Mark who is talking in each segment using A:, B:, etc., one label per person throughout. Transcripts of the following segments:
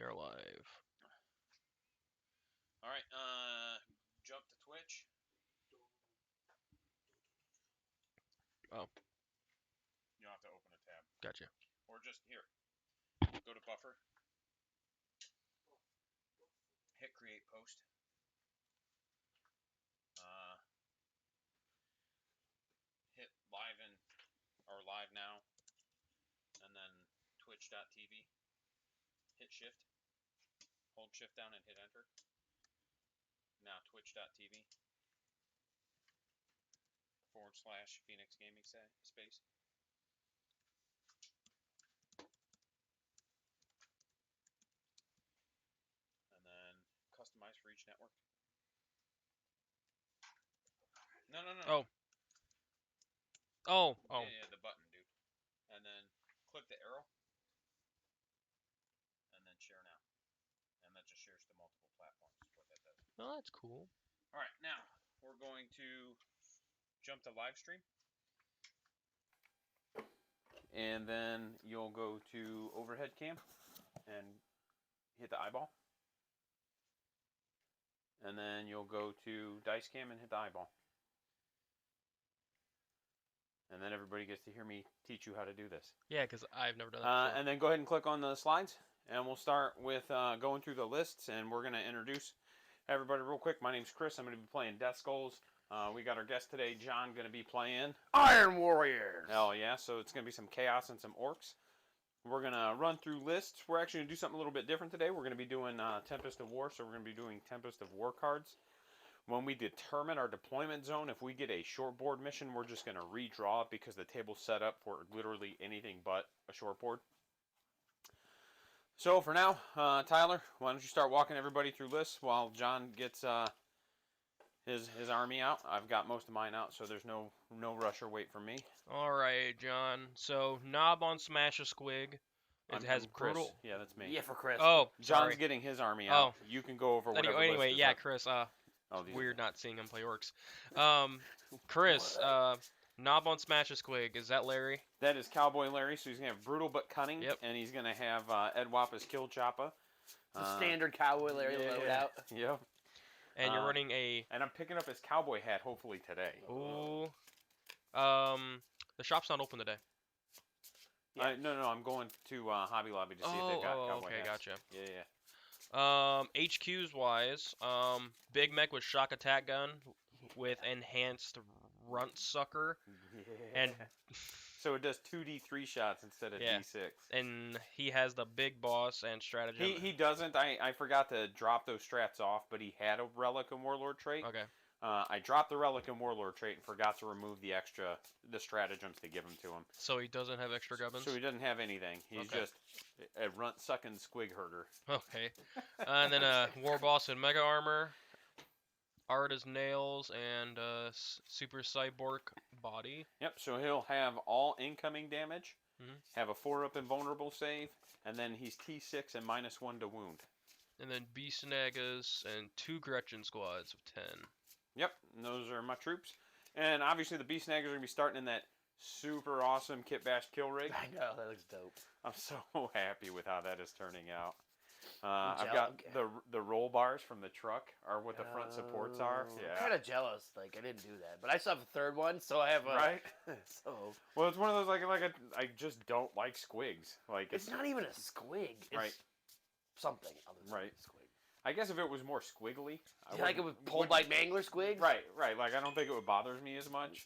A: you're live.
B: Alright, jump to Twitch.
A: Oh.
B: You don't have to open a tab.
A: Gotcha.
B: Or just, here, go to buffer. Hit create post. Hit live in, or live now. And then twitch.tv. Hit shift. Hold shift down and hit enter. Now twitch.tv. / Phoenixgaming.space. And then customize for each network. No.
A: Oh. Oh.
B: Yeah, the button, dude. And then click the arrow. And then share now. And that just shares to multiple platforms. Is what that does.
A: Oh, that's cool.
B: Alright, now we're going to jump to live stream. And then you'll go to overhead cam and hit the eyeball. And then you'll go to dice cam and hit the eyeball. And then everybody gets to hear me teach you how to do this.
A: Yeah, because I've never done that before.
B: And then go ahead and click on the slides. And we'll start with going through the lists. And we're going to introduce everybody real quick. My name's Chris. I'm going to be playing Deathskullz. We got our guest today, John, going to be playing
C: Iron Warriors.
B: Hell yeah, so it's going to be some chaos and some orcs. We're going to run through lists. We're actually going to do something a little bit different today. We're going to be doing Tempest of War, so we're going to be doing Tempest of War cards. When we determine our deployment zone, if we get a short board mission, we're just going to redraw it because the table's set up for literally anything but a short board. So for now, Tyler, why don't you start walking everybody through lists while John gets his army out. I've got most of mine out, so there's no rush or wait for me.
A: Alright, John. So, Knob on Smash a Squig. It has
B: Chris.
A: brutal.
B: Yeah, that's me.
C: Yeah, for Chris.
A: Oh, sorry.
B: John's getting his army out. You can go over whatever
A: Anyway,
B: list
A: yeah,
B: is up.
A: Chris.
B: These
A: Weird not seeing him play orcs. Chris, Knob on Smash a Squig. Is that Larry?
B: That is Cowboy Larry, so he's going to have Brutal but Cunning,
A: Yep.
B: and he's going to have Ed Wap as Kill Choppa.
C: The standard Cowboy Larry loadout.
B: Yep.
A: And you're running a...
B: And I'm picking up his cowboy hat, hopefully, today.
A: Ooh. The shop's not open today.
B: Yeah. No, I'm going to Hobby Lobby to see if they've got cowboy hats.
A: Gotcha.
B: Yeah.
A: HQs wise, Big Mech with shock attack gun with enhanced runt sucker.
B: Yeah.
A: And
B: so it does 2d3 shots instead of d6.
A: And he has the big boss and stratagem.
B: He doesn't. I forgot to drop those strats off, but he had a Relic and Warlord trait.
A: Okay.
B: I dropped the Relic and Warlord trait and forgot to remove the stratagems to give them to him.
A: So he doesn't have extra gubbins?
B: So he doesn't have anything. He's just a runt-sucking squig herder.
A: Okay. And then War Boss in Mega Armor, Art as Nails, and Super Cyborg Body.
B: Yep, so he'll have all incoming damage,
A: Mm-hmm.
B: have a 4-up invulnerable save, and then he's T6 and -1 to wound.
A: And then Beast Nagas and 2 Gretchen squads of 10.
B: Yep, and those are my troops. And obviously the Beast Snaggers are going to be starting in that super awesome Kit Bash kill rig.
C: I know, that looks dope.
B: I'm so happy with how that is turning out. I've got the roll bars from the truck are what the front supports are. Yeah.
C: I'm kind of jealous. Like, I didn't do that. But I still have a third one, so I have a...
B: Right?
C: So...
B: Well, it's one of those, I just don't like squigs. Like
C: It's not even a squig. It's
B: right.
C: something other than
B: Right.
C: a squig.
B: I guess if it was more squiggly.
C: Like it was pulled by mangler squigs?
B: Right. Like, I don't think it would bother me as much.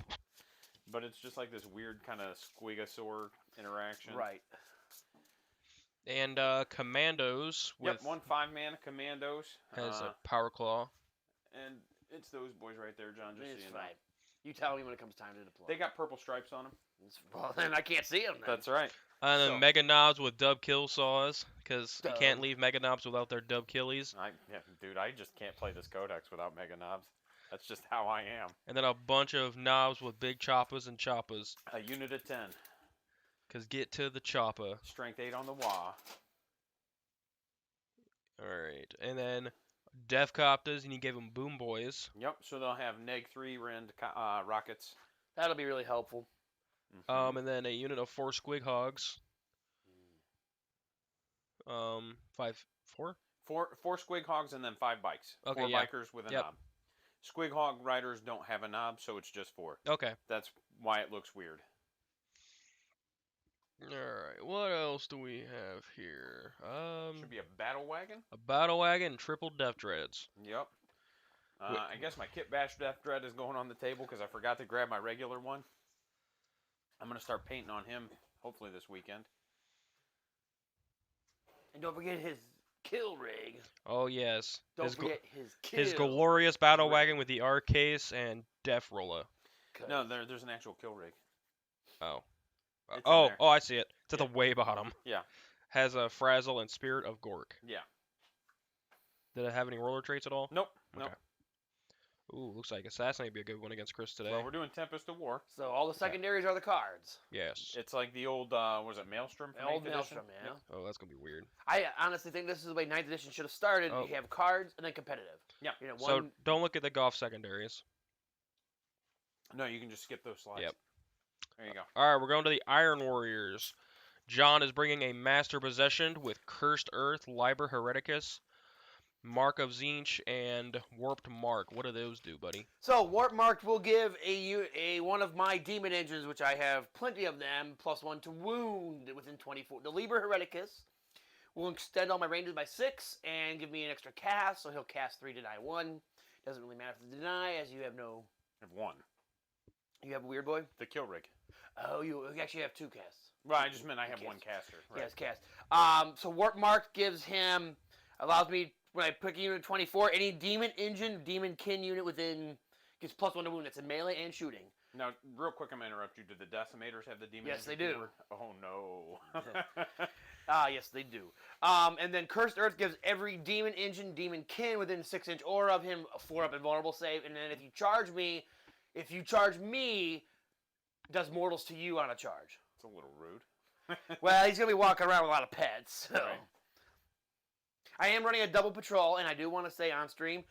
B: But it's just like this weird kind of squigosaur interaction.
C: Right.
A: And Commandos with...
B: Yep, 1 5-mana Commandos.
A: Has a Power Claw.
B: And it's those boys right there, John, just
C: It's
B: so you
C: fine.
B: know.
C: You tell me when it comes time to deploy.
B: They got purple stripes on them.
C: Well, then I can't see them then.
B: That's right.
A: And then
B: So-
A: Mega Knobs with Dub Kill Saws, because you can't leave Mega Knobs without their Dub Killies.
B: Dude, I just can't play this codex without Mega Knobs. That's just how I am.
A: And then a bunch of knobs with big choppas and choppas.
B: A unit of 10.
A: Because get to the choppa.
B: Strength 8 on the wah.
A: Alright. And then Deathskullz, and you gave them Boom Boys.
B: Yep, so they'll have -3 Rend rockets.
C: That'll be really helpful.
A: And then a unit of 4 Squig Hogs. 5, 4.
B: Four squig hogs and then 5 bikes.
A: Okay,
B: 4
A: yeah.
B: bikers with a
A: Yep.
B: knob. Squig hog riders don't have a knob, so it's just 4.
A: Okay.
B: That's why it looks weird.
A: Alright, what else do we have here?
B: Should be a battle wagon.
A: A battle wagon and triple death dreads.
B: Yep. I guess my Kit Bash Death Dread is going on the table because I forgot to grab my regular one. I'm going to start painting on him hopefully this weekend.
C: And don't forget his kill rig.
A: Oh yes.
C: Don't forget
A: his glorious battle wagon with the R case and Def Rolla.
B: No, there's an actual kill rig.
A: Oh.
B: It's in
A: Oh,
B: there.
A: I see it. It's at the way bottom.
B: Yeah.
A: Has a Frazzle and Spirit of Gork.
B: Yeah.
A: Did it have any roller traits at all?
B: Nope.
A: Okay.
B: Nope.
A: Ooh, looks like Assassinate would be a good one against Chris today.
B: Well, we're doing Tempest of War.
C: So all the secondaries are the cards.
A: Yes.
B: It's like the old, was it Maelstrom?
C: The
B: from
C: old
B: 8th
C: Maelstrom,
B: edition?
C: yeah.
B: Yep.
A: Oh, that's gonna be weird.
C: I honestly think this is the way 9th edition should have started.
A: Oh.
C: You have cards and then competitive.
B: Yeah.
C: You know,
A: So don't look at the golf secondaries.
B: No, you can just skip those slides.
A: Yep.
B: There you go.
A: All right, we're going to the Iron Warriors. John is bringing a Master Possession with Cursed Earth, Liber Hereticus, Mark of Zinch, and Warped Mark. What do those do, buddy?
C: So Warp Marked will give a one of my demon engines, which I have plenty of them, +1 to wound within 24. The Liber Hereticus will extend all my ranges by 6 and give me an extra cast, so he'll cast 3, deny 1. Doesn't really matter if the deny, as you have no.
B: I have 1.
C: You have a weird boy.
B: The kill rig.
C: Oh, you actually have 2 casts.
B: Well, I just meant I have
C: Okay.
B: 1 caster. Right.
C: Yes, cast. So Warp Marked gives him, allows me, when I pick a unit 24, any demon engine, demon kin unit within, gets +1 to wound. It's in melee and shooting.
B: Now, real quick, I'm going to interrupt you. Do the Decimators have the demon?
C: Yes,
B: engine
C: they do.
B: keyword? Oh, no.
C: Yes, they do. And then Cursed Earth gives every demon engine, demon kin within 6-inch aura of him a 4-up invulnerable save. And then if you charge me, does mortals to you on a charge.
B: It's a little rude.
C: Well, he's going to be walking around with a lot of pets. So.
B: Right.
C: I am running a double patrol, and I do want to say on stream,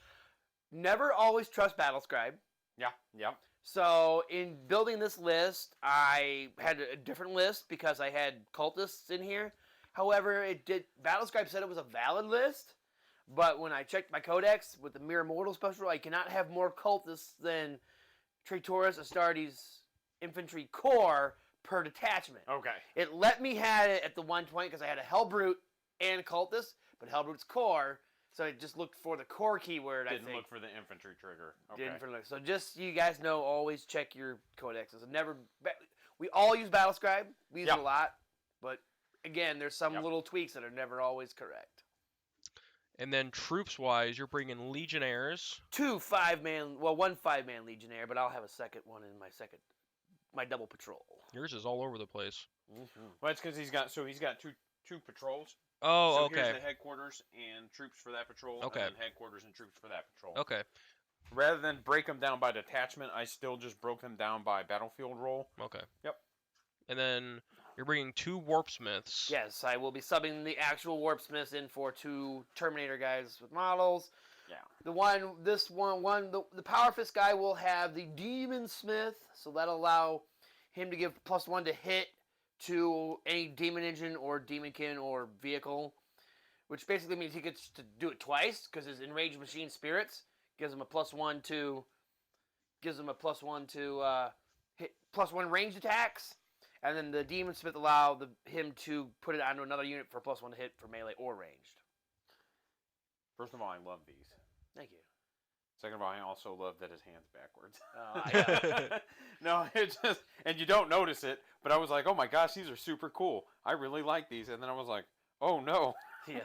C: never always trust Battlescribe.
B: Yeah, yeah.
C: So in building this list, I had a different list because I had cultists in here. However, Battlescribe said it was a valid list, but when I checked my codex with the Mirror Mortal special, I cannot have more cultists than Traitoris Astartes Infantry Corps per detachment.
B: Okay.
C: It let me have it at the 120 because I had a Hellbrute and cultist, but Hellbrute's core, so it just looked for the core keyword.
B: Didn't
C: I think.
B: look for the infantry trigger. Okay.
C: Didn't for look. So just so you guys know, always check your codexes. We all use Battlescribe. We use it a lot, but again, there's some little tweaks that are never always correct.
A: And then troops-wise, you're bringing Legionnaires.
C: 1 5-man Legionnaire, but I'll have a second one in my double patrol.
A: Yours is all over the place.
C: Mm-hmm.
B: Well, it's because he's got two patrols.
A: Oh,
B: so
A: okay.
B: Here's the headquarters and troops for that patrol.
A: Okay.
B: And then headquarters and troops for that patrol.
A: Okay.
B: Rather than break them down by detachment, I still just broke them down by battlefield roll.
A: Okay.
B: Yep.
A: And then you're bringing 2 Warpsmiths.
C: Yes, I will be subbing the actual Warpsmiths in for 2 Terminator guys with models.
B: Yeah.
C: The Power Fist guy will have the Demon Smith, so that'll allow him to give +1 to hit to any demon engine or demonkin or vehicle, which basically means he gets to do it twice because his enraged machine spirits gives him a +1 to hit +1 ranged attacks, and then the Demon Smith allow him to put it onto another unit for +1 to hit for melee or ranged.
B: First of all, I love these.
C: Thank you.
B: Second of all, I also love that his hand's backwards.
C: Yeah.
B: No, it's just, and you don't notice it, but I was like, oh my gosh, these are super cool. I really like these. And then I was like, oh no.
C: Yeah.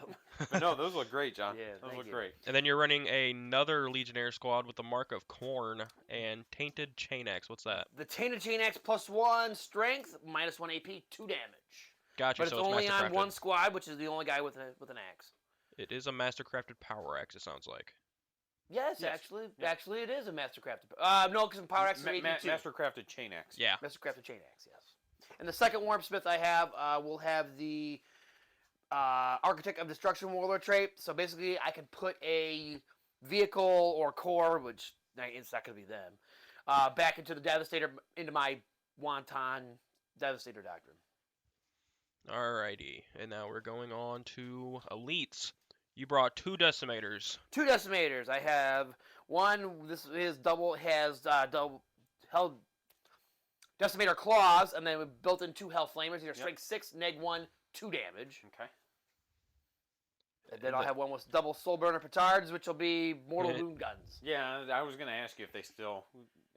B: But no, those look great, John.
C: Yeah,
B: those
C: thank
B: look
C: you.
B: great.
A: And then you're running another Legionnaire squad with the Mark of Corn and Tainted Chain Axe. What's that?
C: The Tainted Chain Axe +1 strength, -1 AP, 2 damage.
A: Gotcha.
C: But
A: so
C: it's only on
A: master-crafted.
C: one squad, which is the only guy with an axe.
A: It is a master-crafted power axe, it sounds like.
C: Yes,
B: Yes.
C: actually it is a mastercrafted. No, because Power Axe is AP2.
B: Mastercrafted chain axe.
A: Yeah.
C: Mastercrafted Chain Axe, yes. And the second Warpsmith I have will have the Architect of Destruction Warlord trait. So basically, I can put a vehicle or core, which it's not going to be them, back into the Devastator, into my Wanton Devastator Doctrine.
A: Alrighty, and now we're going on to elites. You brought 2 decimators.
C: 2 decimators. I have one. This is double double held decimator claws, and then we built in 2 hell flamers. These are strength 6, neg 1, 2 damage.
B: Okay.
C: And then I'll have one with double soul burner petards, which will be mortal wound guns.
B: Yeah, I was gonna ask you if they still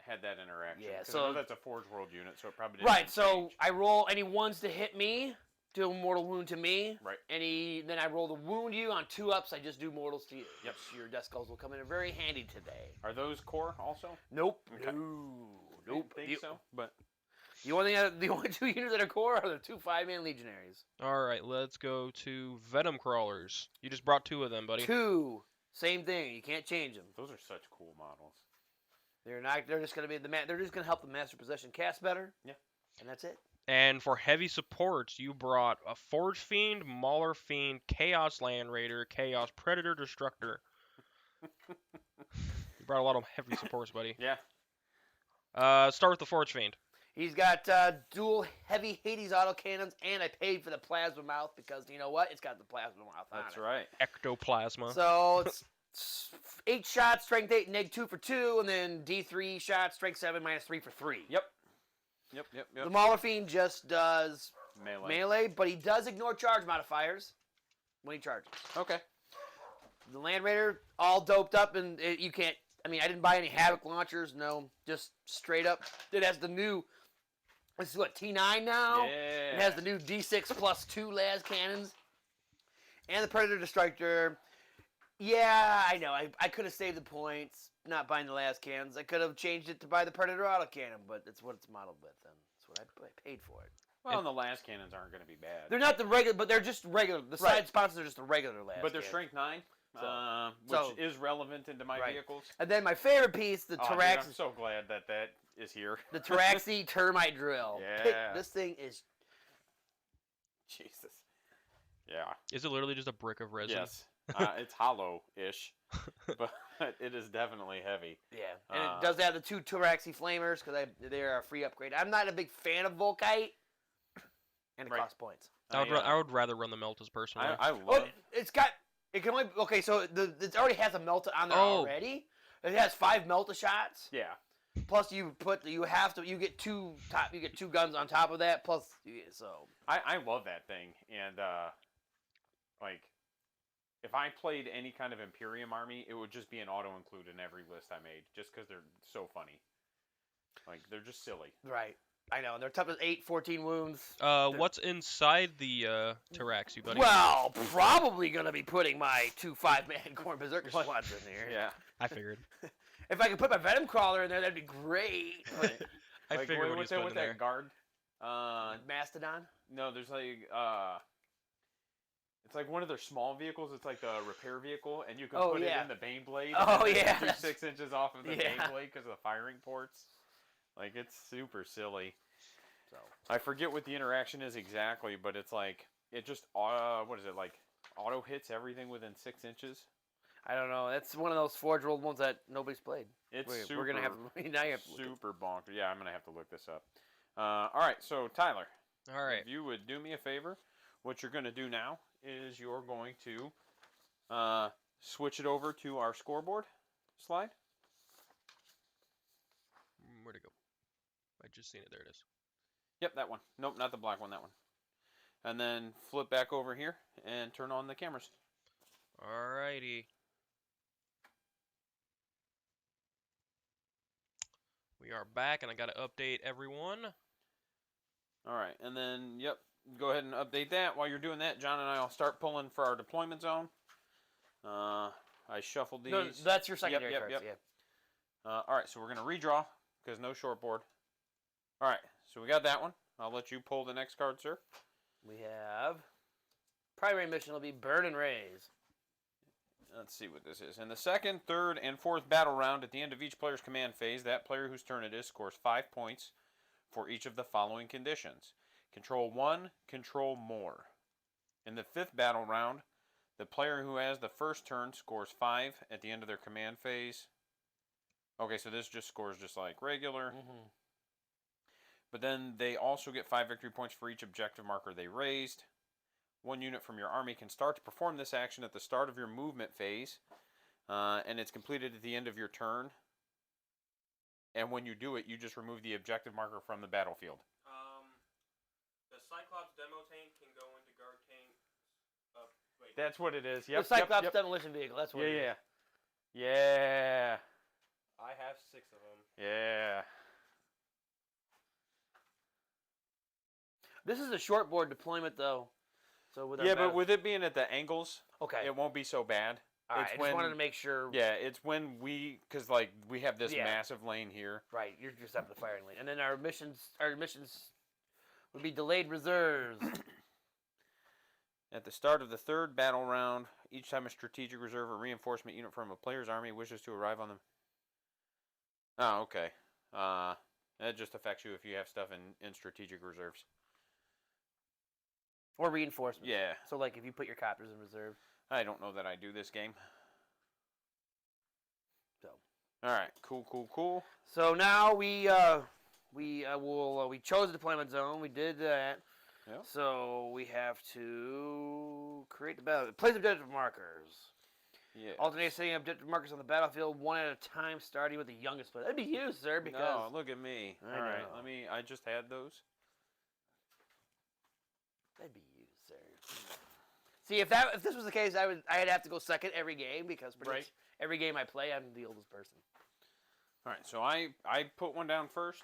B: had that interaction.
C: Yeah,
B: 'cause
C: so
B: I know that's a Forge World unit, so it probably didn't
C: right. So
B: change.
C: I roll any ones to hit me, do a mortal wound to me.
B: Right.
C: Then I roll the wound you on 2 ups. I just do mortals to you.
B: Yep.
C: Which your Deathskullz will come in very handy today.
B: Are those core also?
C: Nope.
B: Okay.
C: No.
B: Nope. Think so, but
C: The only 2 units that are core are the 2 5-man legionaries.
A: Alright, let's go to Venom Crawlers. You just brought 2 of them, buddy.
C: 2, same thing. You can't change them.
B: those are such cool models.
C: They're not. They're just gonna be They're just gonna help the master possession cast better.
B: Yeah.
C: And that's it.
A: And for heavy supports, you brought a Forge Fiend, Mauler Fiend, Chaos Land Raider, Chaos Predator Destructor. You brought a lot of heavy supports, buddy.
B: Yeah.
A: Start with the Forge Fiend.
C: He's got dual heavy Hades autocannons, and I paid for the plasma mouth because you know what? It's got the plasma mouth on
B: That's
C: it.
B: right.
A: Ectoplasma.
C: So it's 8 shots, strength 8, neg 2 for 2, and then D3 shots, strength 7, -3 for 3.
B: Yep.
C: The Mauler Fiend just does
B: Melee.
C: but he does ignore charge modifiers when he charges.
B: Okay.
C: The Land Raider, all doped up, and you can't. I mean, I didn't buy any Havoc launchers. No, just straight up. It has the new. This is what, T9 now?
B: Yeah.
C: It has the new D6 +2 las cannons. And the Predator Destructor. Yeah, I know. I could have saved the points not buying the las cannons. I could have changed it to buy the Predator autocannon, but it's what it's modeled with, and that's what I paid for it.
B: Well, and the last cannons aren't going to be bad.
C: They're not the regular, but they're just regular. The
B: Right.
C: side sponsors are just the regular las
B: But they're
C: cannon.
B: strength 9,
C: So-
B: which is relevant into my
C: Right.
B: vehicles.
C: And then my favorite piece, the
B: Oh, dude,
C: Tarax.
B: I'm so glad that is here.
C: The Taraxi Termite Drill.
B: Yeah.
C: This thing is.
B: Jesus. Yeah.
A: Is it literally just a brick of resin?
B: Yes. It's hollow-ish, but it is definitely heavy.
C: Yeah. And it does have the 2 Taraxi Flamers because they're a free upgrade. I'm not a big fan of Volkite. And it
B: Right.
C: costs points.
A: I would rather run the Meltas personally.
B: I
C: Oh,
B: love
C: it's got. It can only. Okay, so it already has a Melta on there
A: Oh.
C: already. It has 5 Melta shots.
B: Yeah.
C: Plus you get 2 guns on top of that. Plus so.
B: I love that thing, and like, if I played any kind of Imperium army, it would just be an auto include in every list I made, just because they're so funny. Like, they're just silly.
C: Right. I know. They're tough as 8, 14 wounds.
A: What's inside the Taraxi, buddy?
C: Well, probably gonna be putting my 2 5-man Corn Berserker squads in here.
B: Yeah.
A: I figured.
C: If I could put my Venom Crawler in there, that'd be great.
A: I
B: Like,
A: figured what
B: what's
A: he's
B: that
A: putting
B: with
A: in there.
B: that guard?
C: Mastodon.
B: No, there's like it's like one of their small vehicles. It's like the repair vehicle, and you can put it in the Bane blade.
C: Oh,
B: and then
C: yeah,
B: do
C: that's-
B: 6 inches off of the
C: Yeah.
B: Bane blade because of the firing ports. Like, it's super silly.
C: So
B: I forget what the interaction is exactly, but it's like it just what is it, like auto hits everything within 6 inches.
C: I don't know. That's one of those Forge World ones that nobody's played.
B: It's
C: We're gonna have to. Now you have to look
B: super bonkers. Yeah, I'm gonna have to look this up. All right, so Tyler,
A: All right.
B: if you would do me a favor, what you're gonna do now is you're going to switch it over to our scoreboard slide.
A: Where'd it go? I just seen it. There it is.
B: Yep, that one. Nope, not the black one. That one. And then flip back over here and turn on the cameras.
A: Alrighty. We are back, and I got to update everyone.
B: All right, and then, yep, go ahead and update that. While you're doing that, John and I will start pulling for our deployment zone. I shuffled these.
C: No, that's your secondary
B: yep,
C: cards.
B: yep.
C: Yeah.
B: All right, so we're going to redraw because no short board. All right, so we got that one. I'll let you pull the next card, sir.
C: We have primary mission will be Burn and Raise.
B: Let's see what this is. In the second, third, and fourth battle round, at the end of each player's command phase, that player whose turn it is scores 5 points for each of the following conditions. Control 1, control more. In the fifth battle round, the player who has the first turn scores 5 at the end of their command phase. Okay, so this just scores just like regular. But then they also get 5 victory points for each objective marker they raised. 1 unit from your army can start to perform this action at the start of your movement phase, and it's completed at the end of your turn. And when you do it, you just remove the objective marker from the battlefield.
A: The Cyclops demo tank can go into guard tank. Wait.
B: That's what it is. Yep.
C: The Cyclops demolition vehicle. That's what it is.
B: Yeah.
A: I have 6 of them.
B: Yeah.
C: This is a short board deployment, though. So with
B: but with it being at the angles,
C: okay,
B: it won't be so bad.
C: All right, I just wanted to make sure.
B: Yeah, it's when because like we have this
C: Yeah.
B: massive lane here.
C: Right, you're just up the firing lane, and then our missions would be delayed reserves.
B: At the start of the 3rd battle round, each time a strategic reserve or reinforcement unit from a player's army wishes to arrive on them. Oh, okay. That just affects you if you have stuff in strategic reserves.
C: Or reinforcements.
B: Yeah.
C: So, like, if you put your copters in reserve.
B: I don't know that I do this game.
C: So.
B: All right. Cool.
C: So now we chose a deployment zone. We did that.
B: Yep.
C: So we have to create the battle. Place objective markers.
B: Yeah.
C: Alternate setting objective markers on the battlefield one at a time, starting with the youngest player. That'd be you, sir. Because
B: no, look at me.
C: I
B: All right.
C: know.
B: I just had those.
C: That'd be you, sir. See, if this was the case, I'd have to go second every game because pretty much every game I play, I'm the oldest person.
B: All right, so I put one down first.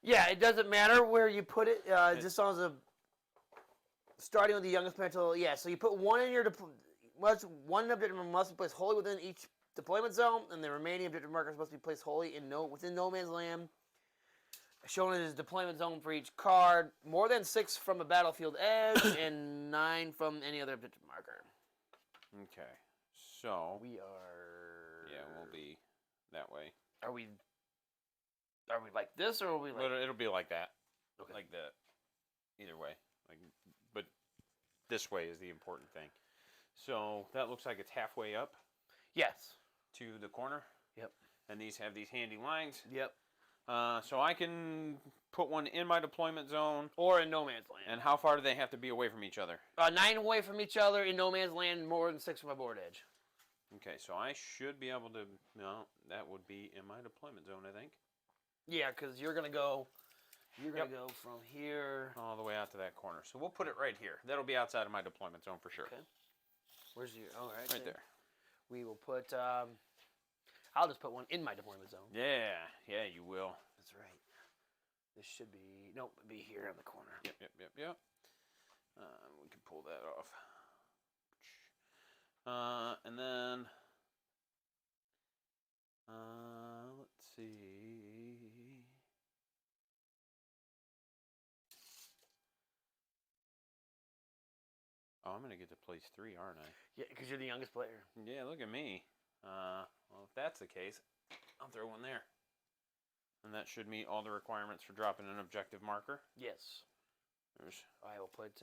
C: Yeah, it doesn't matter where you put it. Just as a starting with the youngest player. So you put one in your one objective must be placed wholly within each deployment zone, and the remaining objective markers must be placed wholly within no man's land. Shown as deployment zone for each card, more than 6 from a battlefield edge, and 9 from any other objective marker.
B: Okay, so
C: we are.
B: Yeah, we'll be that way.
C: Are we like this, or are we like?
B: But it'll be like that,
C: Okay.
B: like that. Either way, but this way is the important thing. So that looks like it's halfway up.
C: Yes.
B: To the corner.
C: Yep.
B: And these have these handy lines.
C: Yep.
B: So I can put one in my deployment zone.
C: Or in no man's land.
B: And how far do they have to be away from each other?
C: 9 away from each other in no man's land, more than 6 from my board edge.
B: Okay, so I should be able to. No, that would be in my deployment zone, I think.
C: Yeah, because you're gonna go. You're gonna go from here
B: all the way out to that corner. So we'll put it right here. That'll be outside of my deployment zone for sure.
C: Okay. Where's your? Oh,
B: right there.
C: We will put. I'll just put one in my deployment zone.
B: Yeah, you will.
C: That's right. This should be be here in the corner.
B: Yep. We can pull that off. And then let's see. Oh, I'm gonna get to place 3, aren't I?
C: Yeah, because you're the youngest player.
B: Yeah, look at me. Well, if that's the case, I'll throw one there. And that should meet all the requirements for dropping an objective marker.
C: Yes.
B: There's.
C: I will put.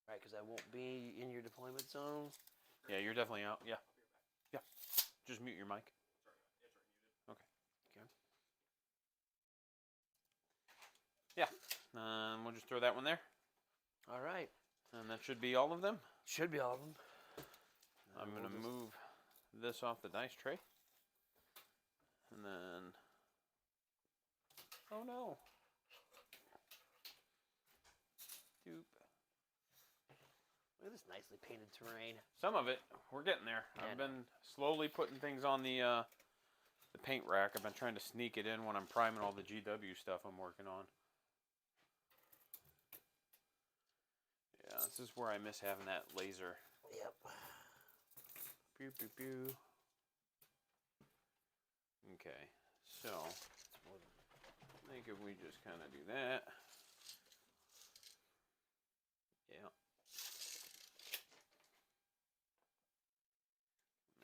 C: Right, because I won't be in your deployment zone.
B: Yeah, you're definitely out. Yeah. Just mute your mic. Okay. Yeah. We'll just throw that one there.
C: All right.
B: And that should be all of them.
C: Should be all of them.
B: I'm going to move this off the dice tray. And then... Oh, no. Doop.
C: Look at this nicely painted terrain.
B: Some of it. We're getting there.
C: Yeah,
B: I've been slowly putting things on the paint rack. I've been trying to sneak it in when I'm priming all the GW stuff I'm working on. Yeah, this is where I miss having that laser.
C: Yep.
B: Pew, pew, pew. Okay, so I think if we just kind of do that. Yeah.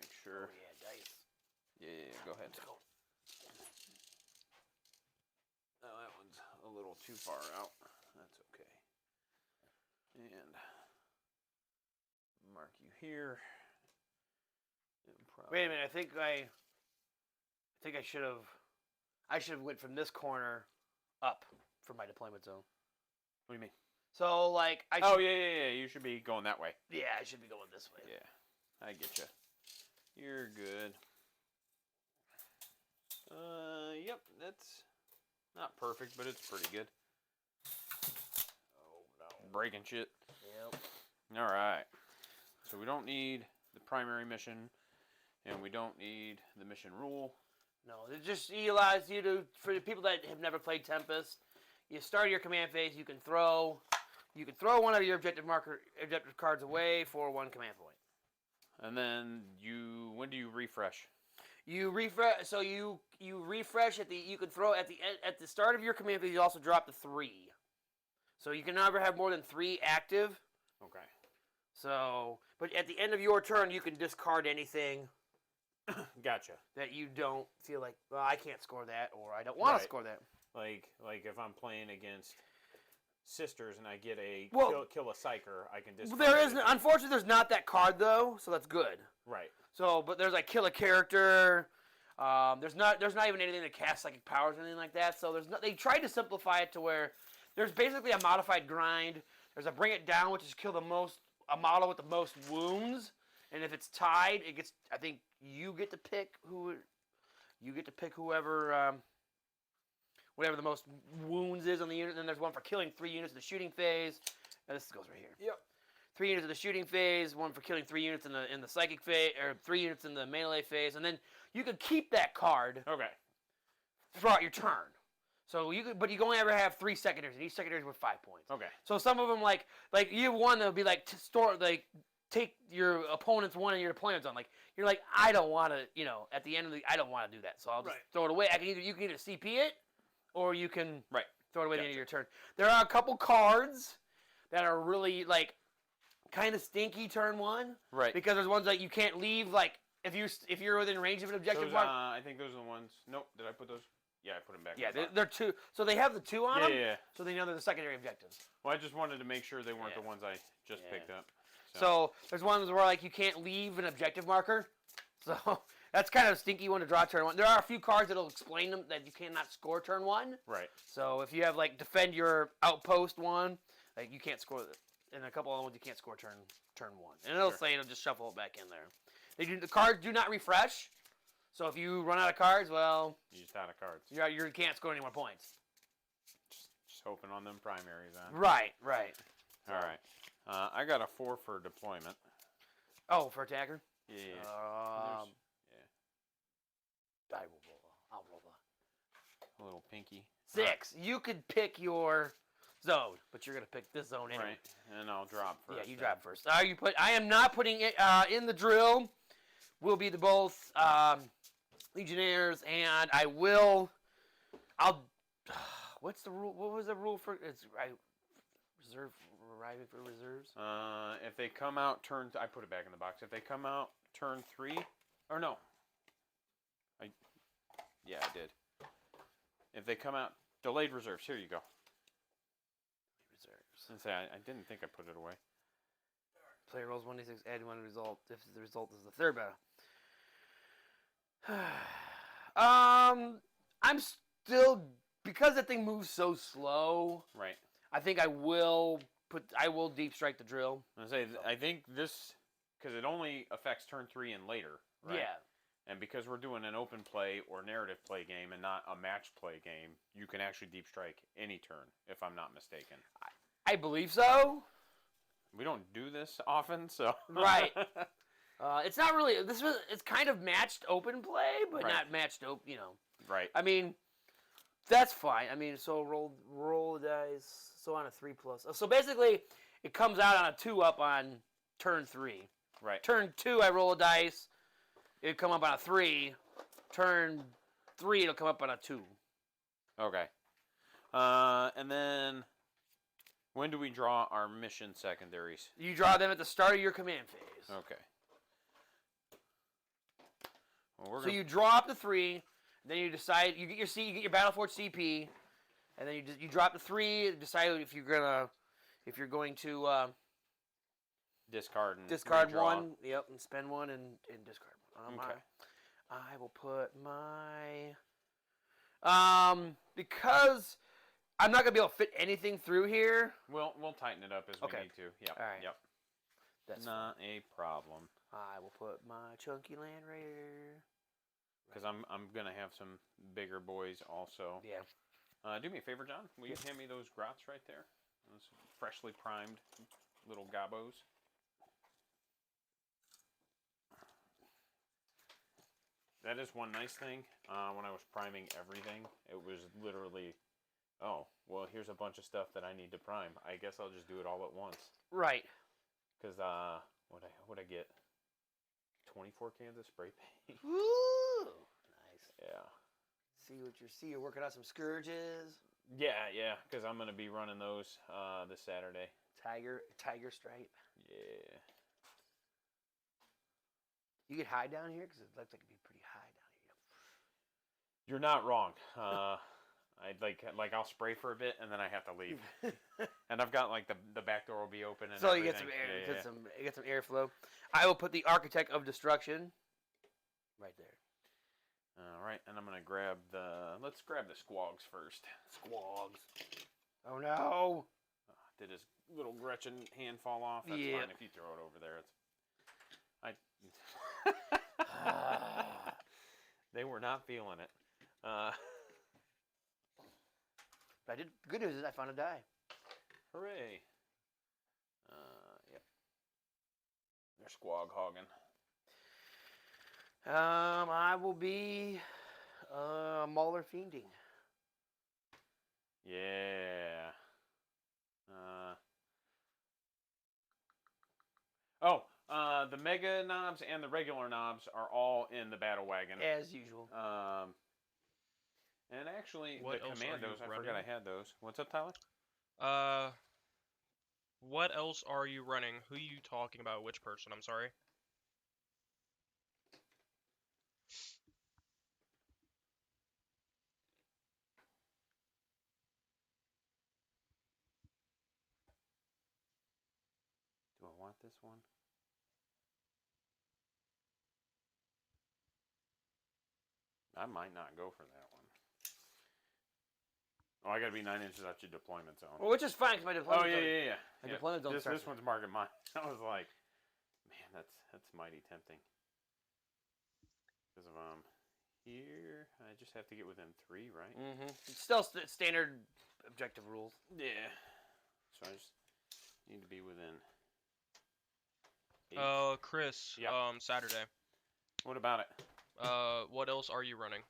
B: Make sure.
C: Oh, yeah, dice.
B: Yeah, go ahead.
C: Let's go.
B: No, that one's a little too far out. That's okay. And mark you here.
C: Wait a minute. I think I should have went from this corner up for my deployment zone.
B: What do you mean?
C: So like I.
B: Oh yeah. You should be going that way.
C: Yeah, I should be going this way.
B: Yeah, I get you. You're good. Yep, that's not perfect, but it's pretty good.
C: Oh no.
B: Breaking shit.
C: Yep.
B: All right. So we don't need the primary mission, and we don't need the mission rule.
C: No, it just allows you to, for the people that have never played Tempest, you start your command phase. You can throw one of your objective cards away for 1 command point.
B: And then when do you refresh?
C: You refresh. So you refresh you can throw at the start of your command phase. You also drop the 3. So you can never have more than 3 active.
B: Okay.
C: So, but at the end of your turn, you can discard anything
B: Gotcha.
C: that you don't feel like, well, I can't score that, or I don't want to score that.
B: Like if I'm playing against sisters and I get a kill a psyker, I can discard.
C: There is, unfortunately, there's not that card though, so that's good.
B: Right.
C: So, but there's like kill a character. There's not even anything that casts psychic powers or anything like that. So they tried to simplify it to where there's basically a modified grind. There's a bring it down, which is kill a model with the most wounds, and if it's tied, it gets. I think you get to pick whoever. Whatever the most wounds is on the unit. And then there's one for killing 3 units in the shooting phase. And this goes right here.
B: Yep.
C: 3 units in the shooting phase, 1 for killing 3 units in the psychic phase, or 3 units in the melee phase, and then you could keep that card throughout your turn. So but you can only ever have 3 secondaries, and each secondary is worth 5 points.
B: Okay.
C: So some of them like you have one that'll be like take your opponent's one in your deployment zone. Like you're like, I don't want to, at the end of I don't want to do that, so I'll just throw it away. You can either CP it, or you can throw it away at the end of your turn. There are a couple cards that are really kind of stinky turn 1.
B: Right.
C: Because there's ones that you can't leave. Like if you're within range of an objective mark.
B: I think those are the ones. Nope. Did I put those? Yeah, I put them back.
C: Yeah, they're 2. So they have the 2 on them.
B: Yeah.
C: So they know they're the secondary objectives.
B: Well, I just wanted to make sure they weren't the ones I just picked up.
C: So there's ones where you can't leave an objective marker. So that's kind of a stinky one to draw turn 1. There are a few cards that'll explain them that you cannot score turn 1.
B: Right.
C: So if you have defend your outpost 1, you can't score it. And a couple other ones you can't score turn 1. And it'll say it'll just shuffle it back in there. The cards do not refresh. So if you run out of cards, well,
B: you're just out of cards.
C: You can't score any more points.
B: Just hoping on them primaries, huh?
C: Right.
B: All right. I got a 4 for deployment.
C: Oh, for attacker?
B: Yeah.
C: I'll roll
B: a little pinky.
C: 6. You could pick your zone, but you're gonna pick this zone anyway.
B: Right. And I'll drop first.
C: Yeah, you drop first. I am not putting it in the drill. Will be both legionnaires, and what's the rule? What was the rule for? It's reserve. Arriving for reserves.
B: If they come out I put it back in the box. If they come out turn 3, or no. I did. If they come out delayed reserves, here you go. Reserves. I didn't think I put it away.
C: Player rolls 1d6, add 1 result if the result is the third battle. I'm still, because that thing moves so slow.
B: Right.
C: I think I will deep strike the drill.
B: I think this, because it only affects turn 3 and later, right?
C: Yeah.
B: And because we're doing an open play or narrative play game and not a match play game, you can actually deep strike any turn, if I'm not mistaken.
C: I believe so.
B: We don't do this often, so.
C: Right. It's not really, it's kind of matched open play, but not matched open,
B: Right.
C: I mean, that's fine. I mean, so roll the dice, so on a 3+. So basically, it comes out on a 2 up on turn 3.
B: Right.
C: Turn 2, I roll a dice. It'll come up on a 3. Turn 3, it'll come up on a 2.
B: Okay. And then, when do we draw our mission secondaries?
C: You draw them at the start of your command phase.
B: Okay. Well,
C: so you draw up the 3, then you decide, you get your Battleforge CP, and then you drop the 3, decide if you're going to
B: discard
C: one, and spend 1 and discard 1.
B: Okay.
C: I will put my... because I'm not going to be able to fit anything through here.
B: We'll tighten it up as we
C: Okay.
B: need to. Yep.
C: All right.
B: Yep.
C: That's
B: Not a problem.
C: I will put my Chunky Land Raider.
B: Because I'm gonna have some bigger boys also.
C: Yeah.
B: Do me a favor, John. Will you hand me those grots right there? Those freshly primed little gobos. That is one nice thing. When I was priming everything, it was literally, oh, well, here's a bunch of stuff that I need to prime. I guess I'll just do it all at once.
C: Right.
B: Because what'd I get? 24 cans of spray paint.
C: Woo! Nice.
B: Yeah.
C: See you're working on some scourges.
B: Yeah. Because I'm gonna be running those this Saturday.
C: Tiger stripe.
B: Yeah.
C: You get high down here because it looks like it'd be pretty high down here.
B: You're not wrong. I like I'll spray for a bit and then I have to leave. And I've got like the back door will be open and
C: So
B: everything.
C: you get some air, you get some airflow. I will put the Architect of Destruction right there.
B: All right, and I'm gonna grab let's grab the squogs first.
C: Squogs. Oh no!
B: Did his little Gretchen hand fall off? That's
C: Yeah.
B: fine if you throw it over there. They were not feeling it.
C: But I did. Good news is I found a die.
B: Hooray! Yep. They're squog hogging.
C: I will be Mauler Fiending.
B: Yeah. The mega knobs and the regular knobs are all in the battle wagon.
C: As usual.
B: And actually,
A: What
B: the
A: else are you
B: commandos, I
A: running?
B: forgot I had those. What's up, Tyler?
A: What else are you running? Who are you talking about? Which person? I'm sorry.
B: Do I want this one? I might not go for that one. Oh, I gotta be 9 inches out your deployment zone.
C: Well, which is fine because my deployment.
B: Oh yeah.
C: My deployment zone
B: This
C: starts.
B: one's marking mine. I was like, man, that's mighty tempting. Because of here, I just have to get within 3, right?
C: Mm-hmm. It's still standard objective rules.
B: Yeah. So I just need to be within 8.
A: Chris.
B: Yeah.
A: Saturday.
B: What about it?
A: What else are you running?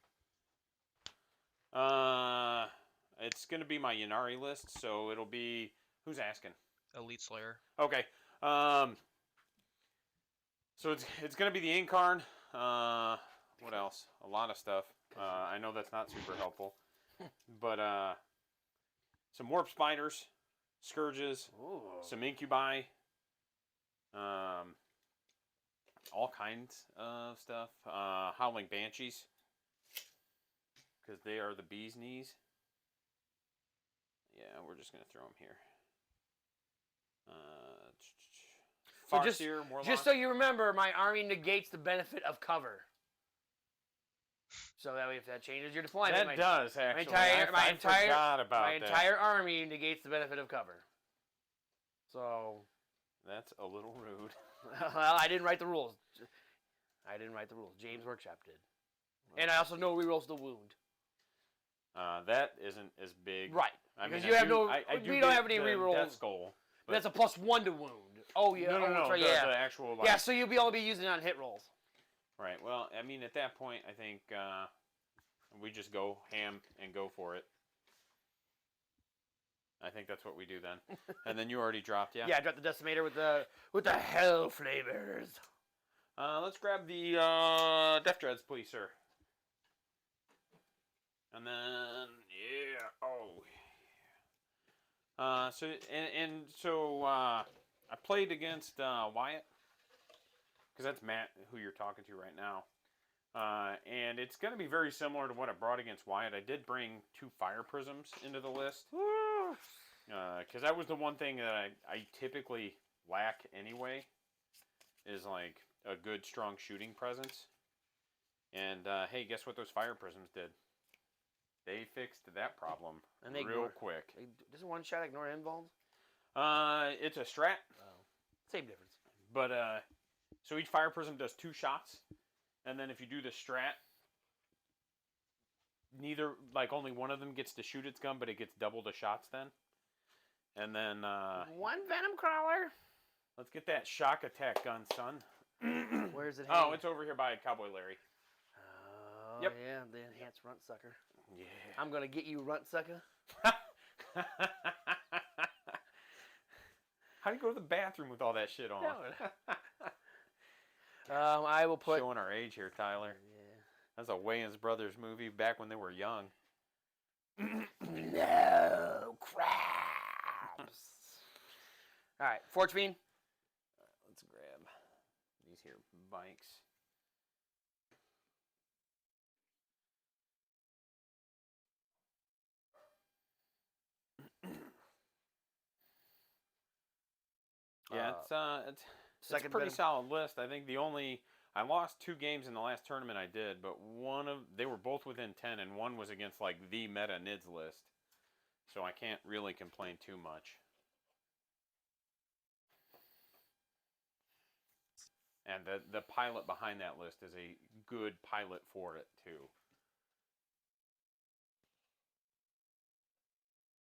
B: It's gonna be my Yanari list, so it'll be who's asking?
A: Elite Slayer.
B: Okay. So it's gonna be the Incarn. What else? A lot of stuff. I know that's not super helpful, but some warp spiders, scourges,
C: Ooh.
B: some incubi, all kinds of stuff. Howling banshees, because they are the bee's knees. Yeah, we're just gonna throw them here.
C: So
B: Farseer, Warlock.
C: just so you remember, my army negates the benefit of cover. So that way, if that changes your deployment,
B: That does actually.
C: I
B: forgot about
C: my
B: that.
C: entire army negates the benefit of cover. So
B: That's a little rude.
C: well, I didn't write the rules. James Workshop did, and I also know rerolls the wound.
B: That isn't as big.
C: Right,
B: I
C: because
B: mean,
C: you
B: I
C: have
B: do-
C: no.
B: I do
C: We don't
B: get
C: have any
B: the
C: rerolls.
B: Deathskullz,
C: But that's a +1 to wound. Oh yeah.
B: No,
C: that's right,
B: the,
C: yeah.
B: the actual. Like,
C: Yeah, so you'll be able to be using it on hit rolls.
B: Right. Well, I mean, at that point, I think we just go ham and go for it. I think that's what we do then. And then you already dropped, yeah.
C: Yeah, I dropped the decimator with the hell flavors.
B: Let's grab the Death Dreads, please, sir. And then so I played against Wyatt, because that's Matt who you're talking to right now. And it's going to be very similar to what I brought against Wyatt. I did bring 2 fire prisms into the list. Because that was the one thing that I typically lack anyway, is like a good strong shooting presence. And hey, guess what those fire prisms did? They fixed that problem
C: And they
B: real quick.
C: Doesn't one shot ignore involves?
B: It's a strat.
C: Oh. Same difference.
B: But so each fire prism does 2 shots, and then if you do the strat, only one of them gets to shoot its gun, but it gets double the shots then. And then
C: one venom crawler.
B: let's get that shock attack gun, son.
C: Where's it?
B: Oh, it's over here by Cowboy Larry.
C: Oh,
B: Yep.
C: yeah, the enhanced runt sucker.
B: Yeah.
C: I'm gonna get you, runt sucker.
B: How do you go to the bathroom with all that shit on?
C: I will put.
B: Showing our age here, Tyler.
C: Yeah.
B: That's a Wayans Brothers movie back when they were young.
C: No crabs. All right, Forge Fiend.
B: Let's grab these here bikes. Yeah, it's a pretty solid list. I think I lost 2 games in the last tournament I did, but they were both within 10, and one was against like the meta NIDS list, so I can't really complain too much. And the pilot behind that list is a good pilot for it too.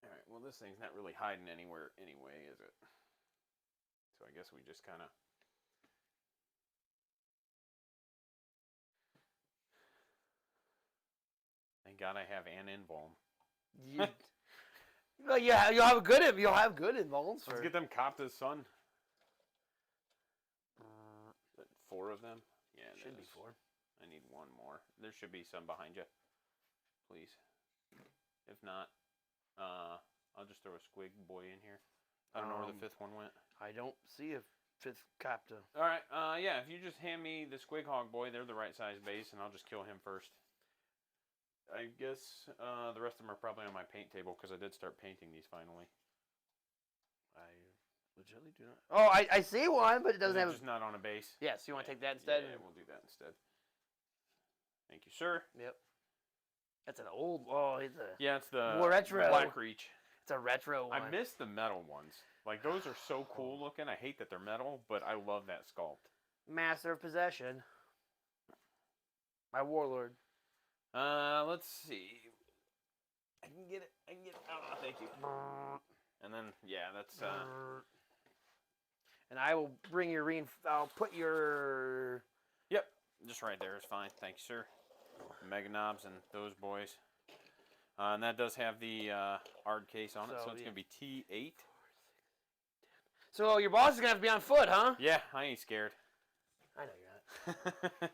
B: All right, well this thing's not really hiding anywhere anyway, is it? So I guess we just kind of. Thank God I have an invuln.
C: Well, yeah, you'll have good invulns.
B: Let's get them Coptas, son. 4 of them? Yeah,
C: should be 4.
B: I need 1 more. There should be some behind you. Please. If not, I'll just throw a squig boy in here. I don't know where the 5th one went.
C: I don't see a 5th Copta.
B: Alright, yeah, if you just hand me the squig hog boy, they're the right size base, and I'll just kill him first. I guess the rest of them are probably on my paint table, because I did start painting these finally.
C: I legitimately do not. Oh, I see one, but it doesn't have.
B: It's just not on a base.
C: Yes, you want to take that instead?
B: Yeah, we'll do that instead. Thank you, sir.
C: Yep. That's an old. Oh, it's a.
B: Yeah, it's the
C: more retro.
B: Black Reach.
C: It's a retro one.
B: I miss the metal ones. Like those are so cool looking. I hate that they're metal, but I love that sculpt.
C: Master of Possession. My warlord.
B: Let's see. I can get it. Oh, thank you. And then yeah, that's.
C: And I will bring your I'll put your.
B: Yep, just right there is fine. Thank you, sir. Mega Knobs and those boys. And that does have the hard case on it, so it's going to be T8.
C: So your boss is going to have to be on foot, huh?
B: Yeah, I ain't scared.
C: I know you're not.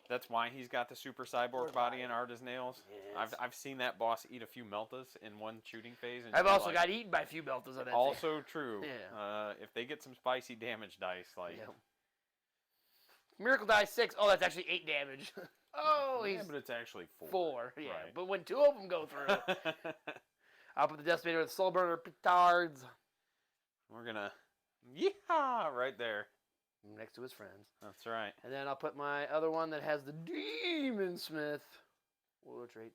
B: That's why he's got the super cyborg body and art as nails.
C: Yes.
B: I've seen that boss eat a few meltas in one shooting phase. And
C: I've also got eaten by a few meltas on that.
B: Also true.
C: Yeah.
B: If they get some spicy damage dice, like.
C: Yeah. Miracle die 6. Oh, that's actually 8 damage. Oh,
B: yeah, but it's actually 4.
C: 4, yeah.
B: Right.
C: But when 2 of them go through, I'll put the Decimator with Soul Burner Petards.
B: We're gonna, yeehaw, right there.
C: Next to his friends.
B: That's right.
C: And then I'll put my other one that has the Demon Smith. We'll right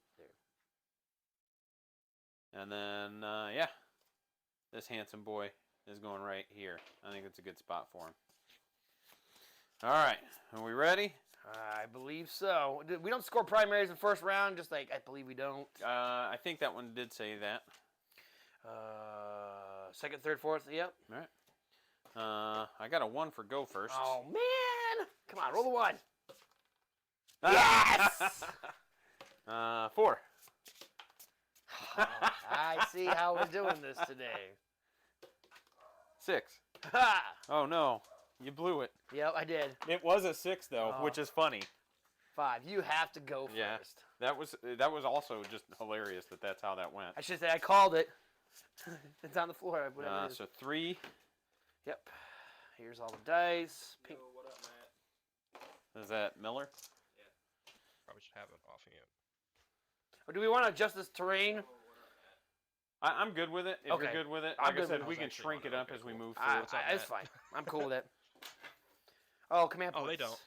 C: there.
B: And then, yeah, this handsome boy is going right here. I think it's a good spot for him. All right, are we ready?
C: I believe so. We don't score primaries in the first round, just like I believe we don't.
B: I think that one did say that.
C: Second, third, fourth, yep.
B: All right. I got a 1 for go first.
C: Oh, man! Come on, roll the 1.
B: Yes! 4.
C: I see how we're doing this today.
B: 6.
C: Ha!
B: Oh, no. You blew it.
C: Yep, I did.
B: It was a 6, though, which is funny.
C: 5. You have to go first.
B: Yeah, that was also just hilarious that's how that went.
C: I should say I called it. It's on the floor.
B: So 3.
C: Yep. Here's all the dice.
A: Yo, what up, Matt?
B: Is that Miller?
A: Yeah. Probably should have it off again.
C: Or do we want to adjust this terrain?
B: I'm good with it. If
C: Okay.
B: you're good with it,
C: I'm
B: like I
C: good
B: said,
C: with
B: we
A: it.
B: can shrink it up as we move
C: It's
B: through.
C: fine. I'm cool with it. Oh, command points.
A: Oh, they don't.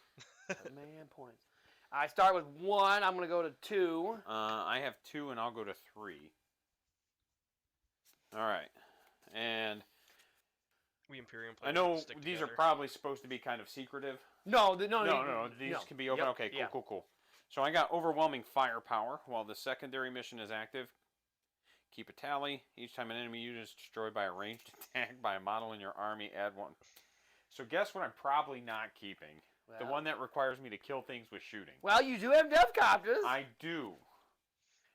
C: Command points. I start with 1. I'm going to go to 2.
B: I have 2, and I'll go to 3. All right. And
A: We Imperium
B: I
A: players
B: know
A: stick
B: these
A: together.
B: are probably supposed to be kind of secretive.
C: No.
B: These can be open.
C: Yep,
B: Okay, cool,
C: yeah.
B: cool. So I got overwhelming firepower while the secondary mission is active. Keep a tally. Each time an enemy unit is destroyed by a ranged attack by a model in your army, add 1. So guess what I'm probably not keeping? The one that requires me to kill things with shooting.
C: Well, you do have Deathskullz.
B: I do.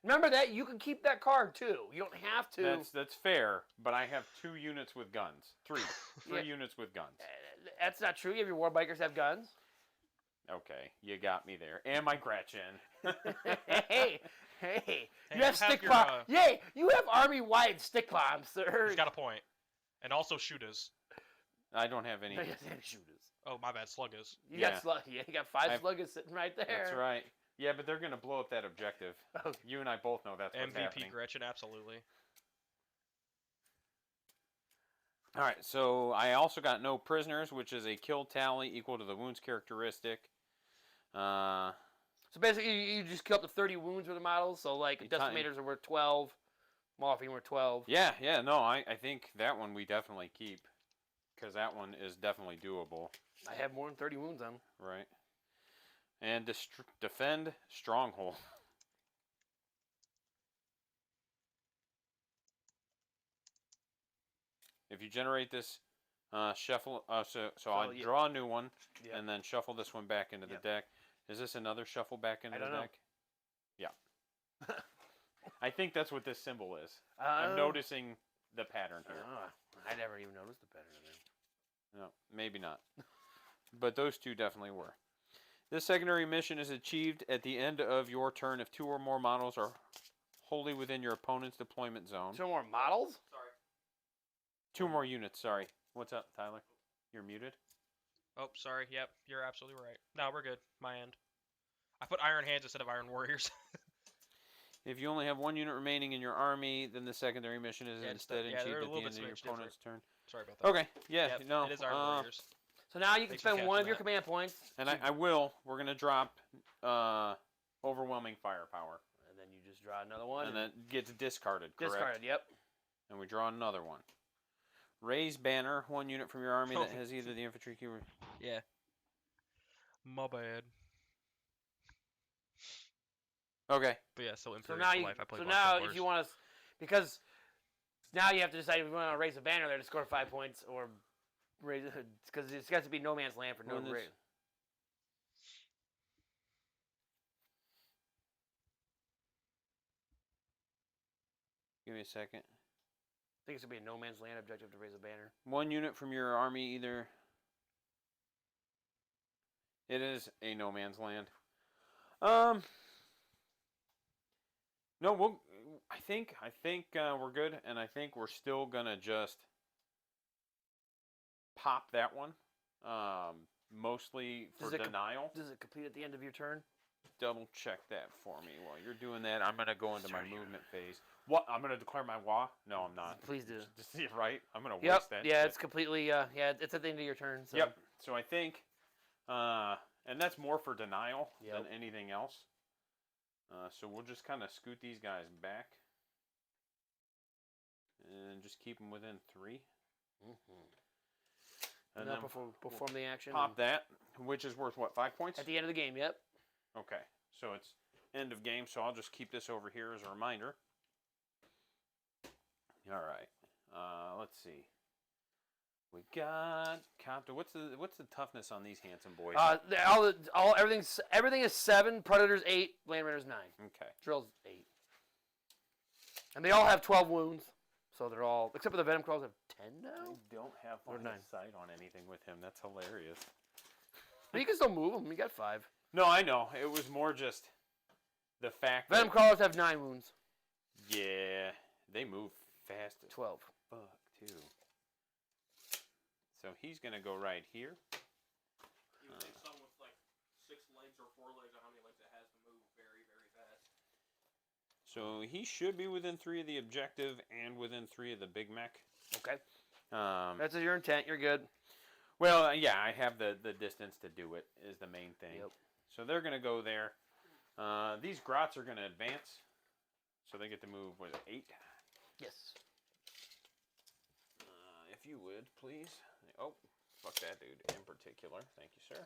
C: Remember that. You can keep that card, too. You don't have to.
B: That's fair, but I have 2 units with guns. 3
C: Yeah.
B: units with guns.
C: That's not true. You have your war bikers have guns.
B: Okay, you got me there. And my Gretchen.
C: hey.
A: Hey,
C: You have stick
A: your,
C: bombs. Yay, you have army-wide stick bombs, sir.
A: He's got a point. And also shooters.
B: I don't have any.
C: No, he doesn't have shooters.
A: Oh, my bad, sluggers.
C: You
B: Yeah.
C: got you got 5 sluggers sitting right there.
B: That's right. Yeah, but they're going to blow up that objective.
C: Okay.
B: You and I both know that's what's
A: MVP
B: happening.
A: Gretchen, absolutely.
B: All right, so I also got no prisoners, which is a kill tally equal to the wounds characteristic.
C: So basically, you just kill up to 30 wounds with the models. So like decimators are worth 12, morphine worth 12.
B: Yeah, no, I think that one we definitely keep, because that one is definitely doable.
C: I have more than 30 wounds on them.
B: Right. And defend stronghold. If you generate this, shuffle. So I'll draw a new one, and then shuffle this one back into the deck. Is this another shuffle back into the deck? Yeah. I think that's what this symbol is. I'm noticing the pattern here.
C: I never even noticed the pattern there.
B: No, maybe not. But those 2 definitely were. This secondary mission is achieved at the end of your turn if 2 or more models are wholly within your opponent's deployment zone.
C: 2 more models?
A: Sorry.
B: 2 more units, sorry. What's up, Tyler? You're muted?
A: Oh, sorry. Yep, you're absolutely right. No, we're good. My end. I put Iron Hands instead of Iron Warriors.
B: If you only have 1 unit remaining in your army, then the secondary mission is instead achieved at the end of your opponent's turn.
A: Sorry about that.
B: Okay, yeah,
A: Yep,
B: no.
A: it is Iron Warriors.
C: So now you can
A: Thanks for
C: spend 1 of
A: catching
C: your
A: that.
C: command points.
B: And I will. We're going to drop overwhelming firepower.
C: And then you just draw another one.
B: And that gets discarded, correct?
C: Discarded, yep.
B: And we draw another one. Raise banner, 1 unit from your army that has either the infantry keyword.
A: Yeah. My bad.
B: Okay.
A: But yeah, so
C: So
A: Imperium
C: now,
A: for life. I play
C: so
A: Black
C: now
A: Templars.
C: if you want to, because now you have to decide if you want to raise a banner there to score 5 points or raise it, because it's got to be no man's land for no raise.
B: Give me a second.
C: I think it's going to be a no man's land objective to raise a banner.
B: 1 unit from your army either. It is a no man's land. No, I think we're good, and I think we're still gonna just pop that one. Mostly for denial.
C: Does it complete at the end of your turn?
B: Double check that for me while you're doing that. I'm gonna go into my movement phase. What? I'm gonna declare my WH? No, I'm not.
C: Please do.
B: Just see it right. I'm gonna
C: Yep.
B: waste that.
C: Yeah,
B: shit.
C: it's completely. It's at the end of your turn. So.
B: Yep. So I think, and that's more for denial than anything else. So we'll just kind of scoot these guys back, and just keep them within 3.
C: And then perform the action.
B: Pop that, which is worth what, 5 points?
C: At the end of the game. Yep.
B: Okay. So it's end of game. So I'll just keep this over here as a reminder. All right. Let's see. We got Copter. What's the toughness on these handsome boys?
C: Everything is 7. Predators 8. Land Raiders 9.
B: Okay.
C: Drills 8. And they all have 12 wounds, so they're all except for the Venom Crawls have 10 now.
B: I don't have
C: Or 9.
B: sight on anything with him. That's hilarious.
C: But you can still move them. You got 5.
B: No, I know. It was more just the fact
C: Venom Crawlers have 9 wounds.
B: Yeah, they move fast as
C: 12.
B: fuck too. So he's gonna go right here.
A: You would think someone with like 6 legs or 4 legs, or how many legs it has, to move very, very fast.
B: So he should be within 3 of the objective and within 3 of the Big Mech.
C: Okay.
B: Um,
C: That's your intent. You're good.
B: Well, yeah, I have the distance to do it is the main thing.
C: Yep.
B: So they're going to go there. These grots are going to advance. So they get to move, what is it, 8?
C: Yes.
B: If you would, please. Oh, fuck that dude in particular. Thank you, sir.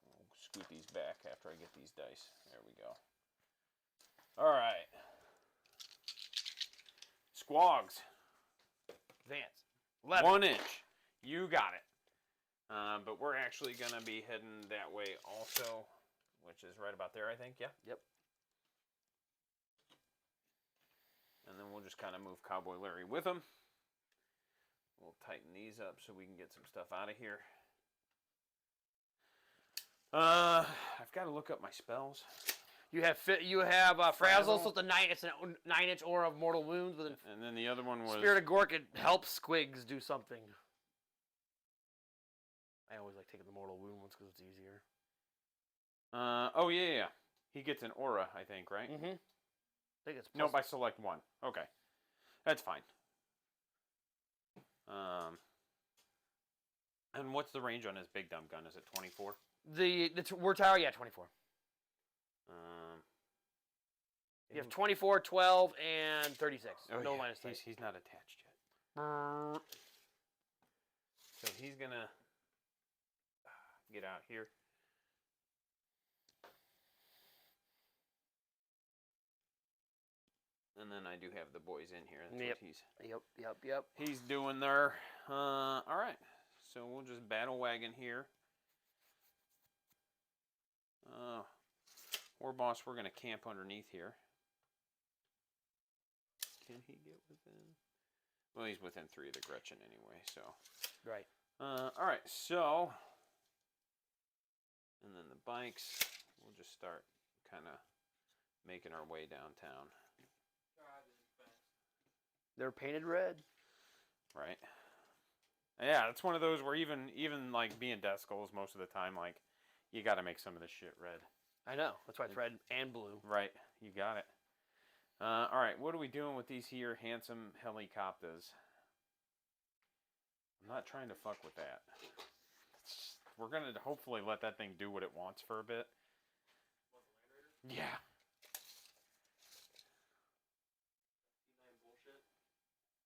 B: I'll scoot these back after I get these dice. There we go. All right. Squogs.
C: Advance. 11.
B: 1 inch. You got it. But we're actually going to be heading that way also, which is right about there, I think. Yeah?
C: Yep.
B: And then we'll just kind of move Cowboy Larry with him. We'll tighten these up so we can get some stuff out of here. I've got to look up my spells.
C: You have Frazzle, so it's a 9-inch aura of mortal wounds with
B: And then the other one was...
C: Spirit of Gork. It helps Squigs do something. I always like taking the mortal wound ones because it's easier.
B: Oh, yeah. He gets an aura, I think, right?
C: Mm-hmm. I think it's
B: Nope, I select 1. Okay. That's fine. And what's the range on his big dumb gun? Is it 24?
C: The War Tower, yeah, 24. You have 24, 12, and 36.
B: Oh,
C: no
B: yeah.
C: line of sight.
B: He's not attached yet. So he's going to get out here. And then I do have the boys in here. That's
C: Yep.
B: what
C: Yep.
B: he's doing there. All right. So we'll just battle wagon here. War boss, we're going to camp underneath here. Can he get within? Well, he's within 3 of the Gretchen anyway, so.
C: Right.
B: All right, so. And then the bikes, we'll just start kind of making our way downtown.
C: They're painted red.
B: Right. Yeah, it's one of those where even like being Deathskullz most of the time, like, you got to make some of this shit red.
C: I know. That's why it's red and blue.
B: Right. You got it. All right, what are we doing with these here handsome helicopters? I'm not trying to fuck with that. We're going to hopefully let that thing do what it wants for a bit. Yeah.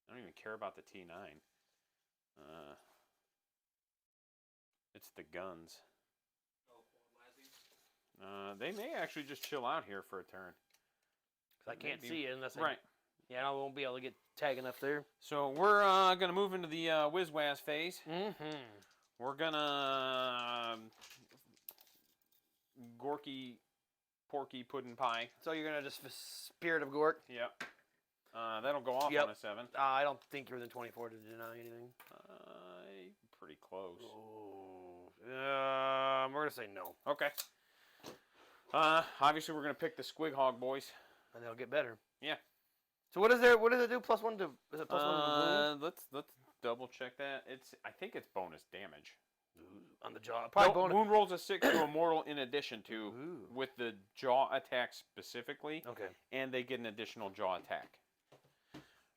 B: I don't even care about the T9. It's the guns. They may actually just chill out here for a turn.
C: Because I can't see it unless I...
B: Right.
C: Yeah, I won't be able to get tag enough there.
B: So we're going to move into the Whiz-Waz phase.
C: Mm-hmm.
B: We're going to Gorky, Porky, Puddin' Pie.
C: So you're going to just Spirit of Gork?
B: Yep. That'll go off on a 7.
C: I don't think you're within 24 to deny anything.
B: Pretty close.
C: Oh. We're going to say no.
B: Okay. Obviously, we're going to pick the Squig Hog boys.
C: And they'll get better.
B: Yeah.
C: So what does it do? +1 to... Is it +1 to blue?
B: Let's double check that. I think it's bonus damage.
C: Ooh, on the jaw. Probably bonus.
B: Wound rolls a 6 to a mortal in addition to,
C: Ooh.
B: with the jaw attack specifically.
C: Okay.
B: And they get an additional jaw attack.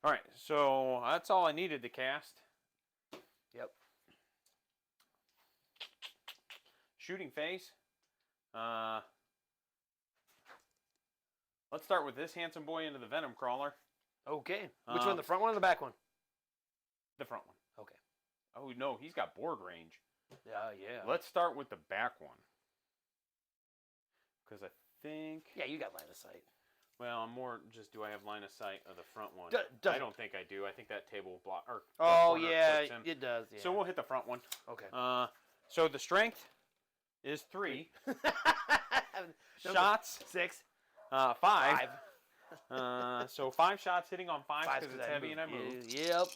B: All right, so that's all I needed to cast.
C: Yep.
B: Shooting phase. Let's start with this handsome boy into the Venom Crawler.
C: Okay. Which one, the front one or the back one?
B: The front one.
C: Okay.
B: Oh, no, he's got board range.
C: Yeah.
B: Let's start with the back one. Because I think...
C: Yeah, you got line of sight.
B: Well, I'm more just, do I have line of sight of the front one?
C: Does
B: I don't think I do. I think that table block... Or
C: oh, yeah, it does. Yeah.
B: So we'll hit the front one.
C: Okay.
B: So the strength is 3. Shots...
C: 6.
B: 5. So 5 shots hitting on 5 because it's heavy and I move.
C: Yep.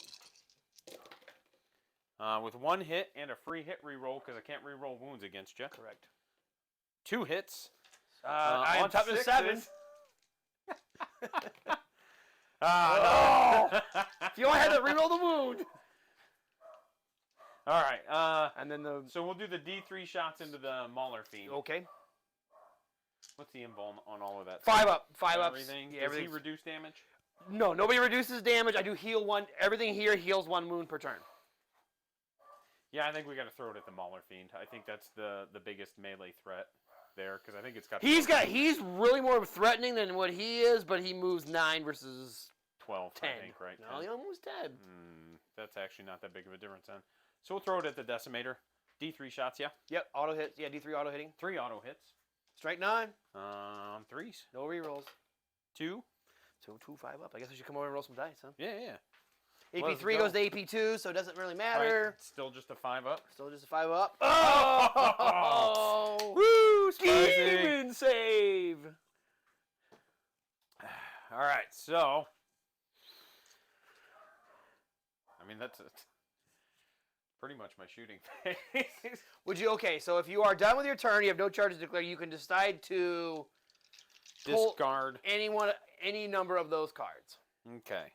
B: With 1 hit and a free hit reroll because I can't reroll wounds against you.
C: Correct.
B: 2 hits.
C: I am toughness 7.
B: No.
C: If you only had to reroll the wound.
B: All right.
C: And then the...
B: So we'll do the D3 shots into the Mauler Fiend.
C: Okay.
B: What's the invul on all of that?
C: 5 up. 5 up.
B: Everything?
C: Yeah,
B: Does he reduce damage?
C: No, nobody reduces damage. I do heal 1. Everything here heals 1 wound per turn.
B: Yeah, I think we got to throw it at the Mauler Fiend. I think that's the biggest melee threat there, because I think it's got.
C: He's really more threatening than what he is, but he moves 9 versus
B: 12,
C: 10.
B: I think, right?
C: No,
B: 10.
C: he only moves 10.
B: That's actually not that big of a difference then. So we'll throw it at the Decimator. D3 shots, yeah.
C: Yep, auto hits. Yeah, D3 auto hitting.
B: 3 auto hits.
C: Strike 9.
B: 3s.
C: No rerolls.
B: 2.
C: So 2, 5 up. I guess we should come over and roll some dice, huh?
B: Yeah, yeah.
C: AP 3 goes to AP 2, so it doesn't really matter.
B: Right. Still just a 5 up.
C: Still just a 5 up. Oh!
B: Woo!
C: Demon save!
B: All right, so. I mean, that's pretty much my shooting phase.
C: Would you, okay, so if you are done with your turn, you have no charges declared, you can decide to
B: discard
C: any number of those cards.
B: Okay.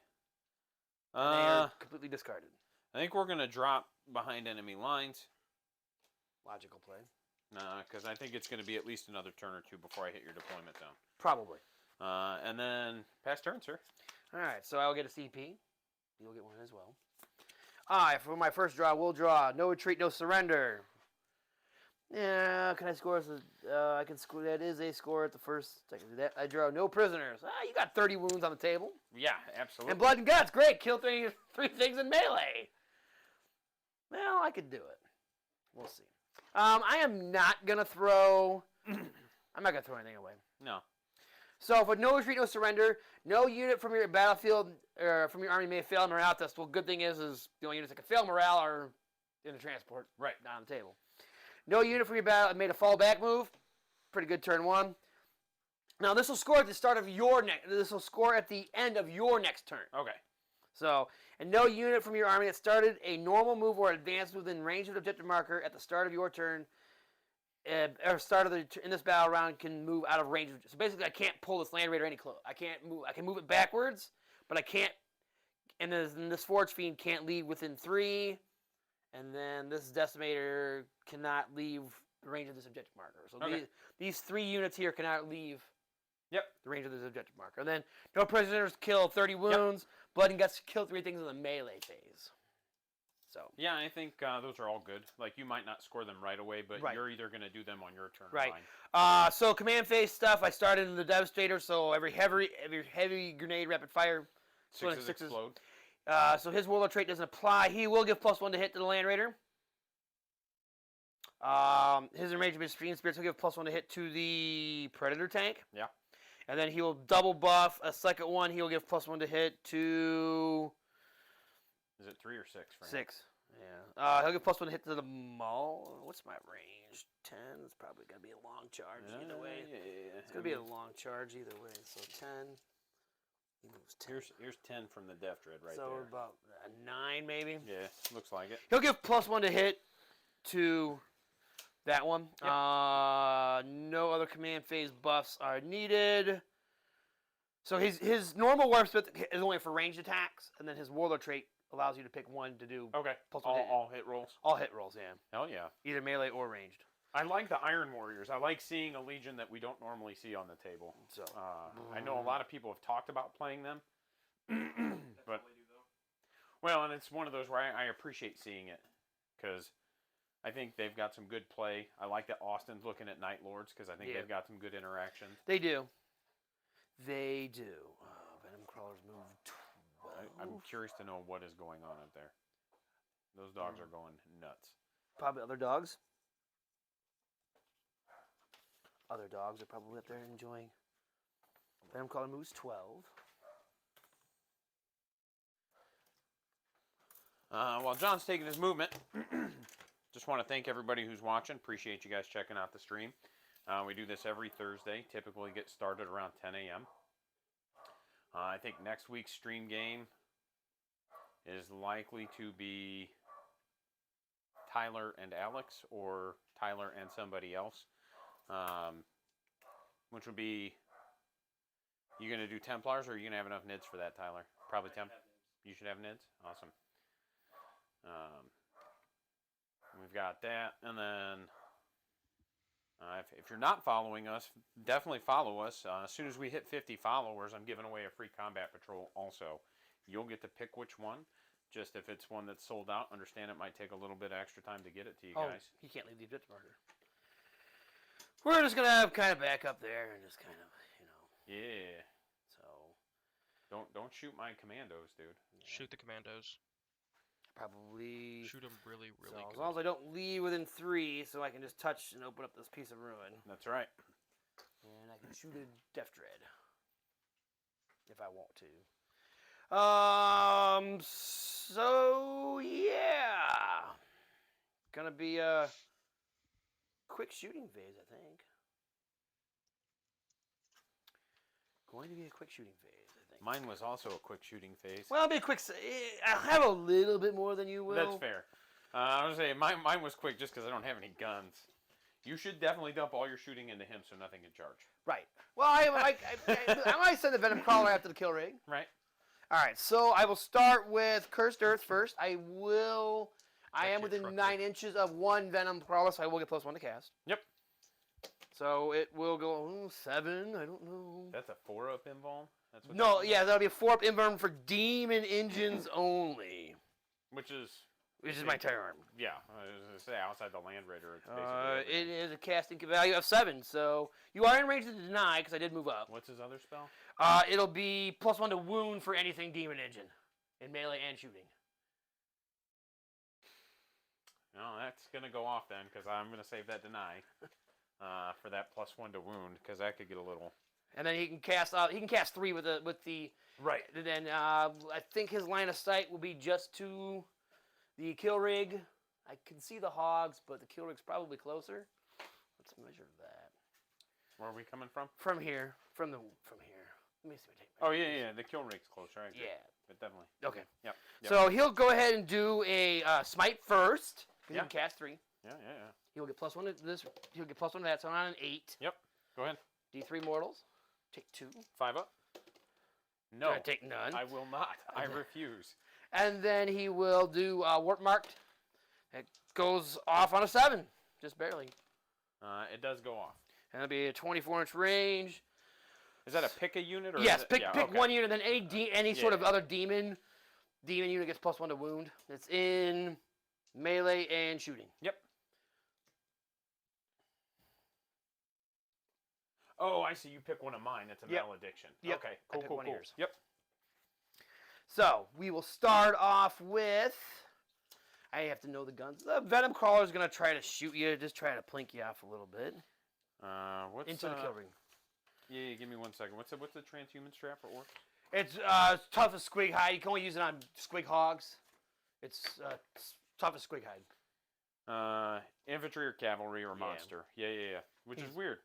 C: They are completely discarded.
B: I think we're going to drop behind enemy lines.
C: Logical play.
B: Because I think it's going to be at least another turn or 2 before I hit your deployment zone.
C: Probably.
B: And then pass turn, sir.
C: All right, so I'll get a CP. You'll get one as well. For my first draw, we'll draw no retreat, no surrender. Yeah, can I score? I can score. That is a score at the first. I can do that. I draw no prisoners. You got 30 wounds on the table.
B: Yeah, absolutely.
C: And blood and guts, great. Kill three things in melee. Well, I could do it. We'll see. I am not gonna throw. I'm not gonna throw anything away.
B: No.
C: So, with no retreat, no surrender, no unit from your battlefield or from your army may fail morale test. Well, good thing is the only units that can fail morale are in the transport,
B: right
C: down on the table. No unit from your battle made a fallback move. Pretty good turn 1. Now, this will score at the start of your next. This will score at the end of your next turn.
B: Okay.
C: So, and no unit from your army that started a normal move or advanced within range of the objective marker at the start of your turn, or start of in this battle round can move out of range. So basically, I can't pull this Land Raider any close. I can't move. I can move it backwards, but I can't. And this Forge Fiend can't leave within 3. And then this Decimator cannot leave the range of this objective marker. So these 3 units here cannot leave the range of this objective marker. And then no prisoners, kill 30 wounds. Blood and guts, kill 3 things in the melee phase. So
B: yeah, I think those are all good. Like, you might not score them right away, but you're either going to do them on your turn or mine.
C: So command phase stuff, I started in the Devastator, so every heavy grenade, rapid fire.
B: 6s explode.
C: So his warlord trait doesn't apply. He will give +1 to hit to the Land Raider. His arrangement Extreme Spirits will give +1 to hit to the Predator tank.
B: Yeah.
C: And then he will double buff a second one. He will give +1 to hit to...
B: Is it 3 or 6 for him?
C: 6. Yeah. He'll give +1 to hit to the Maul. What's my range? 10. It's probably going to be a long charge either way.
B: Yeah.
C: It's going to be a long charge either way. So 10... He moves 10.
B: Here's 10 from the Death Dread right
C: there. So about a 9 maybe?
B: Yeah, looks like it.
C: He'll give +1 to hit to that one.
B: Yep.
C: No other command phase buffs are needed. So his normal warp spit is only for ranged attacks, and then his warlord trait allows you to pick 1 to do
B: +1 all hit rolls.
C: All hit rolls, yeah.
B: Hell yeah.
C: Either melee or ranged.
B: I like the Iron Warriors. I like seeing a Legion that we don't normally see on the table.
C: So
B: I know a lot of people have talked about playing them, but well, and it's one of those where I appreciate seeing it because I think they've got some good play. I like that Austin's looking at Night Lords because I think they've got some good interaction.
C: They do. They do. Venom Crawlers move 12.
B: I'm curious to know what is going on up there. Those dogs are going nuts.
C: Probably other dogs. Other dogs are probably up there enjoying. Venom Crawler moves 12.
B: While John's taking his movement, just want to thank everybody who's watching. Appreciate you guys checking out the stream. We do this every Thursday. Typically get started around 10 a.m. I think next week's stream game is likely to be Tyler and Alex, or Tyler and somebody else. Which would be, you going to do Templars, or are you going to have enough NIDs for that, Tyler? Probably Temp. You should have NIDs? Awesome. We've got that, and then if you're not following us, definitely follow us. As soon as we hit 50 followers, I'm giving away a free combat patrol also. You'll get to pick which one. Just if it's one that's sold out, understand it might take a little bit extra time to get it to you
C: Oh,
B: guys.
C: he can't leave the objective marker. We're just gonna have kind of back up there and just kind of,
B: Yeah.
C: So
B: Don't shoot my commandos, dude.
A: Shoot the commandos.
C: probably.
A: Shoot them really, really
C: So as
A: good.
C: long as I don't leave within 3, so I can just touch and open up this piece of ruin,
B: That's right.
C: and I can shoot a Death Dread if I want to. So yeah, gonna be a quick shooting phase, I think. Going to be a quick shooting phase, I think.
B: Mine was also a quick shooting phase.
C: Well, it'll be a quick. I'll have a little bit more than you will.
B: That's fair. I was gonna say mine was quick just because I don't have any guns. You should definitely dump all your shooting into him so nothing can charge.
C: Right. Well, I might send the Venom Crawler after the kill rig.
B: Right.
C: All right. So I will start with Cursed Earth first. I am
A: your
C: within
A: trucker.
C: 9 inches of 1 Venom Crawler, so I will get +1 to cast.
B: Yep.
C: So it will go 7. I don't know.
B: That's a 4-up invuln. That's what
C: No,
B: that
C: yeah, that'll be a 4-up invuln for demon engines only,
B: which is
C: my turn.
B: yeah. I was gonna say outside the Land Raider. It's basically
C: It is a casting value of 7, so you are in range to deny because I did move up.
B: What's his other spell?
C: It'll be +1 to wound for anything demon engine, in melee and shooting.
B: No, that's gonna go off then because I'm gonna save that deny for that +1 to wound because that could get a little.
C: And then he can cast 3 with the
B: Right.
C: then I think his line of sight will be just to the kill rig. I can see the hogs, but the kill rig's probably closer. Let's measure that.
B: Where are we coming from?
C: From here. From here. Let me see my tape.
B: Oh yeah. The kill rig's close, right?
C: Yeah.
B: But definitely.
C: Okay.
B: Yep.
C: So he'll go ahead and do a smite first. Because
B: Yeah.
C: he can cast 3.
B: Yeah.
C: He'll get +1 to this. He'll get +1 to that. So on an 8.
B: Yep. Go ahead.
C: D3 mortals. Take 2.
B: 5 up. No.
C: Gonna take none.
B: I will not. I refuse.
C: And then he will do warp marked. It goes off on a 7, just barely.
B: It does go off.
C: And it'll be a 24-inch range.
B: Is that a pick a unit or?
C: Yes,
B: is it,
C: pick
B: okay.
C: one unit. Then any sort of
B: Yeah.
C: other demon unit gets +1 to wound. It's in melee and shooting.
B: Yep. Oh, I see. You pick one of mine. It's a
C: Yep.
B: malediction.
C: Yep.
B: Okay.
C: I
B: Cool.
C: pick
B: Cool.
C: one of
B: Cool.
C: yours.
B: Yep.
C: So we will start off with. I have to know the guns. The Venom Crawler is gonna try to shoot you, just try to plink you off a little bit
B: What's
C: into the kill ring.
B: Yeah. Give me 1 second. What's the transhuman strap for orc?
C: It's tough as squig hide. You can only use it on squig hogs. It's tough as squig hide.
B: Infantry or cavalry or
C: Yeah.
B: monster. Yeah. Which is weird.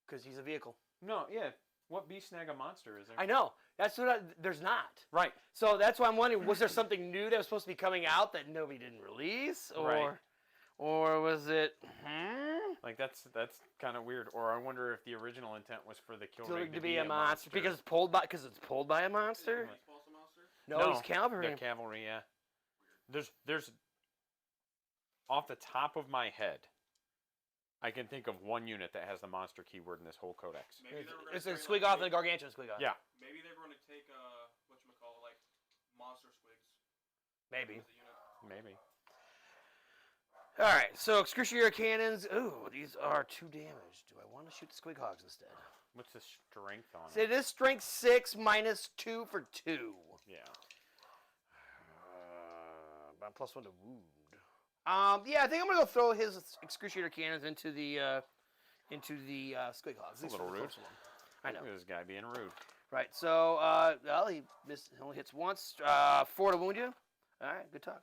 C: Because he's a vehicle.
B: No. Yeah. What beast snag a monster is there?
C: I know. That's what there's not.
B: Right.
C: So that's why I'm wondering, was there something new that was supposed to be coming out that nobody didn't release?
B: Right.
C: Or was it
B: Like that's kind of weird. Or I wonder if the original intent was for the kill rig
C: to be a monster because it's pulled by a monster? No, it's cavalry.
B: The cavalry, yeah. There's off the top of my head, I can think of one unit that has the monster keyword in this whole codex.
A: Maybe they were gonna
C: It's a
A: bring,
C: squig off and a gargantuan squig off.
B: Yeah.
A: Maybe they were going to take whatchamacallit, like monster squigs.
C: Maybe.
A: As a unit.
B: Maybe.
C: All right, so excruciator cannons. Ooh, these are 2 damage. Do I want to shoot the squig hogs instead?
B: What's the strength on
C: So
B: it?
C: it is strength 6 minus 2 for 2.
B: Yeah.
C: But +1 to wound. Yeah, I think I'm gonna go throw his excruciator cannons into the squig hogs.
B: That's a little rude.
C: I know.
B: Look at this guy being rude.
C: Right. So, well, he only hits once. 4 to wound you. All right. Good talk.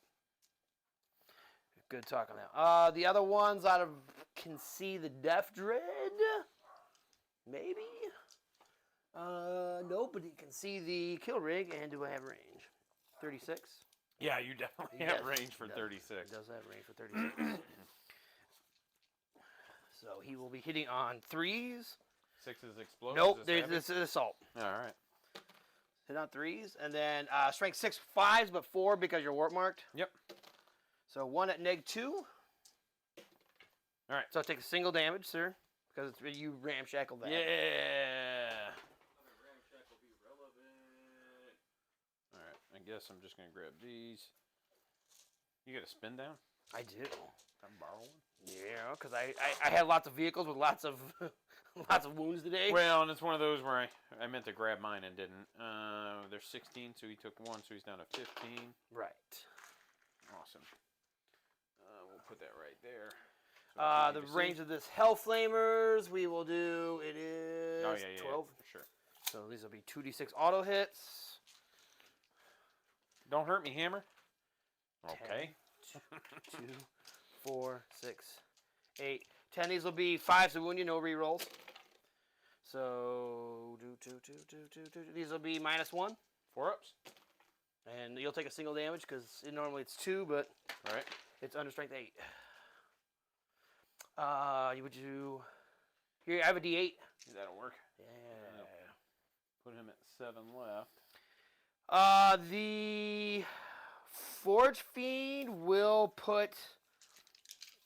C: Good talk on that. The other ones can see the Death Dread. Maybe. No, but he can see the kill rig. And do I have range? 36.
B: Yeah, you definitely
C: He
B: have
C: does.
B: range for
C: He does.
B: 36.
C: He does have range for 36. So he will be hitting on 3s.
B: 6 is explode.
C: Nope,
B: Is
C: there's
B: this
C: this is assault.
B: All right.
C: Hit on 3s, and then strength 6, 5s, but 4 because you're warp marked.
B: Yep.
C: So 1 at -2.
B: All right.
C: So take a single damage, sir, because you ramshackle that.
B: Yeah. All right. I guess I'm just gonna grab these. You get a spin down?
C: I do.
B: Can I borrow one?
C: Yeah, because I had lots of vehicles with lots of lots of wounds today.
B: Well, and it's one of those where I meant to grab mine and didn't. There's 16, so he took one, so he's down to 15.
C: Right.
B: Awesome. We'll put that right there.
C: The range of this Hellflamers, we will do, it is 12.
B: For sure.
C: So these will be 2d6 auto hits.
B: Don't hurt me, Hammer. Okay.
C: 2, 4, 6, 8, 10. These will be 5, so wound you, no rerolls. So, these will be -1.
B: 4 ups.
C: And you'll take a single damage, because normally it's 2, but
B: All right.
C: it's under strength 8. Here, I have a d8.
B: That'll work.
C: Yeah.
B: Put him at 7 left.
C: The Forge Fiend will put,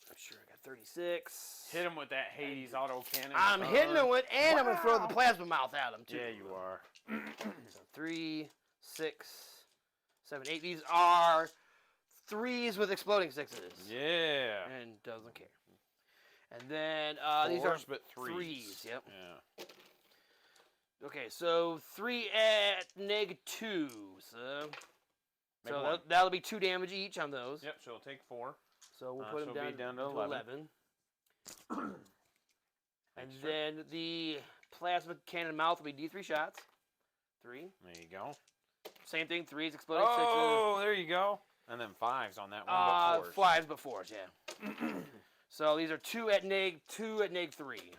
C: I'm sure I got 36.
B: Hit him with that Hades auto cannon.
C: I'm hitting him with, and I'm going to throw the plasma mouth at him, too.
B: Yeah, you are.
C: So 3, 6, 7, 8. These are 3s with exploding 6s.
B: Yeah.
C: And doesn't care. And then these are
B: Fours, but 3s.
C: Yep.
B: Yeah.
C: Okay, so 3 at -2. So
B: Make one.
C: that'll be 2 damage each on those.
B: Yep, so it'll take 4.
C: So we'll
B: So
C: put
B: it'll
C: them
B: be
C: down,
B: down to 11.
C: And
B: Extra.
C: then the plasma cannon mouth will be D3 shots. 3.
B: There you go.
C: Same thing, 3s, exploding
B: Oh, there you go. And then 5s on that one, but 4s.
C: 5s, but 4s, yeah. So these are 2 at -3.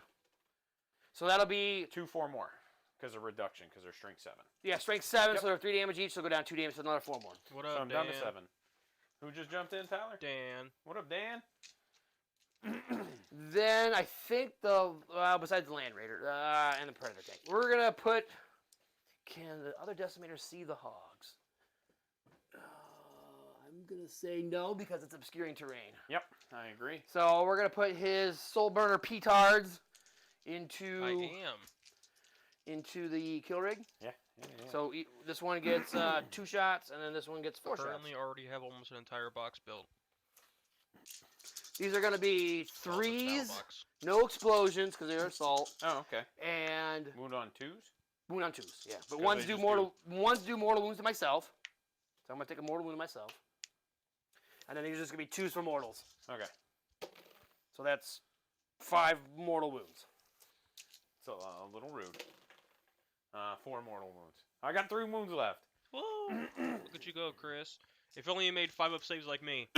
C: So that'll be
B: 2, 4 more. Because of reduction, because they're strength 7.
C: yeah, strength 7,
B: Yep.
C: so they're 3 damage each, so go down 2 damage, so another 4 more.
A: What
B: So
A: up,
B: I'm
A: Dan?
B: down to 7. Who just jumped in, Tyler?
A: Dan.
B: What up, Dan?
C: Then I think besides the Land Raider and the Predator tank, we're gonna put. Can the other Decimators see the hogs? I'm gonna say no because it's obscuring terrain.
B: Yep, I agree.
C: So we're gonna put his Soul Burner Petards
A: I
C: into
A: am.
C: the kill rig.
B: Yeah.
C: So this one gets 2 shots, and then this one gets 4 shots.
A: Currently already have almost an entire box built.
C: These are gonna be
A: Well, it's a battle
C: 3s,
A: box.
C: no explosions because they're assault,
B: Oh, okay.
C: and
B: Wound on 2s?
C: wound on 2s, yeah. But
B: Because
C: ones
B: they
C: do
B: just
C: mortal wounds to myself. So I'm gonna take a mortal wound to myself. And then these are just gonna be 2s for mortals.
B: Okay.
C: So that's 5 mortal wounds.
B: So a little rude. 4 mortal wounds. I got 3 wounds left.
A: Whoa! Look at you go, Chris. If only you made 5-up saves like me.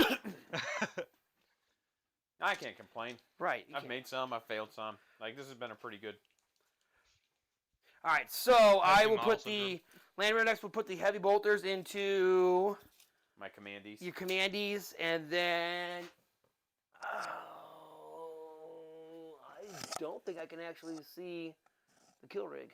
B: I can't complain.
C: Right.
B: I've made some, I've failed some. Like, this has been a pretty good...
C: Alright, so I
A: Heavy
C: will
A: model
C: put the Land Raider next will put the heavy bolters into
B: My commandees.
C: your commandees, and then I don't think I can actually see the kill rig.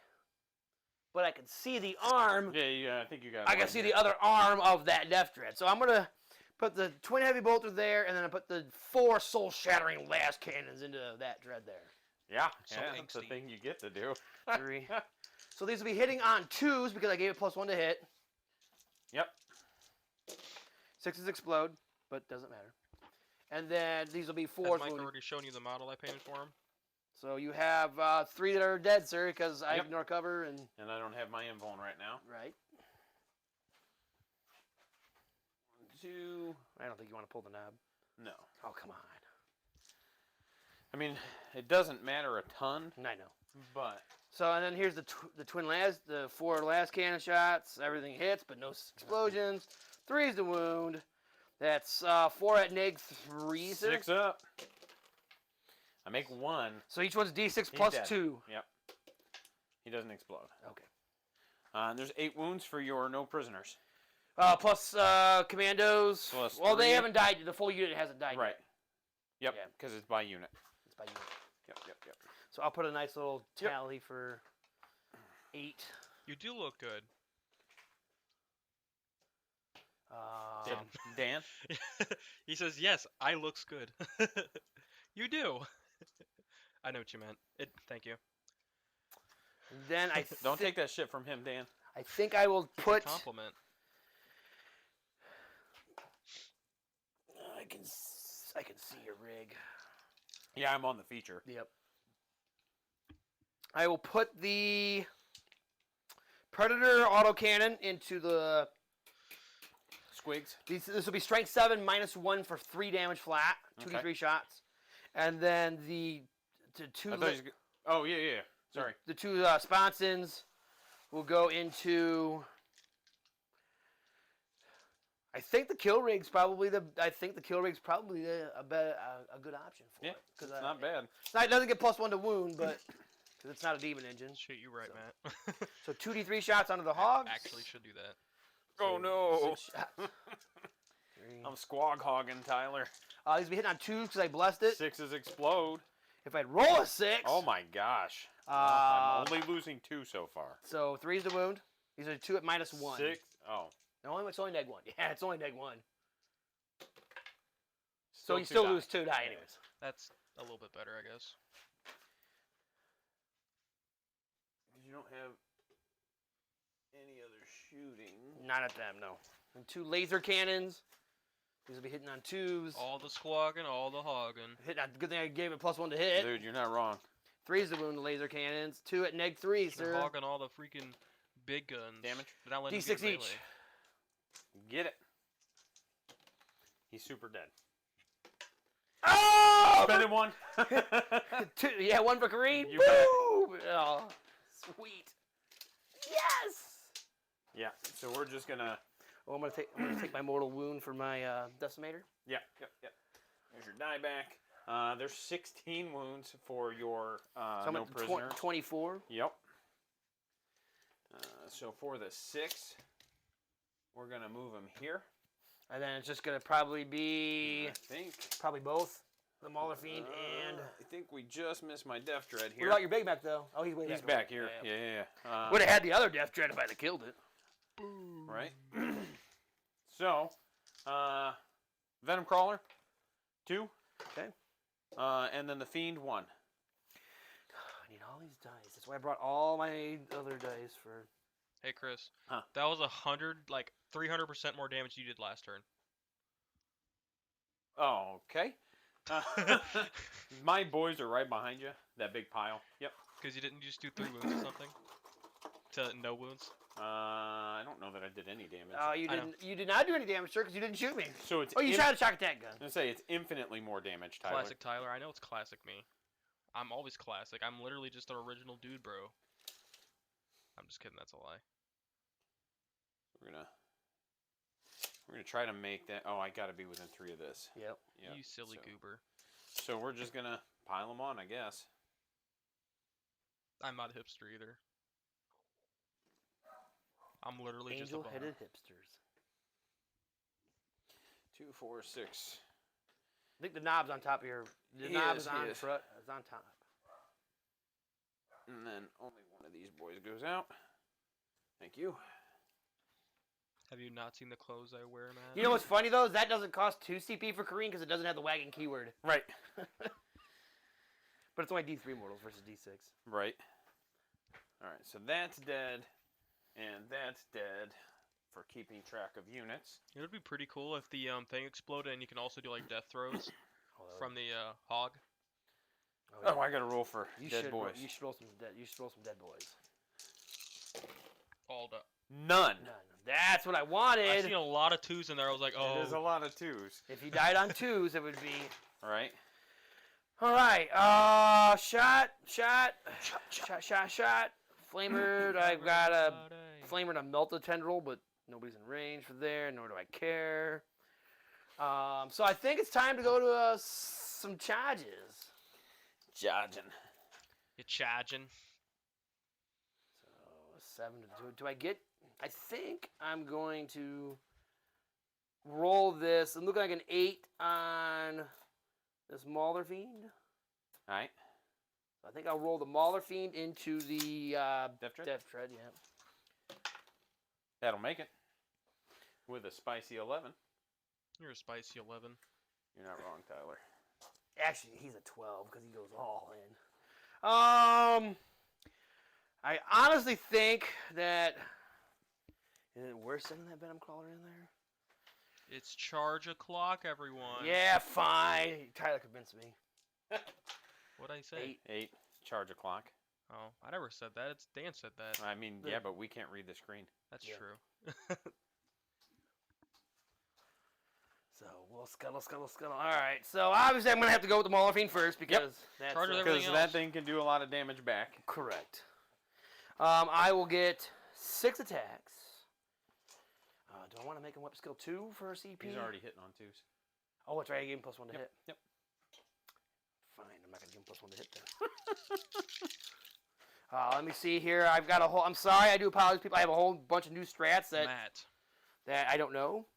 C: But I can see the arm.
B: Yeah, I think you got it.
C: I can see the other arm of that Death Dread. So I'm going to put the twin heavy bolter there, and then I put the 4 soul-shattering last cannons into that Dread there.
B: Yeah,
A: So
B: that's the
A: angsty.
B: thing you get to do.
C: 3. So these will be hitting on 2s because I gave it +1 to hit.
B: Yep.
C: 6s explode, but doesn't matter. And then these will be
A: Has
C: 4s.
A: Mike already shown you the model I painted for him?
C: So you have 3 that are dead, sir, because I
B: Yep.
C: ignore cover and...
B: And I don't have my invuln right now.
C: Right.
B: 1, 2...
C: I don't think you want to pull the knob.
B: No.
C: Oh, come on.
B: I mean, it doesn't matter a ton,
C: I know.
B: but...
C: So, and then here's the twin last, the 4 last cannon shots. Everything hits, but no explosions. 3's the wound. That's 4 at -3, sir.
B: 6 up. I make 1.
C: So each one's D6
B: He's
C: plus
B: dead.
C: 2.
B: Yep. He doesn't explode.
C: Okay.
B: And there's 8 wounds for your no prisoners.
C: Plus commandos.
B: Plus
C: well, they
B: 3.
C: haven't died. The full unit hasn't died
B: Right.
C: yet.
B: Yep,
C: Yeah.
B: because it's by unit.
C: It's by unit.
B: Yep.
C: So I'll put a nice little
B: Yep.
C: tally for 8.
A: You do look good.
B: Dan?
A: He says, yes, I looks good. You do. I know what you meant. Thank you.
C: Then I
B: Don't take that shit from him, Dan.
C: I think I will
A: It's a
C: put.
A: compliment.
C: I can see your rig.
B: Yeah, I'm on the feature.
C: Yep. I will put the Predator autocannon into the...
B: Squigs.
C: This will be strength 7 -1 for 3 damage flat. 2d3 shots. And then the two...
B: Oh, yeah. Sorry.
C: The 2 sponsons will go into... I think the kill rig's probably a good option for it.
B: It's not bad.
C: It doesn't get +1 to wound, but because it's not a demon engine.
A: Shit, you right, Matt.
C: So 2d3 shots onto the hogs.
A: Actually, should do that.
B: Oh no!
C: 6 shots.
B: I'm squog hogging, Tyler.
C: These will be hitting on 2s because I blessed it.
B: 6s explode.
C: If I'd roll a 6.
B: Oh my gosh! I'm only losing 2 so far.
C: So 3's the wound. These are 2 at -1.
B: 6. Oh.
C: No, it's only -1. Yeah, it's only -1. So
B: Still
C: you
B: 2
C: still
B: die.
C: lose 2 die anyways.
A: That's a little bit better, I guess.
B: You don't have any other shooting.
C: Not at them, no. And 2 laser cannons. These will be hitting on 2s.
A: All the squawking, all the hogging.
C: Good thing I gave it +1 to hit.
B: Dude, you're not wrong.
C: 3's the wound, the laser cannons. 2 at -3,
A: They're
C: sir.
A: hogging all the freaking big guns.
B: Damage?
A: But not letting
C: D6
A: them get
C: each.
A: melee.
B: Get it. He's super dead.
C: Oh!
B: Spending 1.
C: 2, yeah, 1 for Kareem.
B: You bet.
C: Boom! Oh, sweet. Yes!
B: Yeah, so we're just gonna...
C: Oh, I'm gonna take my mortal wound for my decimator.
B: Yep. There's your die back. There's 16 wounds for your
C: So I'm
B: no
C: at
B: prisoner.
C: 24.
B: Yep. So for the 6, we're gonna move him here.
C: And then it's just gonna probably be
B: I think.
C: probably both the Mauler Fiend and.
B: I think we just missed my Death Dread
C: What
B: here.
C: about your Big Mac though? Oh, he's way
B: He's
C: back.
B: back here. Yeah.
C: Would have had the other Death Dread if I'd have killed it.
B: Right. So, Venom Crawler, 2.
C: Okay.
B: And then the Fiend, 1.
C: I need all these dice. That's why I brought all my other dice for.
A: Hey, Chris.
B: Huh.
A: That was 300% more damage you did last turn.
B: Oh, okay. My boys are right behind you. That big pile. Yep.
A: Because you didn't just do 3 wounds or something? To no wounds?
B: I don't know that I did any damage.
C: Oh, you didn't. You did not do any damage, sir, because you didn't shoot me.
B: So it's.
C: Oh, you shot a shock attack gun.
B: I'm gonna say it's infinitely more damage, Tyler.
A: Classic Tyler. I know it's classic me. I'm always classic. I'm literally just an original dude, bro. I'm just kidding. That's a lie.
B: We're gonna try to make that. Oh, I gotta be within 3 of this.
C: Yep.
B: Yeah.
A: You silly goober.
B: So we're just gonna pile them on, I guess.
A: I'm not a hipster either. I'm literally just a bummer.
C: Angel-headed hipsters.
B: 2, 4, 6.
C: I think the knob's on top of your. The knob is on front. It's on top.
B: And then only one of these boys goes out. Thank you.
A: Have you not seen the clothes I wear, man?
C: You know what's funny though? Is that doesn't cost 2 CP for Kareem because it doesn't have the wagon keyword.
B: Right.
C: But it's only D3 mortals versus D6.
B: Right. All right. So that's dead, and that's dead for keeping track of units.
A: It would be pretty cool if the thing exploded and you can also do like death throws from the hog.
B: Oh, I gotta roll for
C: You
B: dead
C: should
B: boys.
C: You should roll some dead. You should roll some dead boys.
A: All the.
B: None.
C: None. That's what I wanted.
A: I seen a lot of 2s in there. I was like, oh.
B: There's a lot of 2s.
C: If he died on 2s, it would be.
B: Right.
C: All right. Shot. Flamer. I've got a flamer to melt the tendril, but nobody's in range for there, nor do I care. So I think it's time to go to some charges.
B: Charging.
A: You're charging.
C: So 7 to 2. Do I get? I think I'm going to roll this and look like an 8 on this Mauler Fiend.
B: All right.
C: I think I'll roll the Mauler Fiend into the
B: Death Dread?
C: Death Dread, yeah.
B: That'll make it. With a spicy 11.
A: You're a spicy 11.
B: You're not wrong, Tyler.
C: Actually, he's a 12 because he goes all in. I honestly think that... Is it worse than that Venom Crawler in there?
A: It's charge o'clock, everyone.
C: Yeah, fine. Tyler convinced me.
A: What'd I say?
B: 8. Charge o'clock.
A: Oh, I never said that. It's Dan said that.
B: I mean, yeah, but we can't read the screen.
A: That's
C: Yeah.
A: true.
C: So we'll scuttle. All right. So obviously I'm gonna have to go with the Mauler Fiend first because that's
A: Charge with
B: Because
A: everything
B: that
A: else.
B: thing can do a lot of damage back.
C: correct. I will get 6 attacks. Do I want to make him weapon skill 2 for a CP?
B: He's already hitting on 2s.
C: Oh, that's right. I gave him +1 to hit.
B: Yep.
C: Fine. I'm not gonna give him +1 to hit then. Let me see here. I've got a whole. I'm sorry. I do apologize, people. I have a whole bunch of new strats that I don't know.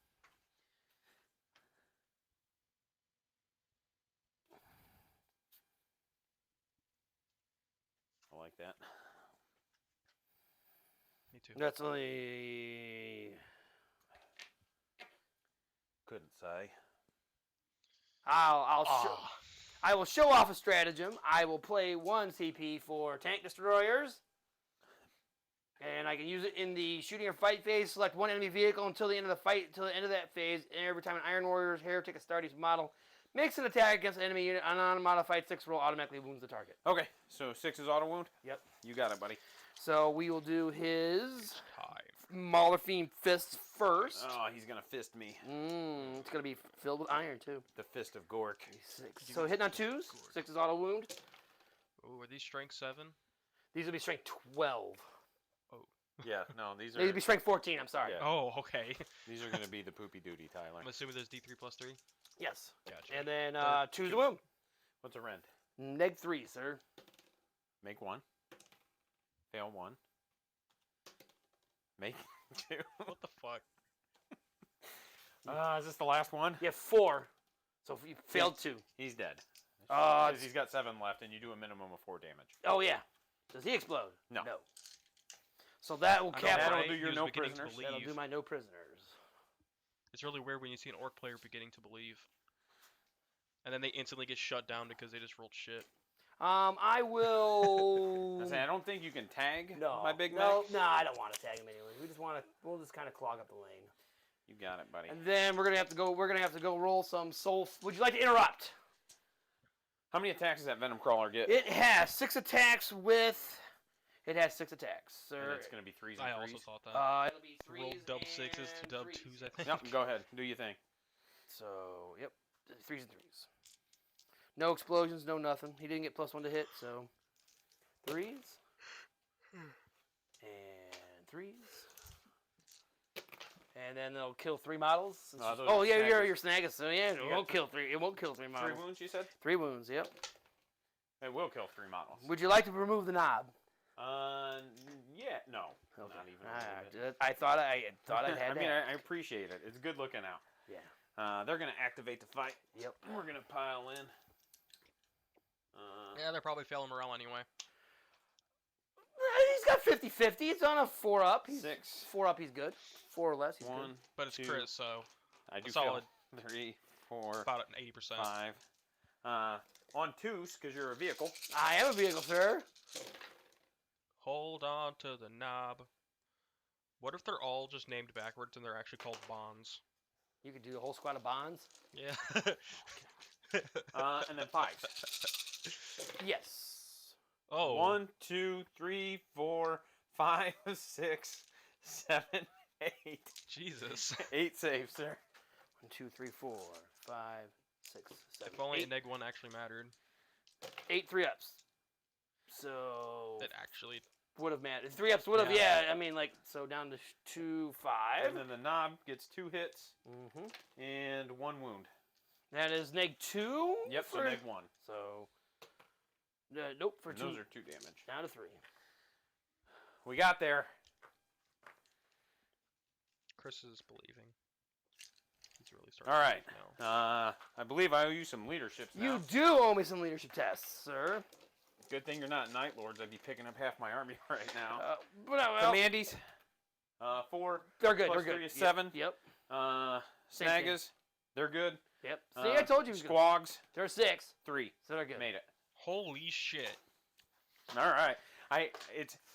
B: I like that.
A: Me too.
C: That's only.
B: Couldn't say.
C: I will show off a stratagem. I will play 1 CP for tank destroyers. And I can use it in the shooting or fight phase. Select 1 enemy vehicle until the end of the fight, until the end of that phase. And every time an Iron Warrior's Heretic Astartes model makes an attack against an enemy unit, an unmodified 6 roll automatically wounds the target.
B: Okay, so 6 is auto wound?
C: Yep.
B: You got it, buddy.
C: So we will do his
A: Time.
C: Mauler Fiend fists first.
B: Oh, he's going to fist me.
C: It's going to be filled with iron, too.
B: The fist of Gork.
C: 6. So hitting on 2s. 6 is auto wound.
A: Oh, are these strength 7?
C: These will be strength 12.
B: Yeah, no, these
C: These will
B: are
C: be strength 14, I'm sorry.
B: Yeah.
A: Oh, okay.
B: these are going to be the poopy duty, Tyler.
A: I'm assuming there's D3 plus 3?
C: Yes.
A: Gotcha.
C: And then
B: Or
C: 2's
B: two.
C: the wound.
B: What's a rend?
C: Neg 3, sir.
B: Make 1. Fail 1. Make 2.
A: What the fuck?
B: Is this the last one?
C: You have 4. So if you failed 2.
B: He's dead.
C: Uh,
B: Because he's got 7 left, and you do a minimum of 4 damage.
C: Oh, yeah. Does he explode?
B: No.
C: No. So that will
A: I know
C: cap
B: That'll
A: why
B: do
A: he
B: your
A: was
B: no
A: beginning to
B: prisoners.
A: believe.
C: That'll do my no prisoners.
A: It's really weird when you see an orc player beginning to believe. And then they instantly get shut down because they just rolled shit.
C: I will.
B: I say, I don't think you can tag
C: No.
B: my big
C: no,
B: Mac.
C: no, I don't want to tag him anyway. We just want to. We'll just kind of clog up the lane.
B: You got it, buddy.
C: And then we're gonna have to go. We're gonna have to go roll some soul. Would you like to interrupt?
B: How many attacks does that Venom Crawler get?
C: It has 6 attacks with. It has 6 attacks, sir.
B: And it's going to be 3s and 3s.
A: I also thought that.
C: It'll be 3s
A: Roll dub 6s
C: and
A: to dub
C: 3s.
A: 2s, I think.
B: Yep, go ahead. Do your thing.
C: So, yep, 3s and 3s. No explosions, no nothing. He didn't get +1 to hit, so 3s and 3s, and then they'll kill 3 models.
B: Those
C: Oh
B: are
C: yeah,
B: snaggers.
C: you're snaggers. So yeah, it
B: You
C: won't
B: got
C: kill 3. It won't kill 3
B: 3
C: models.
B: wounds, you said?
C: 3 wounds. Yep.
B: It will kill 3 models.
C: Would you like to remove the knob?
B: Yeah, no.
C: Okay.
B: Not even a little bit.
C: I thought I had
B: I mean,
C: that.
B: I appreciate it. It's good looking out.
C: Yeah.
B: They're going to activate the fight.
C: Yep.
B: We're going to pile in.
A: Yeah, they're probably failing morale anyway.
C: He's got 50-50. It's on a 4-up. He's
B: 6.
C: 4-up. He's good. 4 or less. He's
B: 1.
C: good.
A: But it's
B: Two.
A: Chris, so
B: I do
A: solid.
B: fail. 3, 4,
A: About an 80%.
B: 5. On 2s, because you're a vehicle.
C: I am a vehicle, sir.
A: Hold on to the knob. What if they're all just named backwards and they're actually called bonds?
C: You could do a whole squad of bonds.
A: Yeah.
B: And then 5s.
C: Yes.
A: Oh.
B: 1, 2, 3, 4, 5, 6, 7, 8.
A: Jesus.
B: 8 saves, sir.
C: 1, 2, 3, 4, 5, 6, 7,
A: If only
C: 8.
A: neg 1 actually mattered.
C: 8 3-ups. So
A: It actually.
C: would have mattered. 3-ups would have.
A: Yeah.
C: Yeah. I mean, like so down to 2, 5.
B: And then the knob gets 2 hits
C: Mm-hmm.
B: and 1 wound.
C: That is neg 2.
B: Yep, so
C: for-
B: neg 1.
C: So. Nope. For
B: And
C: 2.
B: those are 2 damage.
C: Down to 3.
B: We got there.
A: Chris is believing. He's really starting
B: All
A: to
B: right.
A: believe now.
B: I believe I owe you some leadership now.
C: You do owe me some leadership tests, sir.
B: Good thing you're not Night Lords. I'd be picking up half my army right now.
C: But well,
B: Commandees. 4.
C: they're good.
B: plus
C: They're
B: 3
C: good.
B: is 7.
C: Yep. Same thing.
B: Snaggers. They're good.
C: Yep. See, I told you.
B: Squogs.
C: They're 6,
B: 3.
C: so they're good.
B: Made it.
A: Holy shit.
B: All right.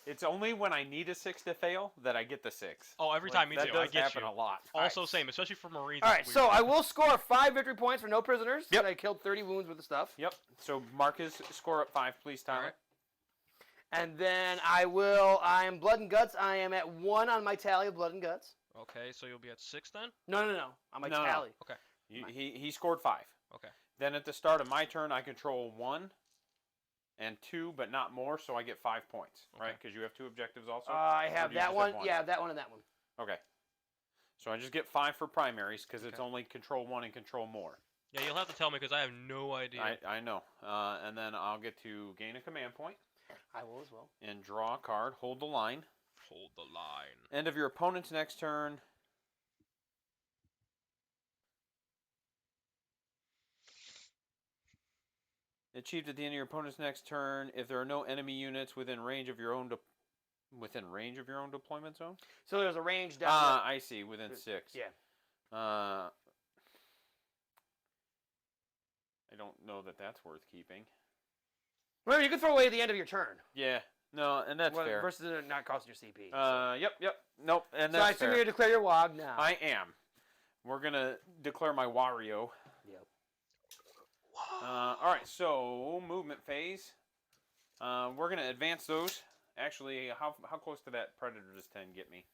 B: It's only when I need a 6 to fail that I get the 6.
A: Oh, every time, me
B: that
A: too.
B: does
A: I get
B: happen
A: you.
B: a lot.
A: Also,
C: Alright.
A: same, especially for Marines.
C: All
A: it's
C: right,
A: weird.
C: so I will score 5 victory points for no prisoners.
B: Yep.
C: I killed 30 wounds with the stuff.
B: Yep. So mark his score up 5, please, Tyler.
A: Alright.
C: And then I am blood and guts. I am at 1 on my tally of blood and guts.
A: Okay, so you'll be at 6 then?
C: No. On my
B: No.
C: tally.
A: Okay.
B: He scored 5.
A: Okay.
B: Then at the start of my turn, I control 1 and 2, but not more, so I get 5 points, right?
A: Okay.
B: Because you have 2 objectives also?
C: I
B: Or
C: have
B: do you
C: that
B: just
C: one.
B: have
C: Yeah, I have that one and that one.
B: Okay. So I just get 5 for primaries because it's
A: Okay.
B: only control 1 and control more.
A: Yeah, you'll have to tell me because I have no idea.
B: I know. And then I'll get to gain a command point
C: I will as well.
B: and draw a card, hold the line.
A: Hold the line.
B: End of your opponent's next turn. Achieved at the end of your opponent's next turn if there are no enemy units within range of your own deployment zone.
C: So there's a range down
B: I see. Within 6.
C: Yeah.
B: I don't know that that's worth keeping.
C: Remember, you can throw away at the end of your turn.
B: Yeah. No, and that's fair.
C: Versus it not costing your CP.
B: Yep. Nope. And
C: so
B: that's
C: I assume
B: fair.
C: you're going to declare your WOG now.
B: I am. We're gonna declare my Wario.
C: Yep.
B: All right. So movement phase. We're gonna advance those. Actually, how close to that predator does 10 get me?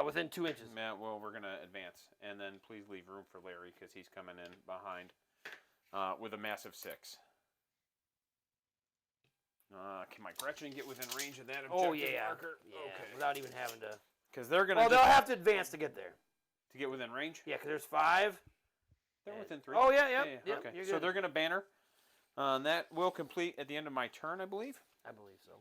C: Within 2 inches.
B: Yeah, well, we're gonna advance, and then please leave room for Larry because he's coming in behind with a massive 6. Can my Gretchen get within range of that objective marker?
C: Yeah.
B: Okay.
C: Without even having to.
B: Because they're gonna
C: Well, they'll have to advance to get there.
B: to get within range.
C: Yeah, because there's 5.
B: They're within 3.
C: Oh yeah.
B: Yeah, okay.
C: You're
B: So
C: good.
B: they're gonna banner. That will complete at the end of my turn, I believe.
C: I believe so.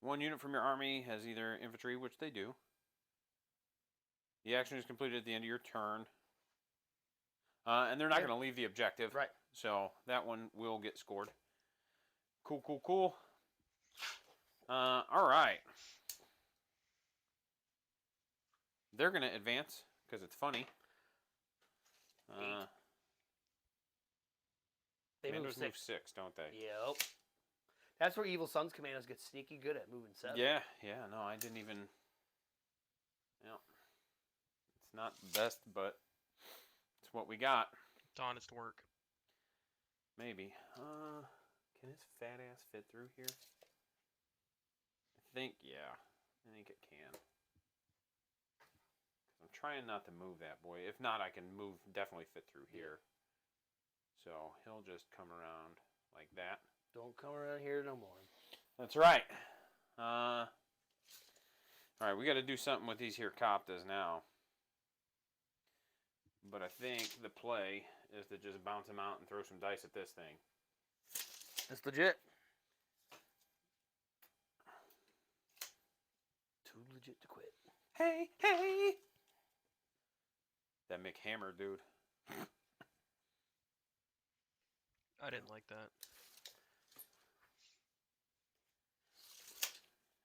B: One unit from your army has either infantry, which they do. The action is completed at the end of your turn. And they're not going to leave the objective.
C: Right.
B: So that one will get scored. Cool. All right. They're going to advance because it's funny.
C: They move
B: Commanders
C: 6.
B: move 6, don't they?
C: Yep. That's where Evil Sun's commandos get sneaky good at moving 7.
B: Yeah. No, I didn't even. Yeah. It's not the best, but it's what we got.
A: It's honest work.
B: Maybe. Can his fat ass fit through here? I think, yeah. I think it can. I'm trying not to move that boy. If not, I can definitely fit through here. So he'll just come around like that.
C: Don't come around here no more.
B: That's right. All right, we got to do something with these here Coptas now. But I think the play is to just bounce them out and throw some dice at this thing.
C: That's legit. Too legit to quit.
B: Hey! That Mick Hammer, dude.
A: I didn't like that.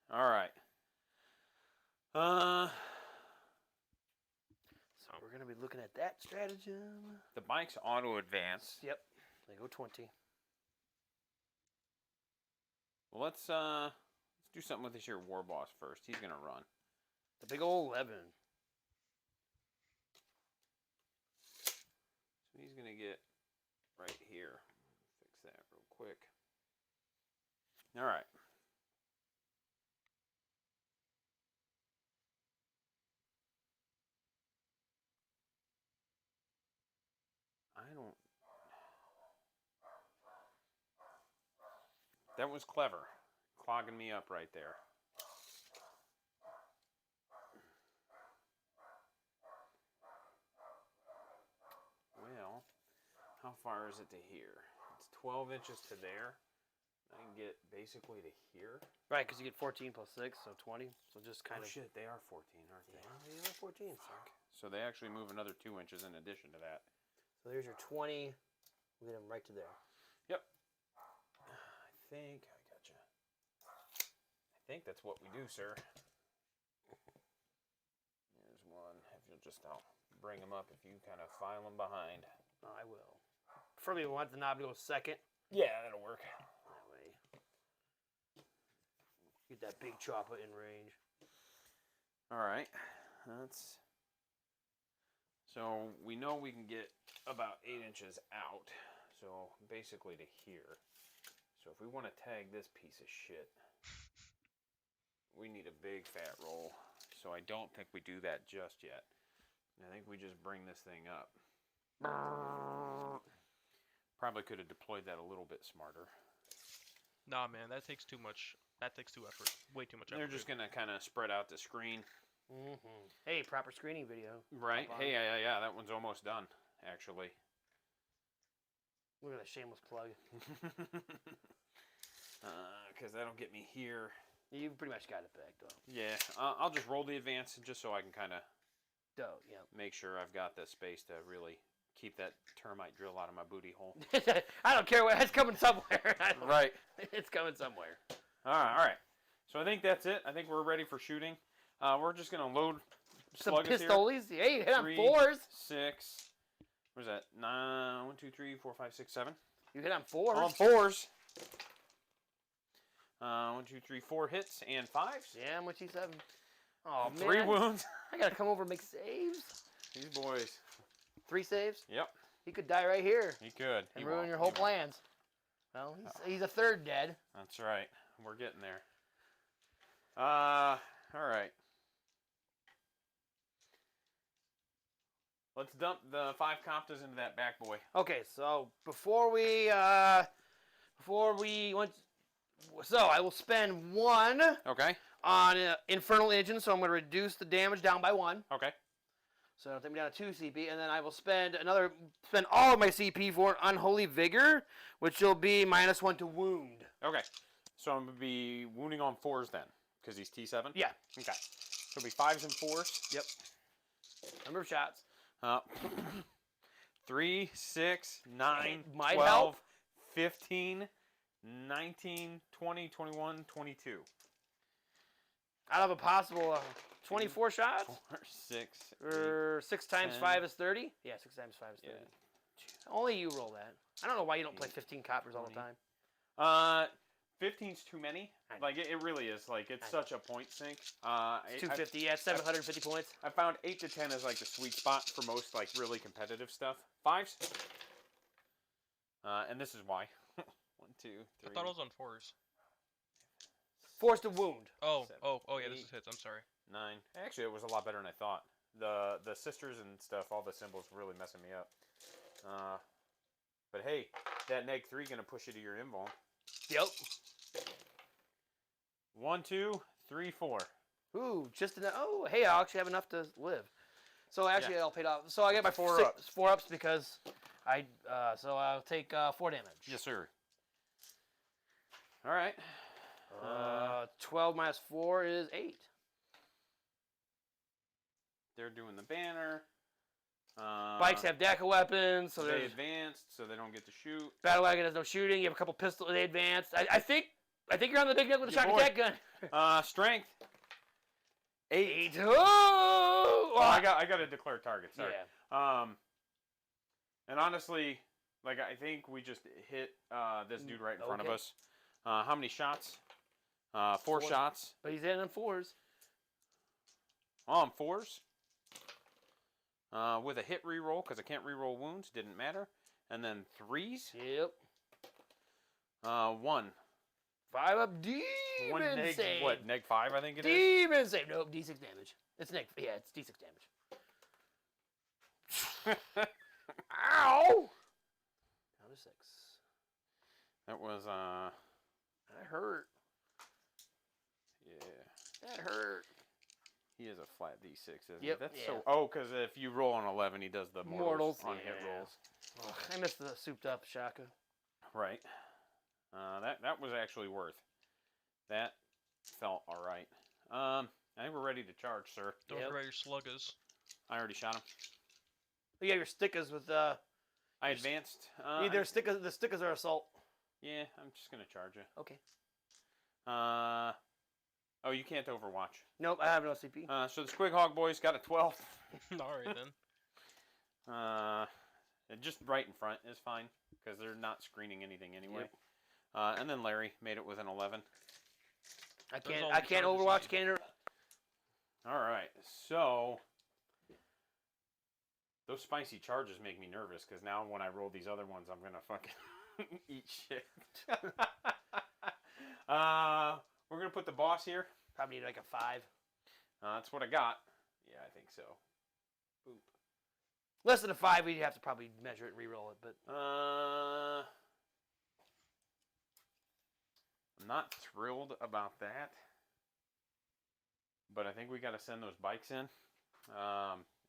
B: All right.
C: So we're going to be looking at that stratagem.
B: The bikes auto advance.
C: Yep. They go 20.
B: Well, let's do something with this here war boss first. He's gonna run.
C: The big old 11.
B: So he's gonna get right here. Fix that real quick. All right. That was clever. Clogging me up right there. Well, how far is it to here? It's 12 inches to there. I can get basically to here.
C: Right, because you get 14 plus 6, so 20. So just kind of.
B: Shit, they are 14, aren't they?
C: Yeah, they are 14.
B: Fuck. So they actually move another 2 inches in addition to that.
C: So there's your 20. We get them right to there.
B: Yep. I think I gotcha. I think that's what we do, sir. Here's one. If you'll just, I'll bring them up if you kind of file them behind.
C: I will. preferably want the knob to go second.
B: Yeah, that'll work.
C: That way. Get that big chopper in range.
B: All right. So we know we can get about 8 inches out. So basically to here. So if we want to tag this piece of shit, we need a big fat roll. So I don't think we do that just yet. I think we just bring this thing up. Probably could have deployed that a little bit smarter.
A: Nah, man, that takes too much. That takes too effort. Way too much effort.
B: They're just gonna kind of spread out the screen.
C: Hey, proper screening video.
B: Right. Hey, yeah. That one's almost done, actually.
C: Look at that shameless plug.
B: Because that'll get me here.
C: You've pretty much got it back, though.
B: Yeah. I'll just roll the advance just so I can kind of
C: Yeah.
B: make sure I've got the space to really keep that termite drill out of my booty hole.
C: I don't care what. It's coming somewhere.
B: Right.
C: It's coming somewhere.
B: All right. So I think that's it. I think we're ready for shooting. We're just gonna load
C: Some
B: sluggers here.
C: pistoles. Hey, hit on
B: 3,
C: 4s.
B: 6. Where's that? 9. 1, 2, 3, 4, 5, 6, 7.
C: You hit on 4s.
B: On 4s. 1, 2, 3, 4 hits and 5s.
C: Yeah, I'm with you 7. Oh, man.
B: 3 wounds.
C: I gotta come over and make saves.
B: These boys.
C: 3 saves?
B: Yep.
C: He could die right here
B: He could.
C: and
B: He
C: ruin
B: won't.
C: your whole
B: He won't.
C: plans. Well, he's a third dead.
B: That's right. We're getting there. All right. Let's dump the 5 Comptas into that back boy.
C: Okay, so before we went, so I will spend 1
B: Okay.
C: on Infernal Engine, so I'm going to reduce the damage down by 1.
B: Okay.
C: So it'll take me down to 2 CP, and then I will spend all of my CP for Unholy Vigor, which will be -1 to wound.
B: Okay. So I'm going to be wounding on 4s then, because he's T7?
C: Yeah.
B: Okay. So it'll be 5s and 4s.
C: Yep. Number of shots.
B: 3, 6, 9,
C: Might
B: 12,
C: help.
B: 15, 19, 20, 21, 22.
C: Out of a possible 24 shots?
B: 4, 6,
C: Or 6 times
B: 10.
C: 5 is 30? Yeah, 6 times 5 is 30.
B: Yeah.
C: Only you roll that. I don't know why you don't play 15 coppers all the
B: 20.
C: time.
B: 15's too many.
C: I know.
B: Like, it really is. Like, it's
C: I know.
B: such a point sink.
C: It's 250, yeah, it's 750 points.
B: I found 8 to 10 is, like, the sweet spot for most, like, really competitive stuff. 5s. And this is why. 1, 2, 3.
A: I thought it was on 4s.
C: Force to wound.
A: Oh,
B: 7,
A: yeah, this
B: 8.
A: is hits. I'm sorry.
B: 9. Actually, it was a lot better than I thought. The sisters and stuff, all the symbols were really messing me up. But hey, that -3 gonna push you to your invuln.
C: Yep.
B: 1, 2, 3, 4.
C: Ooh, just enough. Oh, hey, I'll actually have enough to live. So actually,
B: Yeah.
C: I'll pay it off. So I get my
B: 4
C: 4
B: ups.
C: 4 ups because so I'll take 4 damage.
B: Yes, sir. All right.
C: 12 minus 4 is 8.
B: They're doing the banner.
C: Bikes have DACA weapons, so
B: they
C: there's
B: advanced, so they don't get to shoot.
C: Battle Wagon has no shooting. You have a couple pistols. They advanced. I think you're on the big gun with the
B: Your
C: shock
B: boy.
C: attack gun.
B: Strength. 8.
C: 8. Oh!
B: Oh, I got to declare target. Sorry.
C: Yeah.
B: And honestly, like I think we just hit this dude right in front of
C: Okay.
B: us. How many shots? 4 shots.
C: But he's in on 4s.
B: On 4s. With a hit reroll, because I can't reroll wounds, didn't matter. And then 3s.
C: Yep.
B: 1.
C: 5 up. Demon
B: 1 neg,
C: save.
B: what, neg 5, I think it is?
C: Demon save. Nope, D6 damage. It's neg. Yeah, it's D6 damage. Ow! Down to 6.
B: That was,
C: That hurt.
B: yeah.
C: That hurt.
B: He is a flat D6, isn't he?
C: Yep,
B: That's
C: yeah.
B: so, oh, because if you roll an 11, he does the mortals on hit
C: yeah.
B: rolls.
C: Ugh, I missed the souped up Shaka.
B: Right. That was actually worth. That felt all right. I think we're ready to charge, sir.
A: Don't
C: Yep.
A: forget your sluggers.
B: I already shot him.
C: You have your stickers with
B: I advanced.
C: either stickers. The stickers are assault.
B: Yeah, I'm just gonna charge you.
C: Okay.
B: Oh, you can't overwatch.
C: Nope, I have no CP.
B: So the Squig Hog boys got a 12.
A: All right then.
B: And just right in front is fine, because they're not screening anything anyway.
C: Yep.
B: And then Larry made it with an 11.
C: I
A: Those
C: can't.
A: all
C: I can't
A: charges
C: Overwatch.
A: made.
C: Can't.
B: All right, so those spicy charges make me nervous, because now when I roll these other ones, I'm gonna fucking eat shit. We're gonna put the boss here.
C: Probably need like a 5.
B: That's what I got. Yeah, I think so. Boop.
C: Less than a 5, we'd have to probably measure it and re-roll it. But
B: I'm not thrilled about that. But I think we got to send those bikes in.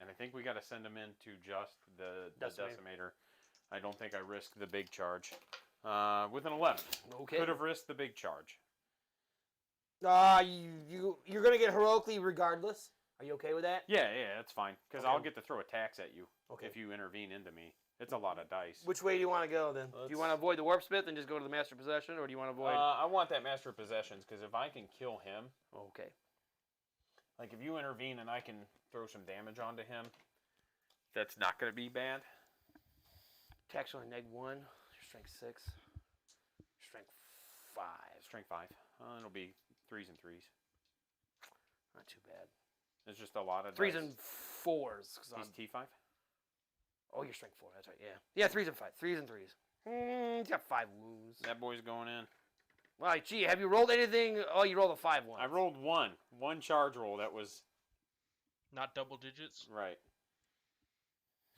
B: And I think we got to send them in to just the Decimator. I don't think I risk the big charge. With an 11.
C: Okay.
B: Could have risked the big charge.
C: You're gonna get heroically regardless. Are you okay with that?
B: Yeah, that's fine. Because
C: Okay.
B: I'll get to throw attacks at you
C: Okay.
B: if you intervene into me. It's a lot of dice.
C: Which way do you want to go then? Do you want to avoid the Warp Smith and just go to the Master Possession, or do you want to avoid?
B: I want that Master of Possessions, because if I can kill him,
C: Okay.
B: like if you intervene and I can throw some damage onto him, that's not going to be bad.
C: Attack's only -1. Your strength 6. Strength 5.
B: Strength 5. It'll be 3s and 3s.
C: Not too bad.
B: It's just a lot of
C: 3s
B: dice.
C: and 4s. 'Cause
B: He's
C: I'm...
B: T5?
C: Oh, you're strength 4. That's right. Yeah. Yeah, 3s and 5. 3s and 3s. He's got 5 wounds.
B: That boy's going in.
C: Well, gee, have you rolled anything? Oh, you rolled a 5 once.
B: I rolled one charge roll. That was
A: Not double digits.
B: right.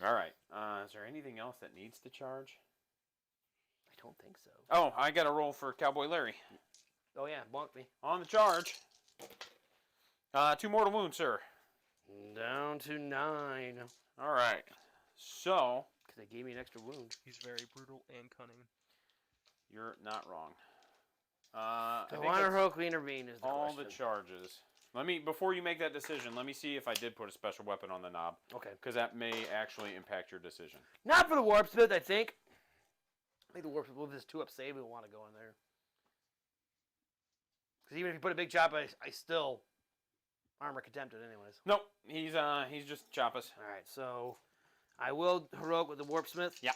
B: All right. Is there anything else that needs to charge?
C: I don't think so.
B: Oh, I got a roll for Cowboy Larry.
C: Oh yeah, bonk me.
B: On the charge. 2 mortal wounds, sir.
C: Down to 9.
B: All right. So
C: Because they gave me an extra wound.
A: He's very brutal and cunning.
B: you're not wrong. I
C: Do I
B: think
C: want to
B: that's
C: heroically intervene is the
B: all
C: question.
B: the charges. Before you make that decision, let me see if I did put a special weapon on the knob,
C: Okay.
B: because that may actually impact your decision.
C: Not for the Warp Smith, I think. I think the Warp Smith with this 2-up save, we'll want to go in there. Because even if you put a big chop, I still armor contempted anyways.
B: Nope, he's just chop us.
C: Alright, so I will heroic with the Warp Smith.
B: Yeah.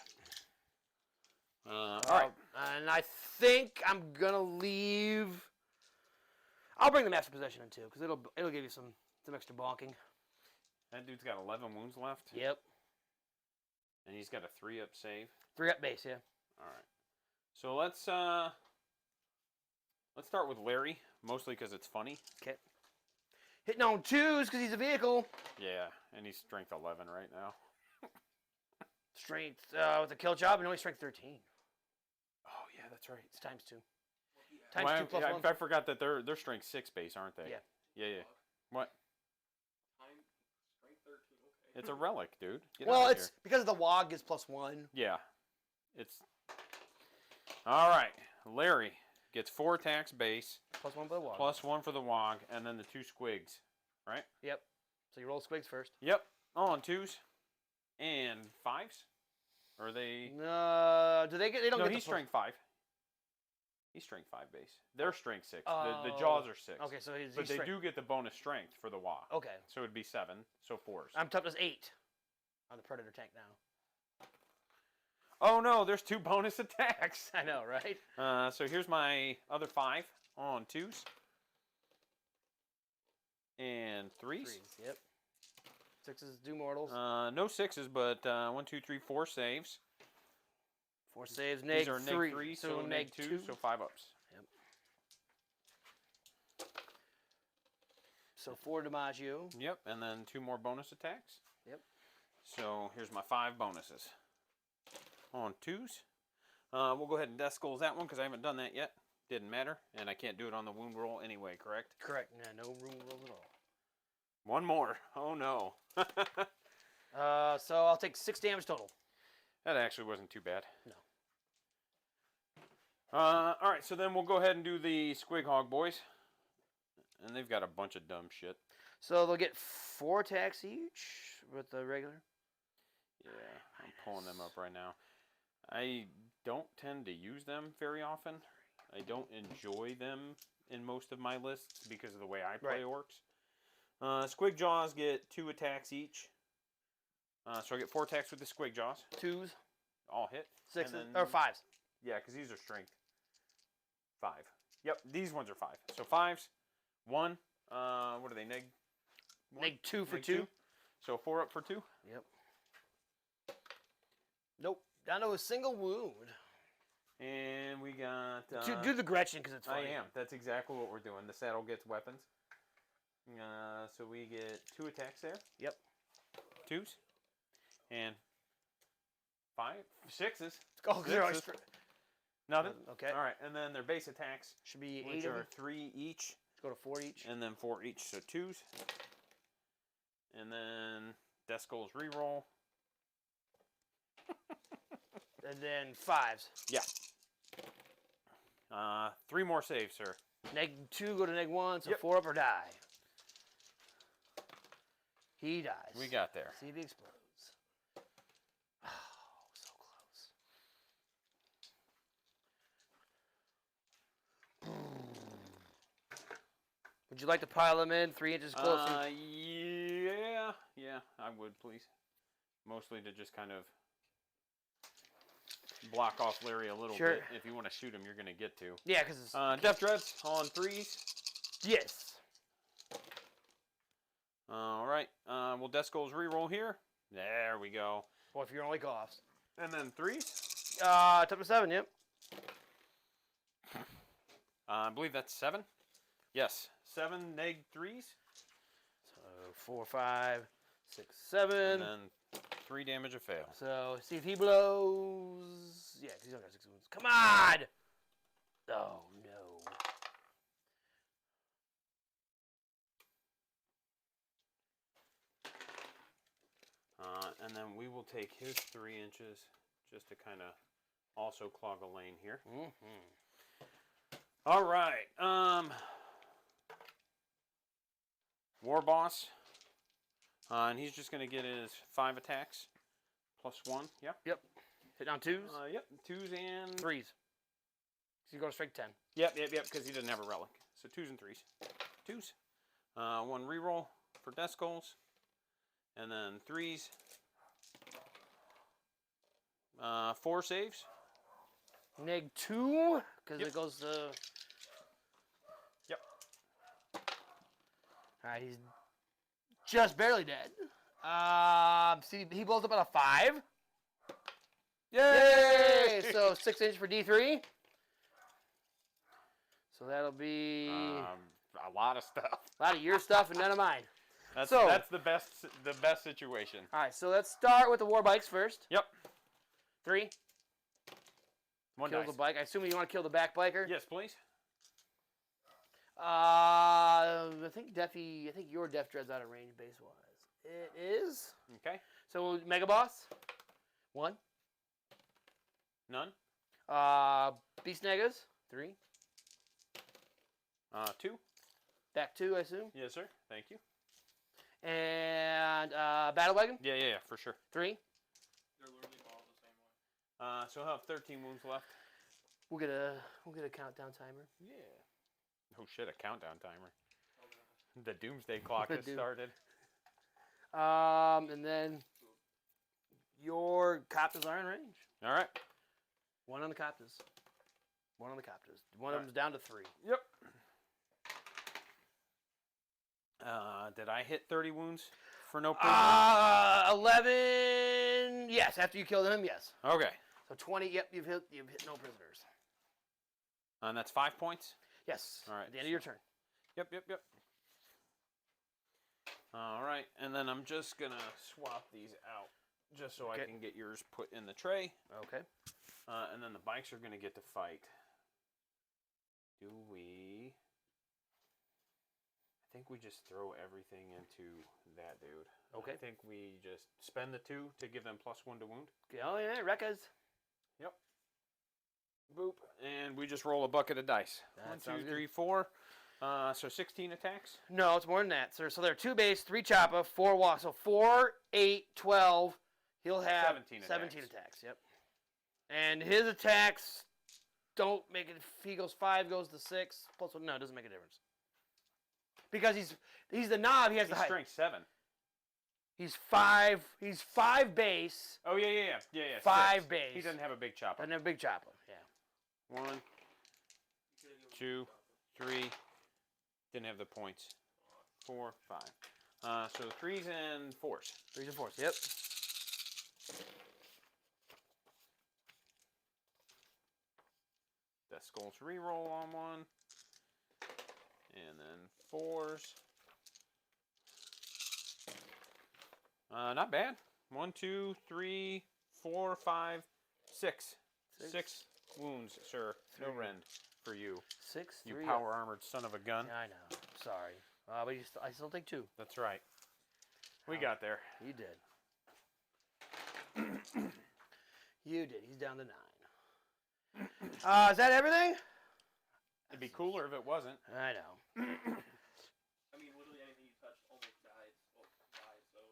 B: All right.
C: And I think I'm gonna leave. I'll bring the Master Possession in too, because it'll give you some extra bonking.
B: That dude's got 11 wounds left.
C: Yep.
B: And he's got a 3-up save.
C: 3-up base, yeah.
B: All right. So let's start with Larry, mostly because it's funny.
C: Okay. Hitting on 2s because he's a vehicle.
B: Yeah, and he's strength 11 right now.
C: Strength with a kill job, and only strength 13.
B: Oh yeah, that's right.
C: It's times 2. Times
B: Well,
C: 2 plus 1.
B: I forgot that they're strength 6 base, aren't they?
C: Yeah.
B: Yeah. What?
A: Strength 13. Okay.
B: It's a relic, dude. Get
C: Well,
B: out of
C: it's
B: here.
C: because of the WOG is +1.
B: Yeah. It's all right. Larry gets 4 attacks base,
C: +1 for the WOG.
B: +1 for the WOG, and then the 2 squigs. Right?
C: Yep. So you roll squigs first.
B: Yep. All on 2s and 5s. Or are they?
C: Do they get? They don't
B: No,
C: get.
B: he's
C: the
B: strength 5. He's strength 5 base. They're strength 6. The
C: Oh.
B: jaws are 6.
C: Okay, so he's
B: But they
C: strength.
B: do get the bonus strength for the WOG.
C: Okay.
B: So it'd be 7. So 4s.
C: I'm toughness 8 on the Predator tank now.
B: Oh no, there's 2 bonus attacks.
C: I know, right?
B: So here's my other 5 on 2s. And 3s.
C: 3s. Yep. 6s do mortals.
B: No 6s, but 1, 2, 3, 4 saves.
C: 4 saves.
B: These
C: Neg
B: are
C: 3.
B: neg 3,
C: so
B: so
C: neg
B: neg 2, so 5 ups.
C: So 4 DiMaggio.
B: Yep, and then 2 more bonus attacks.
C: Yep.
B: So here's my 5 bonuses. On 2s. We'll go ahead and Deathskullz that one because I haven't done that yet. Didn't matter, and I can't do it on the wound roll anyway, correct?
C: Correct. Yeah, no room rolls at all.
B: 1 more. Oh no.
C: So I'll take 6 damage total.
B: That actually wasn't too bad.
C: No.
B: Alright, so then we'll go ahead and do the Squig Hog boys. And they've got a bunch of dumb shit.
C: So they'll get 4 attacks each with the regular.
B: Yeah, I'm pulling them up right now. I don't tend to use them very often. I don't enjoy them in most of my lists because of the way I play
C: Right.
B: orcs. Squig Jaws get 2 attacks each. So I get 4 attacks with the squig jaws.
C: 2s,
B: All hit.
C: 6s,
B: then,
C: or 5s.
B: Yeah, because these are strength. 5. Yep, these ones are 5. So 5s. 1. What are they? Neg.
C: Neg 2 for
B: Neg
C: 2.
B: So 4 up for 2.
C: Yep. Nope. Down to a single wound.
B: And we got.
C: Do the Gretchen because it's
B: I
C: funny.
B: am. That's exactly what we're doing. The saddle gets weapons. So we get 2 attacks there.
C: Yep.
B: 2s. And 5. 6s.
C: Oh, they're like
B: Sixes. Nothing.
C: Okay.
B: All right, and then their base attacks,
C: Should be 8
B: which
C: of
B: are
C: them.
B: 3 each,
C: Let's go to 4 each.
B: and then 4 each, so 2s. And then Deathskullz reroll.
C: And then 5s.
B: Yeah. 3 more saves, sir.
C: Neg 2 go to neg 1, so
B: Yep.
C: 4 up or die. He dies.
B: We got there.
C: See if he explodes. Oh, so close. Would you like to pile them in 3 inches closer?
B: Yeah, I would, please. Mostly to just kind of block off Larry a little
C: Sure.
B: bit. If you want to shoot him, you're going to get to.
C: Yeah, because it's...
B: Death Dreads on 3s.
C: Yes.
B: All right. We'll Deathskullz reroll here. There we go.
C: Well, if you're only coughs.
B: And then 3s.
C: Tempest 7, yep.
B: I believe that's 7. Yes. 7 neg 3s.
C: So 4, 5, 6, 7.
B: And then 3 damage of fail.
C: So see if he blows. Yeah, 'cause he's only got 6 wounds. Come on! Oh no.
B: And then we will take his 3 inches just to kind of also clog a lane here. All right. War Boss. And he's just going to get his 5 attacks. Plus 1. Yep.
C: Yep. Hit on 2s.
B: Yep. 2s and
C: 3s. So you go to straight 10.
B: Yep, because he doesn't have a relic. So 2s and 3s. 2s. 1 reroll for Deathskullz. And then 3s. 4 saves.
C: Neg 2, because
B: Yep.
C: it goes to...
B: Yep.
C: Alright, he's just barely dead. See, he blows up at a 5. Yay! So 6 inches for D3. So that'll be
B: A lot of stuff.
C: a lot of your stuff and none of mine.
B: That's
C: So-
B: the best situation.
C: Alright, so let's start with the war bikes first.
B: Yep.
C: 3.
B: 1
C: Kill
B: dice.
C: the bike. I assume you want to kill the back biker.
B: Yes, please.
C: I think your Death Dread's out of range base wise. It is.
B: Okay.
C: So Mega Boss. 1.
B: None.
C: Beast Negas. 3.
B: 2.
C: Back 2, I assume.
B: Yes, sir. Thank you.
C: And Battle Wagon.
B: Yeah, for sure.
C: 3.
A: They're literally all the same way.
B: So he'll have 13 wounds left.
C: We'll get a countdown timer.
B: Yeah. Oh shit, a countdown timer. The doomsday clock has started.
C: And then your Copters are in range.
B: All right.
C: 1 on the Copters. 1 on the Copters. One of them's down to 3.
B: Yep. Did I hit 30 wounds for no prisoners?
C: 11. Yes, after you killed him, yes.
B: Okay.
C: So 20. Yep, you've hit no prisoners.
B: And that's 5 points?
C: Yes.
B: All right.
C: At the end of your turn.
B: Yep. All right, and then I'm just going to swap these out just so I can get yours put in the tray.
C: Okay.
B: And then the bikes are going to get to fight. Do we... I think we just throw everything into that dude.
C: Okay.
B: I think we just spend the 2 to give them +1 to wound.
C: Oh, yeah, Rekkas.
B: Yep. Boop. And we just roll a bucket of dice.
C: That
B: 1,
C: sounds
B: 2,
C: good.
B: 3, 4. So 16 attacks.
C: No, it's more than that, sir. So there are 2 base, 3 choppa, 4 walk. So 4, 8, 12. He'll have 17 attacks. Yep. And his attacks don't make it. If he goes 5, goes to 6. +1. No, it doesn't make a difference. Because he's the knob. He has
B: He's
C: the height.
B: strength 7.
C: He's 5. He's 5 base.
B: Oh yeah.
C: 5
B: 6.
C: base.
B: He doesn't have a big chopper.
C: Doesn't have a big chopper. Yeah.
B: 1, 2, 3. Didn't have the points. 4, 5. So 3s and 4s.
C: 3s and 4s. Yep.
B: Deathskullz reroll on 1. And then 4s. Not bad. 1, 2, 3, 4, 5, 6. 6 wounds, sir. No rend for you.
C: 6, 3.
B: You power armored son of a gun.
C: I know. Sorry. But I still take 2.
B: That's right. We got there.
C: You did. You did. He's down to 9. Is that everything?
B: It'd be cooler if it wasn't.
C: I know.
A: I mean, literally anything you touch almost dies. So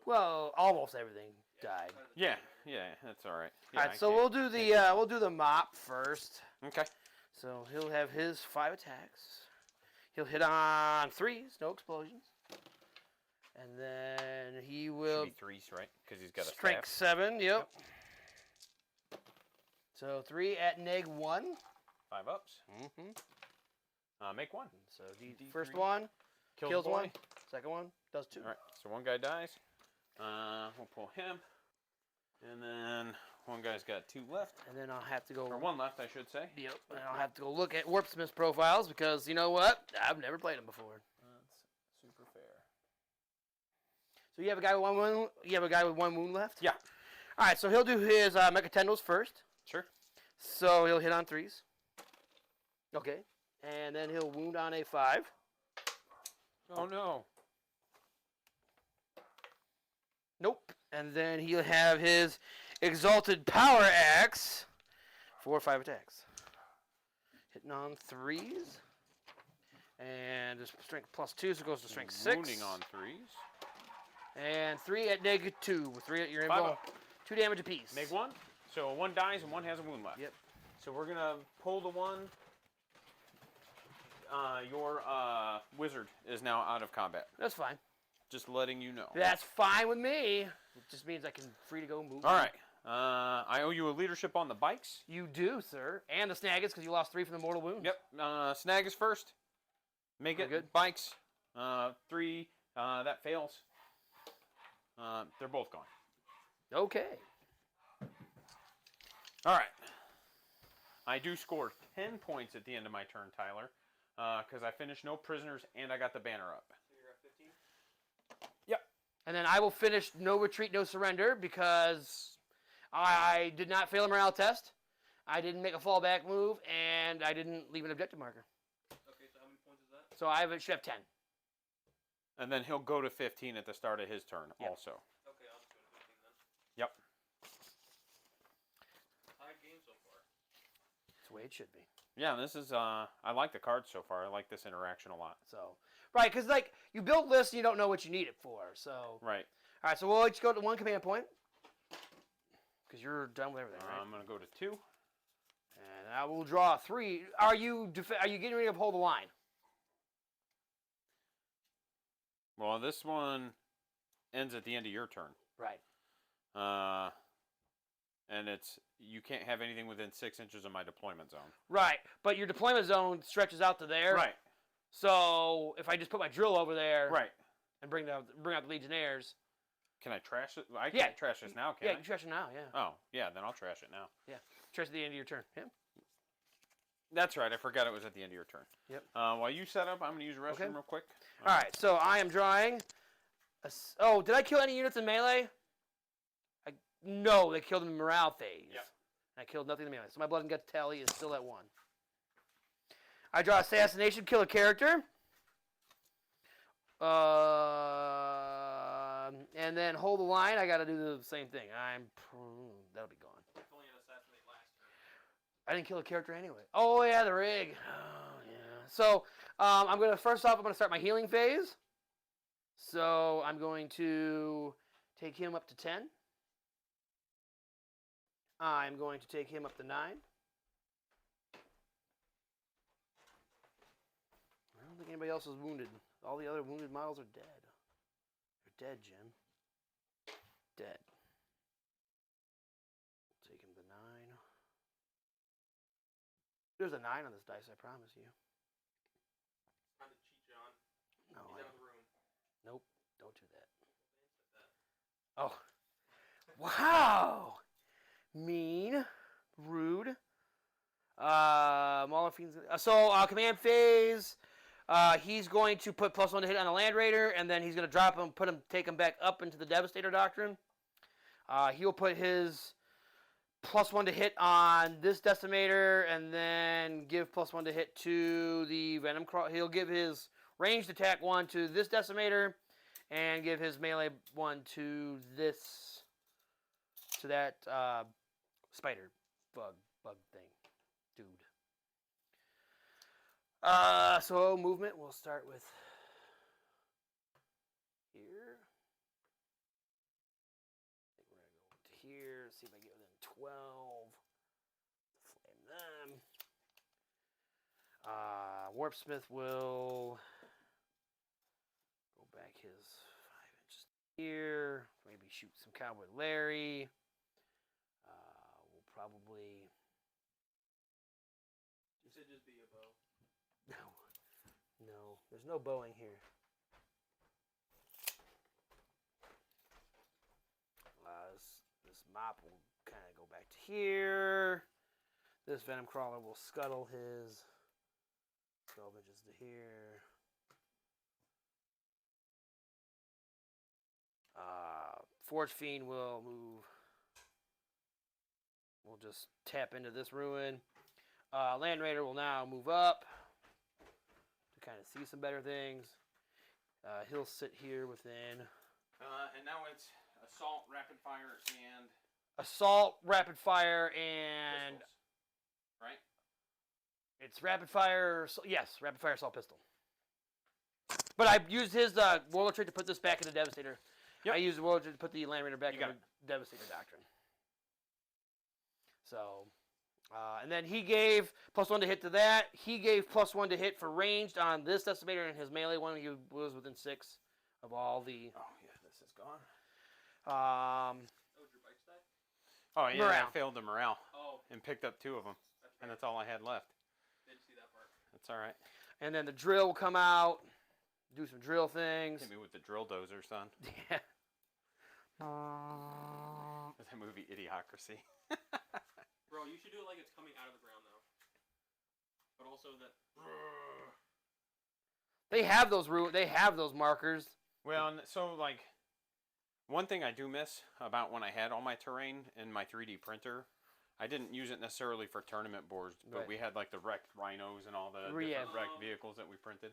C: Well, almost everything died.
B: Yeah, that's all right. Yeah,
C: All right, so we'll do the mop first.
B: Okay.
C: So he'll have his 5 attacks. He'll hit on 3s, no explosions. And then he will
B: Should be 3s, right? Because he's got a
C: strength
B: staff.
C: 7. Yep. So 3 at neg 1.
B: 5 ups.
C: Mm-hmm.
B: Make 1.
C: So the
B: D3.
C: first one kills
B: boy.
C: 1. Second one does 2.
B: All right. So one guy dies. We'll pull him. And then one guy's got 2 left.
C: And then I'll have to go.
B: Or 1 left, I should say.
C: Yep. And I'll have to go look at Warpsmith's profiles because you know what? I've never played him before.
B: That's super fair.
C: So you have a guy with 1 wound. You have a guy with 1 wound left.
B: Yeah.
C: All right. So he'll do his Mechatendos first.
B: Sure.
C: So he'll hit on 3s. Okay. And then he'll wound on a 5.
B: Oh no.
C: Nope. And then he'll have his Exalted Power Axe. 4 or 5 attacks. Hitting on 3s. And his strength plus 2, so it goes to strength 6.
B: Wounding on 3s.
C: And 3 at negative 2. With 3 at your
B: 5
C: invul.
B: up.
C: 2 damage apiece.
B: Make 1. So 1 dies and 1 has a wound left.
C: Yep.
B: So we're gonna pull the one. Your wizard is now out of combat.
C: That's fine.
B: Just letting you know.
C: That's fine with me. It just means I can free to go move.
B: All right. I owe you a leadership on the bikes.
C: You do, sir. And the snag is because you lost 3 from the mortal wound.
B: Yep. Snag is first. Make it
C: good.
B: bikes. 3. That fails. They're both gone.
C: Okay.
B: All right. I do score 10 points at the end of my turn, Tyler, because I finished no prisoners and I got the banner up.
A: So you're at 15?
B: Yep.
C: And then I will finish no retreat, no surrender because I did not fail a morale test. I didn't make a fallback move, and I didn't leave an objective marker.
A: Okay, so how many points is that?
C: So I should have 10.
B: And then he'll go to 15 at the start of his turn
C: Yep.
B: also.
A: Okay, I'll just go to 15 then.
B: Yep.
A: High game so far.
C: That's the way it should be.
B: Yeah, this is, I like the cards so far. I like this interaction a lot.
C: So, right, because, like, you build lists and you don't know what you need it for. So,
B: Right.
C: all right, so we'll each go to 1 command point because you're done with everything, right?
B: I'm going to go to 2.
C: And I will draw 3. Are you getting ready to hold the line?
B: Well, this one ends at the end of your turn.
C: Right.
B: And you can't have anything within 6 inches of my deployment zone.
C: Right, but your deployment zone stretches out to there.
B: Right.
C: So if I just put my drill over there,
B: Right.
C: and bring out the Legionnaires.
B: Can I trash it? I can't trash this now, can
C: Yeah,
B: I?
C: you can trash it now. Yeah.
B: Oh, yeah, then I'll trash it now.
C: Yeah. Trash at the end of your turn. Yeah.
B: That's right. I forgot it was at the end of your turn.
C: Yep.
B: While you set up, I'm going to use the restroom
C: Okay.
B: real quick.
C: All right. So I am drawing. Oh, did I kill any units in melee? No, they killed in morale phase.
B: Yep.
C: I killed nothing in melee. So my blood and gut tally is still at 1. I draw assassination, kill a character. And then hold the line. I got to do the same thing. That'll be gone.
A: If only an assassinate last turn.
C: I didn't kill a character anyway. Oh yeah, the rig. Oh yeah. So I'm gonna start my healing phase. So I'm going to take him up to 10. I'm going to take him up to 9. I don't think anybody else is wounded. All the other wounded models are dead. They're dead, Jim. Dead. Take him to 9. There's a 9 on this dice, I promise you.
A: Time to cheat, John.
C: No,
A: He's out of the room.
C: nope. Don't do that. Oh. Wow! Mean. Rude. So, command phase. He's going to put +1 to hit on the Land Raider, and then he's going to drop him, take him back up into the Devastator Doctrine. He'll put his +1 to hit on this Decimator, and then give +1 to hit to the Venom Crawl. He'll give his ranged attack 1 to this Decimator, and give his melee 1 to this, to that spider bug thing, dude. So movement, we'll start with here. I think we're gonna go to here, see if I get within 12. Flame them. Warpsmith will go back his 5 inches here. Maybe shoot some Cowboy Larry. We'll probably.
A: You said just be a bow.
C: No, there's no bowing here. This mop will kind of go back to here. This Venom Crawler will scuttle his 12 inches to here. Forge Fiend will move. We'll just tap into this ruin. Land Raider will now move up to kind of see some better things. He'll sit here within.
B: And now it's assault, rapid fire, and
C: Assault, rapid fire, and
B: pistols. Right?
C: it's rapid fire. Yes, rapid fire assault pistol. But I used his Warlord trait to put this back in the Devastator.
B: Yep.
C: I used the Warlord trait to put the Land Raider back
B: You
C: in
B: got
C: the Devastator Doctrine. So, and then he gave +1 to hit to that. He gave +1 to hit for ranged on this Decimator and his melee one. He was within 6 of all the.
B: Oh yeah, this is gone.
A: That was your bike stack?
B: Oh yeah,
C: Morale.
B: I failed the morale
A: Oh,
B: and picked up 2 of them,
A: that's
B: and
A: fair.
B: that's all I had left.
A: Didn't see that part.
B: That's all right.
C: And then the drill will come out, do some drill things.
B: Hit me with the drill dozer, son.
C: Yeah.
B: That movie Idiocracy.
A: Bro, you should do it like it's coming out of the ground, though. But also that...
C: They have those markers.
B: Well, and so like, one thing I do miss about when I had all my terrain in my 3D printer, I didn't use it necessarily for tournament boards, but
C: Right.
B: we had like the wrecked rhinos and all the
C: Yeah.
B: different wrecked vehicles that we printed.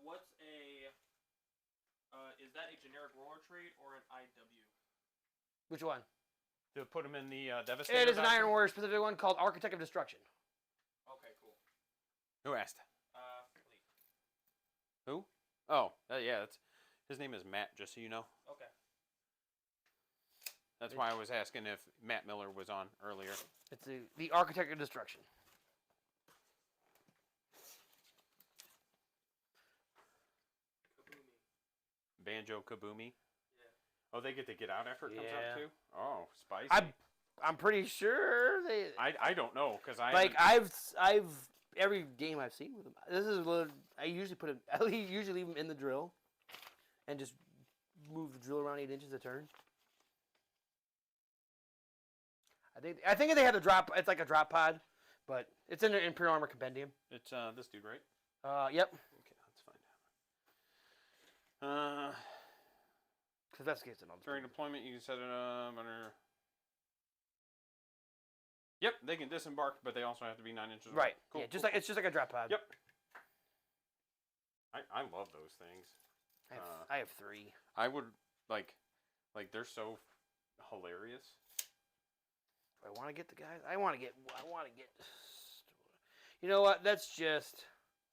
A: What's a... is that a generic roller trait or an IW?
C: Which one?
B: To put them in the Devastator.
C: It is an
B: Doctrine?
C: Iron Warrior specific one called Architect of Destruction.
A: Okay, cool.
B: Who asked?
A: Lee.
B: Who? Oh, yeah, that's his name is Matt. Just so you know.
A: Okay.
B: That's why I was asking if Matt Miller was on earlier.
C: It's the Architect of Destruction.
A: Kaboomy.
B: Banjo Kaboomy.
A: Yeah.
B: Oh, they get to get out after it comes
C: Yeah.
B: out too. Oh, spicy.
C: I'm pretty sure they
B: I don't know because I
C: like
B: haven't-
C: I've every game I've seen with them. This is I usually put him. I usually leave him in the drill, and just move the drill around 8 inches a turn. I think they have the drop. It's like a drop pod, but it's in the Imperial Armor Compendium.
B: It's this dude, right?
C: Yep.
B: Okay, let's find out.
C: Because that's gets it on.
B: During deployment, you can set it up under. Yep, they can disembark, but they also have to be 9 inches away.
C: Right.
B: Cool,
C: Yeah.
B: cool,
C: It's just like a drop pod.
B: Yep. I love those things.
C: I have 3.
B: I would like they're so hilarious.
C: I want to get the guys. I want to get. You know what? Let's just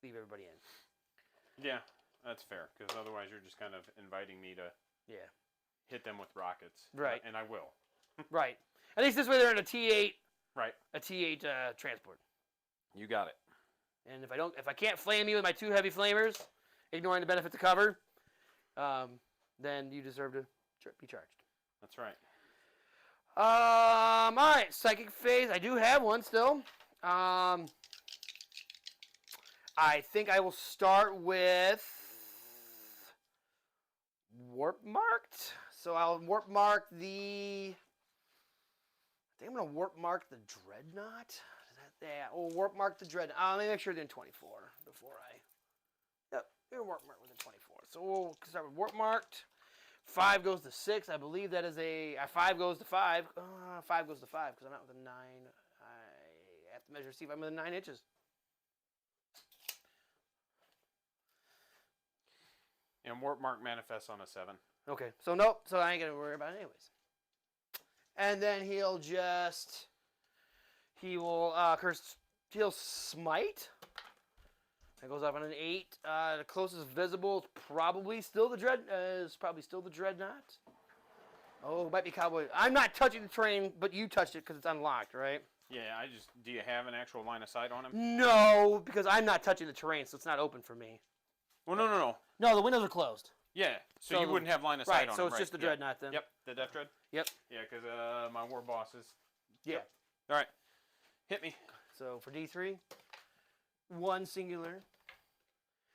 C: leave everybody in.
B: Yeah, that's fair because otherwise you're just kind of inviting me to
C: Yeah.
B: hit them with rockets.
C: Right.
B: And I will.
C: Right. At least this way they're in a T8.
B: Right.
C: A T8 transport.
B: You got it.
C: And if I can't flame you with my 2 heavy flamers, ignoring the benefit to cover, then you deserve to be charged.
B: That's right.
C: All right, psychic phase. I do have one still. I think I will start with warp marked. So I'll warp mark the. I think I'm gonna warp mark the dreadnought. Yeah, we'll warp mark the dreadnought. Let me make sure they're in 24 before I. Yep, they're warp marked within 24. So we'll start with warp marked. 5 goes to 6. I believe that is a 5 goes to 5. 5 goes to 5 because I'm not with a 9. I have to measure, see if I'm within 9 inches.
B: And warp mark manifests on a 7.
C: Okay, so nope. So I ain't gonna worry about it anyways. And then he'll smite. That goes up on an 8. The closest visible is probably still the dreadnought. Oh, it might be cowboy. I'm not touching the terrain, but you touched it because it's unlocked, right?
B: Yeah, do you have an actual line of sight on him?
C: No, because I'm not touching the terrain, so it's not open for me.
B: Well, no.
C: No, the windows are closed.
B: Yeah, so you wouldn't have line of sight on him,
C: so it's just the dreadnought then.
B: Yep, the death dread?
C: Yep.
B: Yeah, because my war boss is...
C: Yeah.
B: Yep. All right, hit me.
C: So for D3, 1 singular.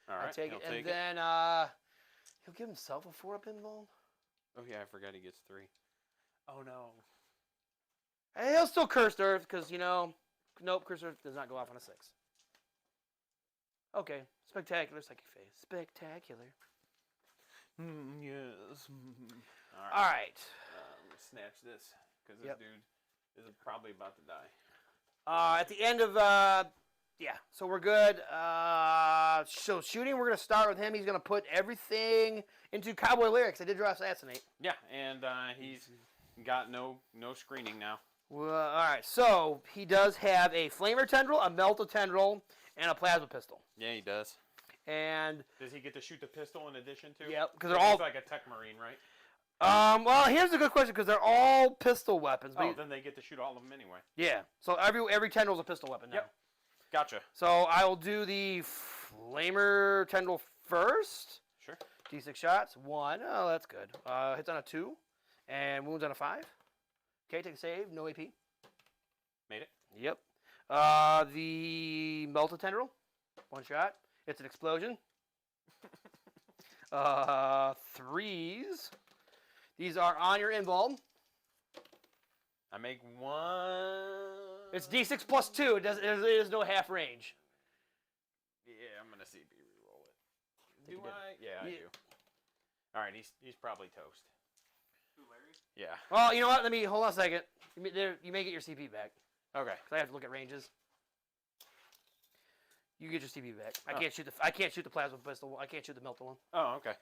B: All right,
C: I take it,
B: he'll
C: and
B: take
C: then he'll give himself a 4-up invuln.
B: Oh yeah, I forgot he gets 3. Oh no.
C: And he'll still curse Earth because nope, curse Earth does not go off on a 6. Okay, spectacular psychic phase. Spectacular.
B: Yes.
C: All right.
B: Let me snatch this because this dude is probably about to die.
C: At the end of so we're good. So shooting, we're gonna start with him. He's gonna put everything into Cowboy Lyrics. I did draw Assassinate.
B: Yeah, and he's got no screening now.
C: Well, all right. So he does have a Flamer Tendril, a Melta Tendril, and a Plasma Pistol.
B: Yeah, he does.
C: And
B: does he get to shoot the pistol in addition to?
C: Yep, because they're all
B: like a Tech Marine, right?
C: Well, here's a good question because they're all pistol weapons.
B: Oh, then they get to shoot all of them anyway.
C: Yeah. So every tendril is a pistol weapon now.
B: Yep. Gotcha.
C: So I will do the Flamer Tendril first.
B: Sure.
C: D6 shots. 1. Oh, that's good. Hits on a 2, and wounds on a 5. Okay, take a save. No AP.
B: Made it.
C: Yep. The Melta Tendril. 1 shot. It's an explosion. 3s. These are on your invuln.
B: I make 1.
C: It's D6 plus 2. It is no half range.
B: Yeah, I'm gonna CP reroll it. Do I? Yeah, I do. All right, he's probably toast.
A: Who, Larry?
B: Yeah.
C: Well, you know what? Hold on a second. You may get your CP back.
B: Okay.
C: Because I have to look at ranges. You get your CP back. I can't shoot the plasma pistol. I can't shoot the Melta one.
B: Oh, okay.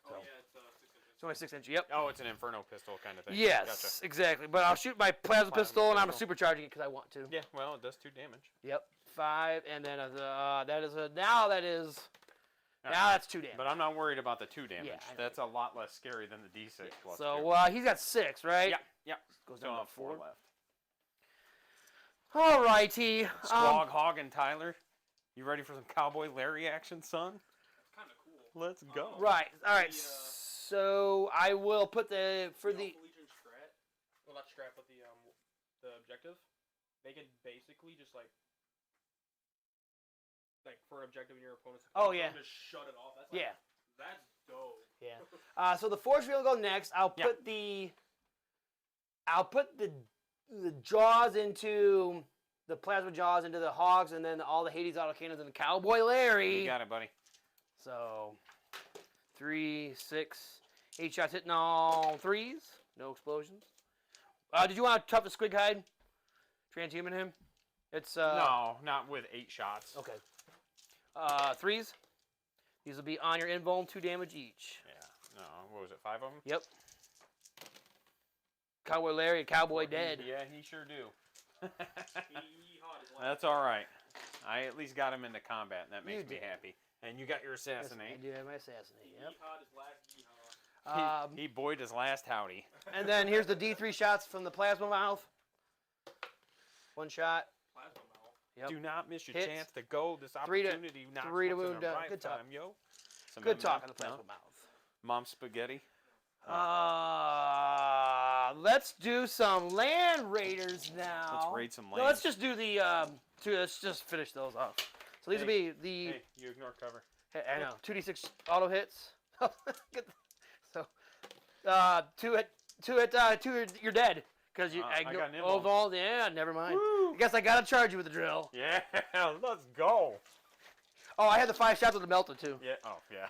A: Oh, yeah, it's 6 inches.
C: It's only 6 inches. Yep.
B: Oh, it's an Inferno pistol kind of thing.
C: Yes,
B: Gotcha.
C: exactly. But I'll shoot my plasma pistol, and I'm supercharging it because I want to.
B: Yeah, well, it does 2 damage.
C: Yep. 5, and then that's 2 damage.
B: But I'm not worried about the 2 damage.
C: Yeah,
B: That's a lot less scary than the D6 plus 2.
C: So he's got 6, right?
B: Yeah.
C: Goes
B: Still
C: down
B: have
C: to
B: 4
C: 4
B: left.
C: All righty.
B: Squog, Hog, and Tyler. You ready for some Cowboy Larry action, son?
A: It's kind of cool.
B: Let's go.
C: Right. All right. So I will put the
A: Legion strat. Well, not strat, but the objective. They can basically just like for an objective in your opponent's.
C: Oh yeah.
A: Just shut it off. That's That's dope.
C: Yeah. So the force field will go next. I'll put the jaws into the plasma jaws into the hogs, and then all the Hades autocannons into Cowboy Larry.
B: You got it, buddy.
C: So 3, 6, 8 shots hitting all 3s. No explosions. Did you want to tough the squig hide? Transhuman him? It's
B: no, not with 8 shots.
C: Okay. 3s. These will be on your invuln, 2 damage each.
B: Yeah. No, what was it? 5 of them?
C: Yep. Cowboy Larry, Cowboy dead.
B: Yeah, he sure do. That's all right. I at least got him into combat, and that makes me happy. And you got your assassinate.
C: I do have my assassinate. Yep.
B: He boyed his last howdy.
C: And then here's the D3 shots from the plasma mouth. 1 shot.
A: Plasma mouth.
C: Yep.
B: Do not miss your
C: Hits.
B: chance to go. This
C: 3 to
B: opportunity knocks
C: 3 to
B: once in
C: wound
B: a
C: down. Good talk.
B: lifetime, yo.
C: Good talk on the plasma mouth.
B: Mom spaghetti.
C: Let's do some Land Raiders now.
B: Let's raid some land.
C: No, let's just do the let's just finish those off. So these will be the.
B: Hey, you ignore cover.
C: Hey, I know 2d6 auto hits. So, you're dead because you.
B: I got an
C: oh,
B: invuln.
C: Vol, yeah, never mind.
B: Woo!
C: I guess I gotta charge you with the drill.
B: Yeah, let's go.
C: Oh, I had the 5 shots with the melted too.
B: Yeah. Oh, yeah.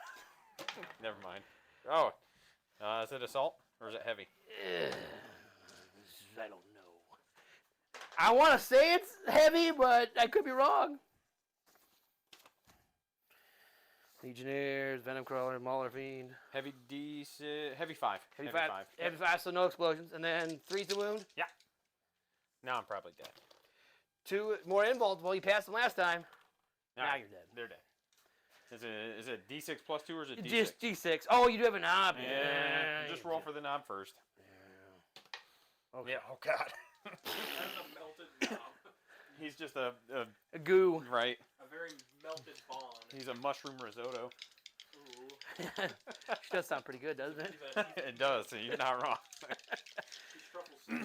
B: Never mind. Oh, is it assault or is it heavy?
C: I don't know. I want to say it's heavy, but I could be wrong. Legionnaires, Venom Crawler, Mauler Fiend.
B: Heavy D6, heavy 5.
C: Heavy 5. Heavy 5, so no explosions. And then 3's the wound.
B: Yeah. Now I'm probably dead.
C: 2 more invulns. Well, you passed them last time.
B: All
C: Now
B: right,
C: you're dead.
B: They're dead. Is it D6 plus 2 or is it D6?
C: Just D6. Oh, you do have a knob.
B: Yeah. Just roll for the knob first.
C: Yeah. Okay.
B: Yeah. Oh God.
A: That's a melted knob.
B: He's just a
C: A goo.
B: right.
A: A very melted bond.
B: He's a mushroom risotto.
A: Ooh.
C: Does sound pretty good, doesn't it?
B: It does. So you're not wrong.
C: All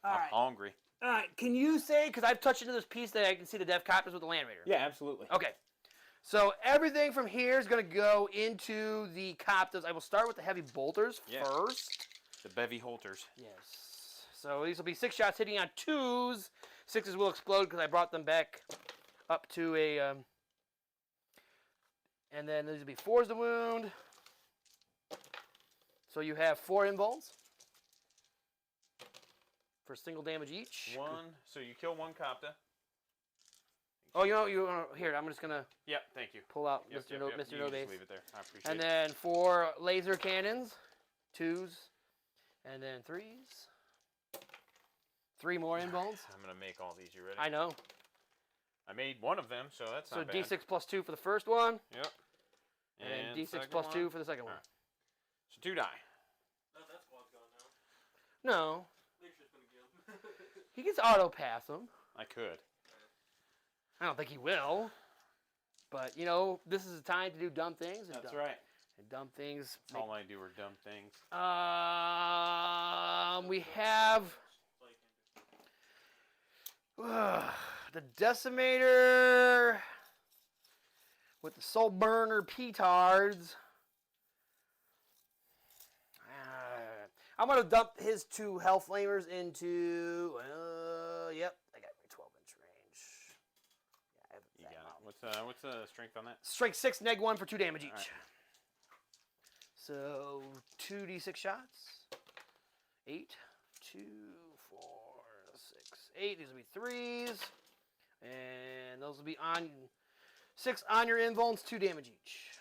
B: I'm
C: right.
B: hungry.
C: All right. Can you say, because I've touched into this piece that I can see the Death Copters with the Land Raider.
B: Yeah, absolutely.
C: Okay. So everything from here is going to go into the Copters. I will start with the heavy bolters first.
B: The bevy holters.
C: Yes. So these will be 6 shots hitting on 2s. 6s will explode because I brought them back up to a... and then these will be 4s to wound. So you have 4 invulns for single damage each.
B: 1. So you kill 1 Copta.
C: Oh, here, I'm just going to
B: Yep. Thank you.
C: pull out
B: Yep,
C: Mr.
B: yep,
C: No,
B: yep.
C: Mr.
B: You
C: No
B: can
C: Base.
B: just leave it there. I appreciate
C: And
B: it.
C: then 4 laser cannons, 2s, and then 3s. 3 more invulns.
B: I'm gonna make all these. You ready?
C: I know.
B: I made one of them, so that's
C: So
B: not bad.
C: D6 plus 2 for the first one,
B: Yep.
C: and then D6
B: second
C: plus
B: one.
C: 2 for the second one.
B: Alright. So 2 die.
A: No, that squad's gone now.
C: No,
A: Leadership's gonna get him.
C: he gets auto pass them.
B: I could.
C: I don't think he will. But, this is a time to do dumb things. And
B: That's
C: dumb,
B: right.
C: And dumb things.
B: That's all I do are dumb things.
C: We have the Decimator with the Soul Burner Petards. I'm going to dump his 2 Hell Flamers into... yep, I got my 12-inch range. Yeah, I have
B: You
C: that
B: got it. What's the strength on that?
C: Strength 6, neg 1 for 2 damage each.
B: All right.
C: So 2d6 shots. 8, 2, 4, 6, 8. These will be 3s. And those will be on 6 on your invulns, 2 damage each.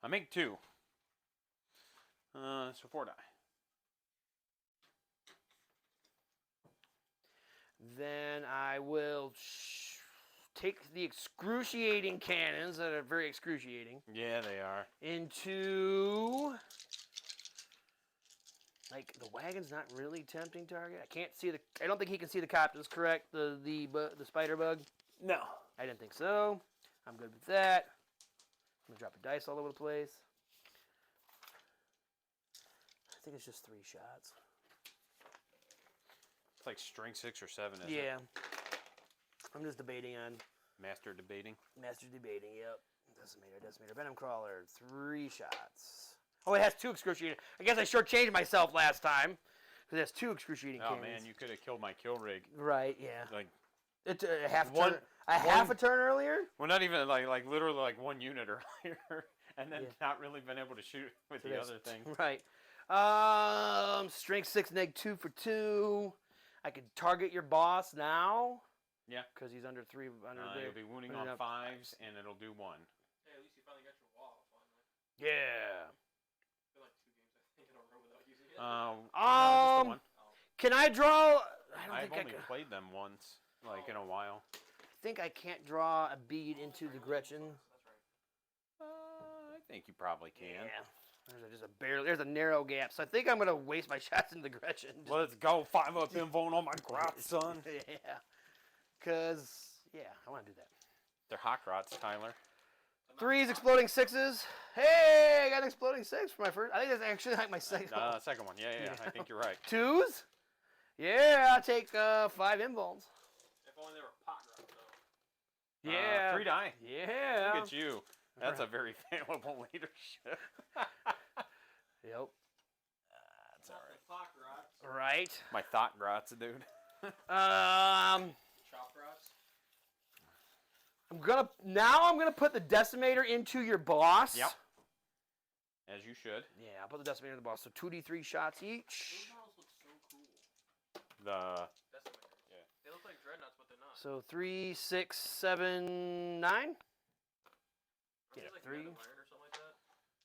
B: I make 2. So 4 die.
C: Then I will take the excruciating cannons that are very excruciating
B: Yeah, they are.
C: into... Like, the wagon's not really tempting target. I can't see the... I don't think he can see the Copters, correct? The spider bug?
B: No.
C: I didn't think so. I'm good with that. I'm going to drop a dice all over the place. I think it's just 3 shots.
B: It's like strength 6 or 7, isn't it?
C: Yeah. I'm just debating on...
B: Master debating.
C: Master debating, yep. Decimator. Venom Crawler, 3 shots. Oh, it has 2 excruciating. I guess I shortchanged myself last time. Because it has 2 excruciating
B: Oh,
C: cannons.
B: man, you could have killed my kill rig.
C: Right, yeah.
B: Like,
C: It's a half
B: One-
C: turn. Half a turn earlier?
B: well, not even like literally like 1 unit earlier, and then
C: Yeah.
B: not really been able to shoot with
C: So
B: the
C: that's-
B: other thing.
C: Right. Strength 6, neg 2 for 2. I could target your boss now.
B: Yeah.
C: Because he's under 3. There.
B: You'll be wounding
C: Put it
B: on
C: up.
B: 5s, and it'll do 1.
A: Hey, at least you finally got your wall, finally.
C: Yeah.
A: I feel like 2 games I think in a row without using it.
B: No, just the 1.
C: Can I draw?
B: I've only played them once, like in a while.
C: I think I can't draw a bead into the Gretchen.
A: That's right.
B: I think you probably can.
C: Yeah. There's a narrow gap. So I think I'm gonna waste my shots into the Gretchen.
B: Let's go 5 up invuln on my grot, son.
C: Yeah. Cause I want to do that.
B: They're hot rots, Tyler.
C: 3s, exploding 6s. Hey, I got an exploding 6 for my first. I think that's actually like my second.
B: Second one. Yeah. I think you're right.
C: 2s. Yeah, I'll take 5 involves.
A: If only they were pot grubs, though.
C: Yeah.
B: 3 die.
C: Yeah.
B: Look at you. That's a very valuable leadership.
C: Yep.
B: That's all right.
A: Pot grubs.
C: Right.
B: My thought grots, dude.
A: Chop grubs.
C: I'm gonna put the decimator into your boss.
B: Yep. As you should.
C: Yeah, I'll put the decimator in the boss. So 2d3 shots
A: Those
C: each.
A: models look so cool.
B: The
A: Decimator.
B: Yeah.
A: They look like dreadnoughts, but they're not.
C: So 3, 6, 7, 9.
A: Aren't
C: Yeah,
A: these like
C: 3.
A: random iron or something like that?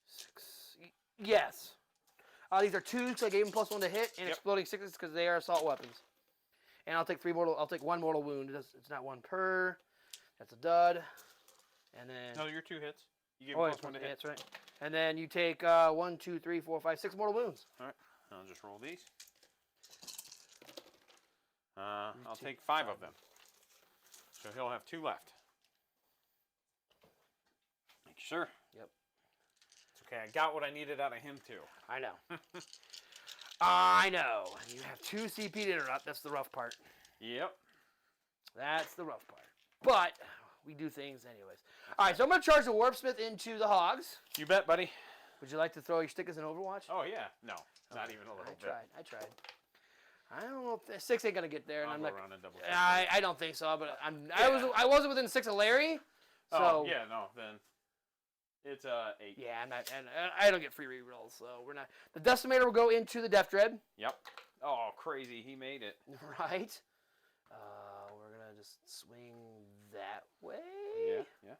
C: 6. Yes. These are 2s because I gave them +1 to hit, and
B: Yep.
C: exploding 6s because they are assault weapons. And I'll take 3 mortal. I'll take 1 mortal wound. It's not 1 per. That's a dud. And then.
B: No, you're 2 hits. You gave
C: Oh,
B: me
C: yeah,
B: +1 to hit.
C: that's right. And then you take 1, 2, 3, 4, 5, 6 mortal wounds.
B: All right. I'll just roll these. I'll take 5 of them. So he'll have 2 left. Thank you, sir.
C: Yep.
B: It's okay. I got what I needed out of him, too.
C: I know. I know. You have 2 CP to interrupt. That's the rough part.
B: Yep.
C: That's the rough part. But we do things anyways. All right, so I'm going to charge the Warpsmith into the hogs.
B: You bet, buddy.
C: Would you like to throw your stickers in Overwatch?
B: Oh, yeah. No, not even a little bit.
C: I tried. I don't know if 6 ain't going to get there. And
B: I'll
C: I'm
B: go
C: not.
B: around and double check.
C: I don't think so, but I wasn't within 6 of Larry. So
B: Oh, yeah, no, then it's 8.
C: yeah, I'm not, and I don't get free rerolls, so we're not. The Decimator will go into the Death Dread.
B: Yep. Oh, crazy. He made it.
C: Right. We're gonna just swing that way.
B: Yeah.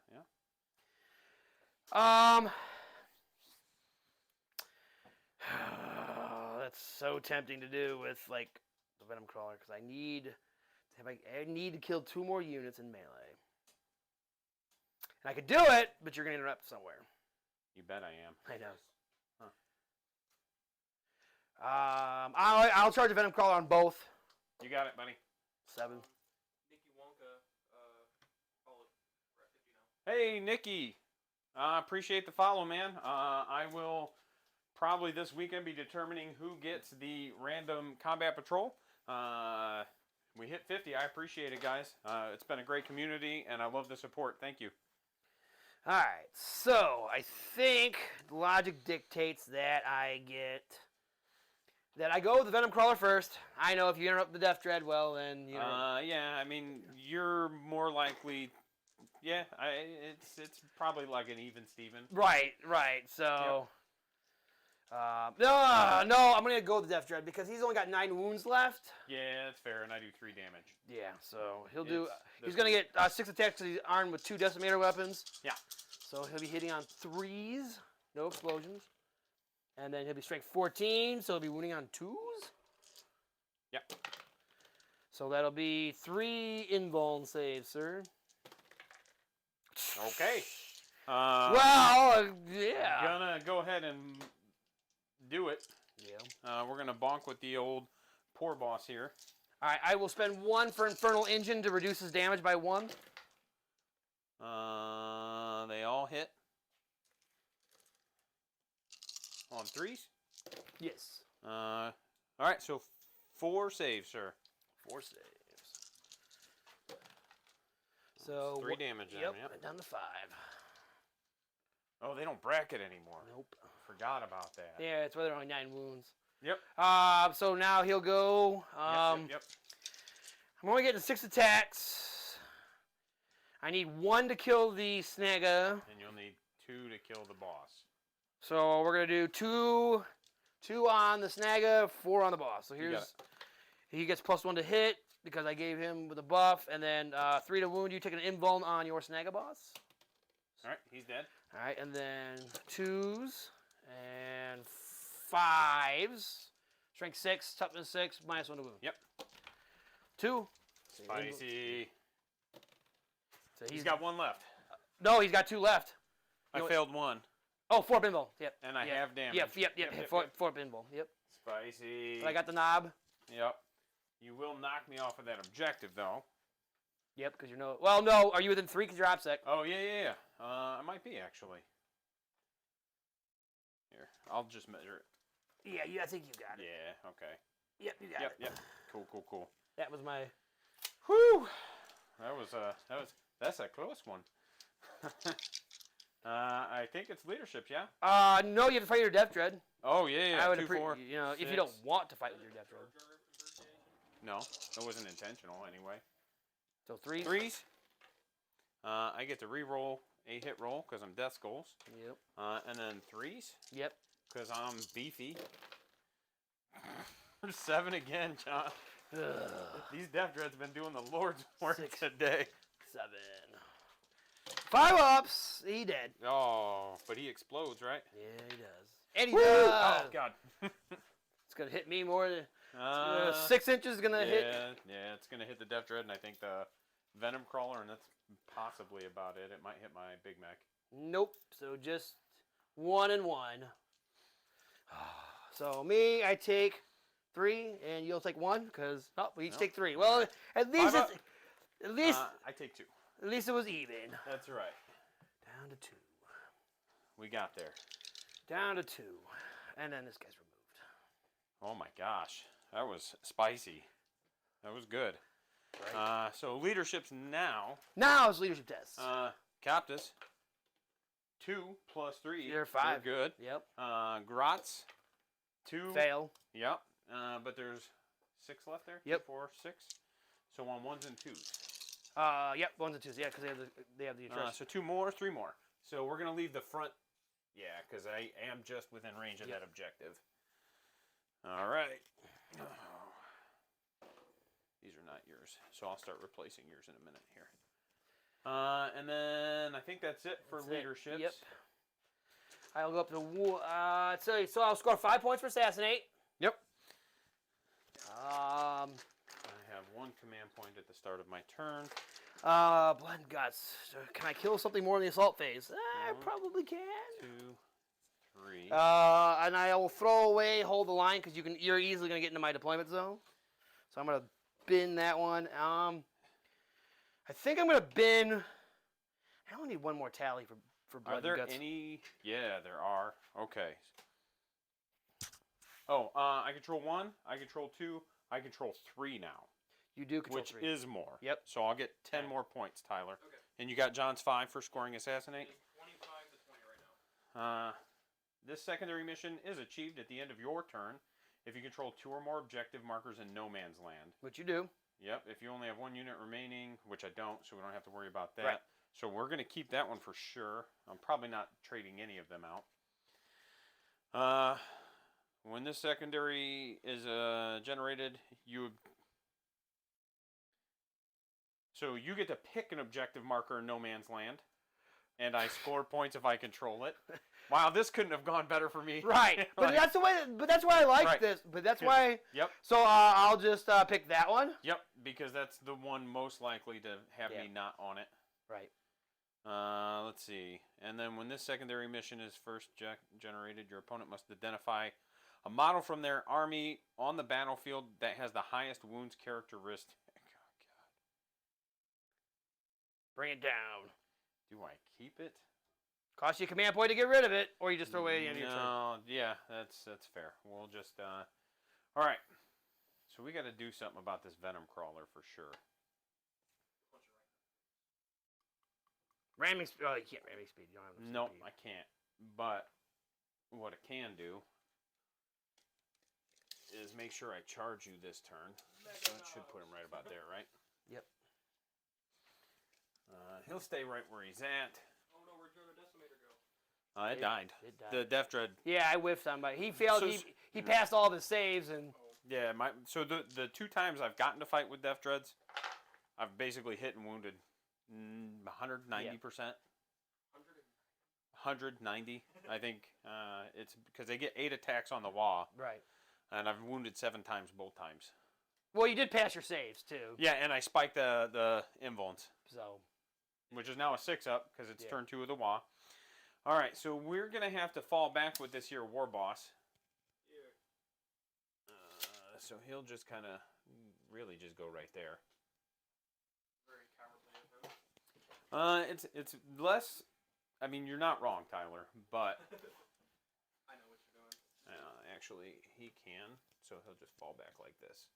C: That's so tempting to do with like the Venom Crawler because I need to kill 2 more units in melee. And I could do it, but you're gonna interrupt somewhere.
B: You bet I am.
C: I know.
B: Huh.
C: I'll charge a Venom Crawler on both.
B: You got it, buddy.
C: 7.
A: Nikki Wonka, follow if you know.
B: Hey, Nikki. Appreciate the follow, man. I will probably this weekend be determining who gets the random combat patrol. We hit 50. I appreciate it, guys. It's been a great community, and I love the support. Thank you.
C: All right, so I think logic dictates that I go with the Venom Crawler first. I know if you interrupt the Death Dread, well, then you know.
B: Yeah, I mean, you're more likely. Yeah, it's probably like an even Steven.
C: Right. So, no, I'm gonna go with the Death Dread because he's only got 9 wounds left.
B: Yeah, that's fair, and I do 3 damage.
C: Yeah, so he'll do. He's
B: This
C: gonna get 6 attacks because he's armed with 2 Decimator weapons.
B: Yeah.
C: So he'll be hitting on 3s, no explosions, and then he'll be strength 14, so he'll be wounding on 2s.
B: Yep.
C: So that'll be 3 invuln saves, sir.
B: Okay.
C: Well, yeah.
B: Gonna go ahead and do it.
C: Yeah.
B: We're gonna bonk with the old poor boss here.
C: All right, I will spend 1 for Infernal Engine to reduce his damage by 1.
B: They all hit on 3s.
C: Yes.
B: All right, so 4 saves, sir.
C: 4 saves. So
B: 3 damage.
C: Yep.
B: Then,
C: Down to 5.
B: Oh, they don't bracket anymore.
C: Nope.
B: Forgot about that.
C: Yeah, it's why they're only 9 wounds.
B: Yep.
C: So now he'll go.
B: Yep.
C: I'm only getting 6 attacks. I need 1 to kill the Snagga.
B: And you'll need 2 to kill the boss.
C: So we're gonna do 2 on the Snagga, 4 on the boss. So he gets +1 to hit because I gave him with a buff, and then 3 to wound. You take an invuln on your Snagga boss.
B: All right, he's dead.
C: All right, and then 2s and 5s. Strength 6, toughness 6, -1 to wound.
B: Yep.
C: 2.
B: Spicy.
C: So
B: He's got 1 left.
C: No, he's got 2 left.
B: I failed 1.
C: Oh, 4 pinball. Yep.
B: And I
C: yep.
B: have damage.
C: Yep. 4 pinball. Yep.
B: Spicy.
C: But I got the knob.
B: Yep. You will knock me off of that objective, though.
C: Yep, because you're no. Well, no. Are you within 3 because you're OPSEC?
B: Oh, yeah. I might might be actually. Here, I'll just measure it.
C: Yeah, I think you got it.
B: Yeah. Okay.
C: Yep, you got it.
B: Yep. Cool.
C: That was my.
B: Whew. That's a close one. I think it's leadership, yeah.
C: No, you have to fight your Death Dread.
B: Oh yeah.
C: I would
B: 2, 4,
C: you know, if you
B: 6.
C: don't want to fight with your Death Dread.
B: No, it wasn't intentional anyway.
C: So 3s.
B: 3s. I get to re-roll a hit roll because I'm Deathskullz.
C: Yep.
B: And then 3s
C: Yep.
B: because I'm beefy. 7 again, John. These Death Dreads been doing the Lord's work
C: 6.
B: today.
C: 7. 5 ups. He dead.
B: Oh, but he explodes, right?
C: Yeah, he does. And he
B: Woo!
C: does.
B: Oh God.
C: It's gonna hit me more than 6 inches. Is gonna hit.
B: Yeah, it's gonna hit the Death Dread, and I think the Venom Crawler, and that's possibly about it. It might hit my Big Mac.
C: Nope. So just 1 and 1. So me, I take 3, and you'll take 1 because we each take 3. Well, at least
B: I take 2.
C: At least it was even.
B: That's right.
C: Down to 2.
B: We got there.
C: Down to 2, and then this guy's removed.
B: Oh my gosh, that was spicy. That was good.
C: Right.
B: So leadership's now.
C: Now it's leadership test.
B: Captus. 2 plus 3.
C: You're 5.
B: You're good.
C: Yep.
B: Grotz. 2.
C: Fail.
B: Yep. But there's 6 left there.
C: Yep.
B: 2, 4, 6. So on 1s and 2s.
C: Yep. 1s and 2s. Yeah, because they have the address.
B: So 2 more, 3 more. So we're gonna leave the front. Yeah, because I am just within range of that objective. All right. These are not yours, so I'll start replacing yours in a minute here. And then I think that's it for leaderships.
C: Yep. I'll go up to so I'll score 5 points for assassinate.
B: Yep.
C: I
B: have 1 command point at the start of my turn.
C: Blood and guts. Can I kill something more in the assault phase? I probably can.
B: 2, 3.
C: And I will throw away hold the line because you're easily gonna get into my deployment zone. So I'm gonna bin that one. I think I'm gonna bin. I only need 1 more tally for blood
B: Are there
C: and guts.
B: any? Yeah, there are. Okay. Oh, I control 1. I control 2. I control 3 now.
C: You do control
B: Which
C: 3.
B: is more.
C: Yep.
B: So I'll get 10 more points, Tyler.
A: Okay.
B: And you got John's 5 for scoring assassinate?
A: It's 25 to 20 right now.
B: This secondary mission is achieved at the end of your turn if you control 2 or more objective markers in no man's land.
C: Which you do.
B: Yep, if you only have 1 unit remaining, which I don't, so we don't have to worry about that.
C: Right.
B: So we're going to keep that one for sure. I'm probably not trading any of them out. When this secondary is generated, so you get to pick an objective marker in no man's land, and I score points if I control it. Wow, this couldn't have gone better for me.
C: Right, but that's the way. But that's why I like this. But that's why.
B: Yep.
C: So I'll just pick that one.
B: Yep, because that's the one most likely to have me not on it.
C: Right.
B: Let's see. And then when this secondary mission is first generated, your opponent must identify a model from their army on the battlefield that has the highest wounds characteristic. Oh, God.
C: Bring it down.
B: Do I keep it?
C: Cost you a command point to get rid of it, or you just throw away at the end of your turn.
B: No, yeah, that's fair. We'll just all right. So we got to do something about this Venom Crawler for sure.
C: Ramming speed. Oh, you can't ramming speed. You don't have
B: Nope,
C: speed.
B: I can't. But what I can do is make sure I charge you this turn. So it should put him right about there, right?
C: Yep.
B: He'll stay right where he's at.
A: Oh no, where'd your decimator go?
B: It died.
C: It died.
B: The Death Dread.
C: Yeah, I whiffed on, but he failed.
B: So-
C: He passed all of his saves, and
B: Yeah, so the 2 times I've gotten to fight with Death Dreads, I've basically hit and wounded 190%. 190, I think. It's because they get 8 attacks on the wall,
C: right.
B: and I've wounded 7 times both times.
C: Well, you did pass your saves too.
B: Yeah, and I spiked the invulns,
C: So.
B: which is now a 6-up because it's turn 2 of the wall. All right, so we're gonna have to fall back with this here war boss.
A: Yeah.
B: So he'll just kind of really just go right there.
A: Very cowardly of him.
B: It's less I mean, you're not wrong, Tyler, but
A: I know what you're doing.
B: actually, he can, so he'll just fall back like this.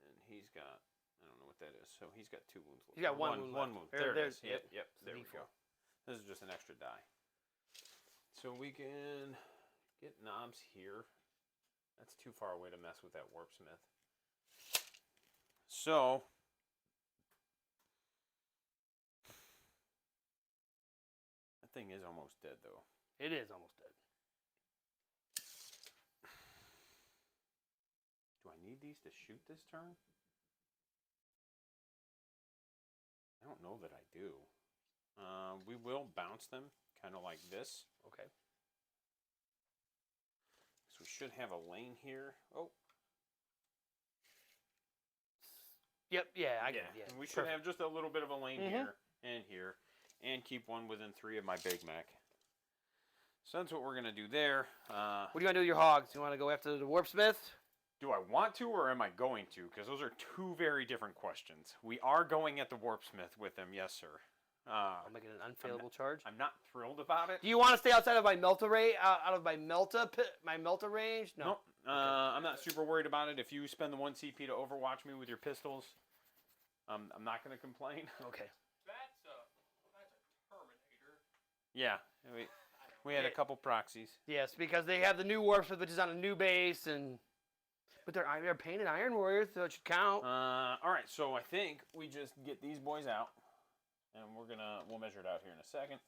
B: And he's got, I don't know what that is, so he's got 2 wounds.
C: He's got one wound
B: One
C: left.
B: wound. There it is.
C: Yep.
B: Yep, there we go. This is just an extra die. So we can get knobs here. That's too far away to mess with that Warpsmith. So that thing is almost dead, though.
C: It is almost dead.
B: Do I need these to shoot this turn? I don't know that I do. We will bounce them, kind of like this.
C: Okay.
B: So we should have a lane here. Oh.
C: Yep, yeah, I get it. Yeah.
B: And we should have just a little bit of a lane here, and keep one within 3 of my Big Mac. So that's what we're going to do there.
C: What do you want to do with your hogs? You want to go after the Warpsmith?
B: Do I want to or am I going to? Because those are 2 very different questions. We are going at the Warpsmith with them, yes, sir.
C: I'll make it an unfailable charge.
B: I'm not thrilled about it.
C: Do you want to stay outside of my Melta out of my Melta range? No.
B: Nope. I'm not super worried about it. If you spend the 1 CP to overwatch me with your pistols, I'm not going to complain.
C: Okay.
A: That's a Terminator.
B: Yeah, we had a couple proxies.
C: Yes, because they have the new Warpsmith, which is on a new base, but they're painted Iron Warriors, so it should count.
B: All right, so I think we just get these boys out, and we'll measure it out here in a second.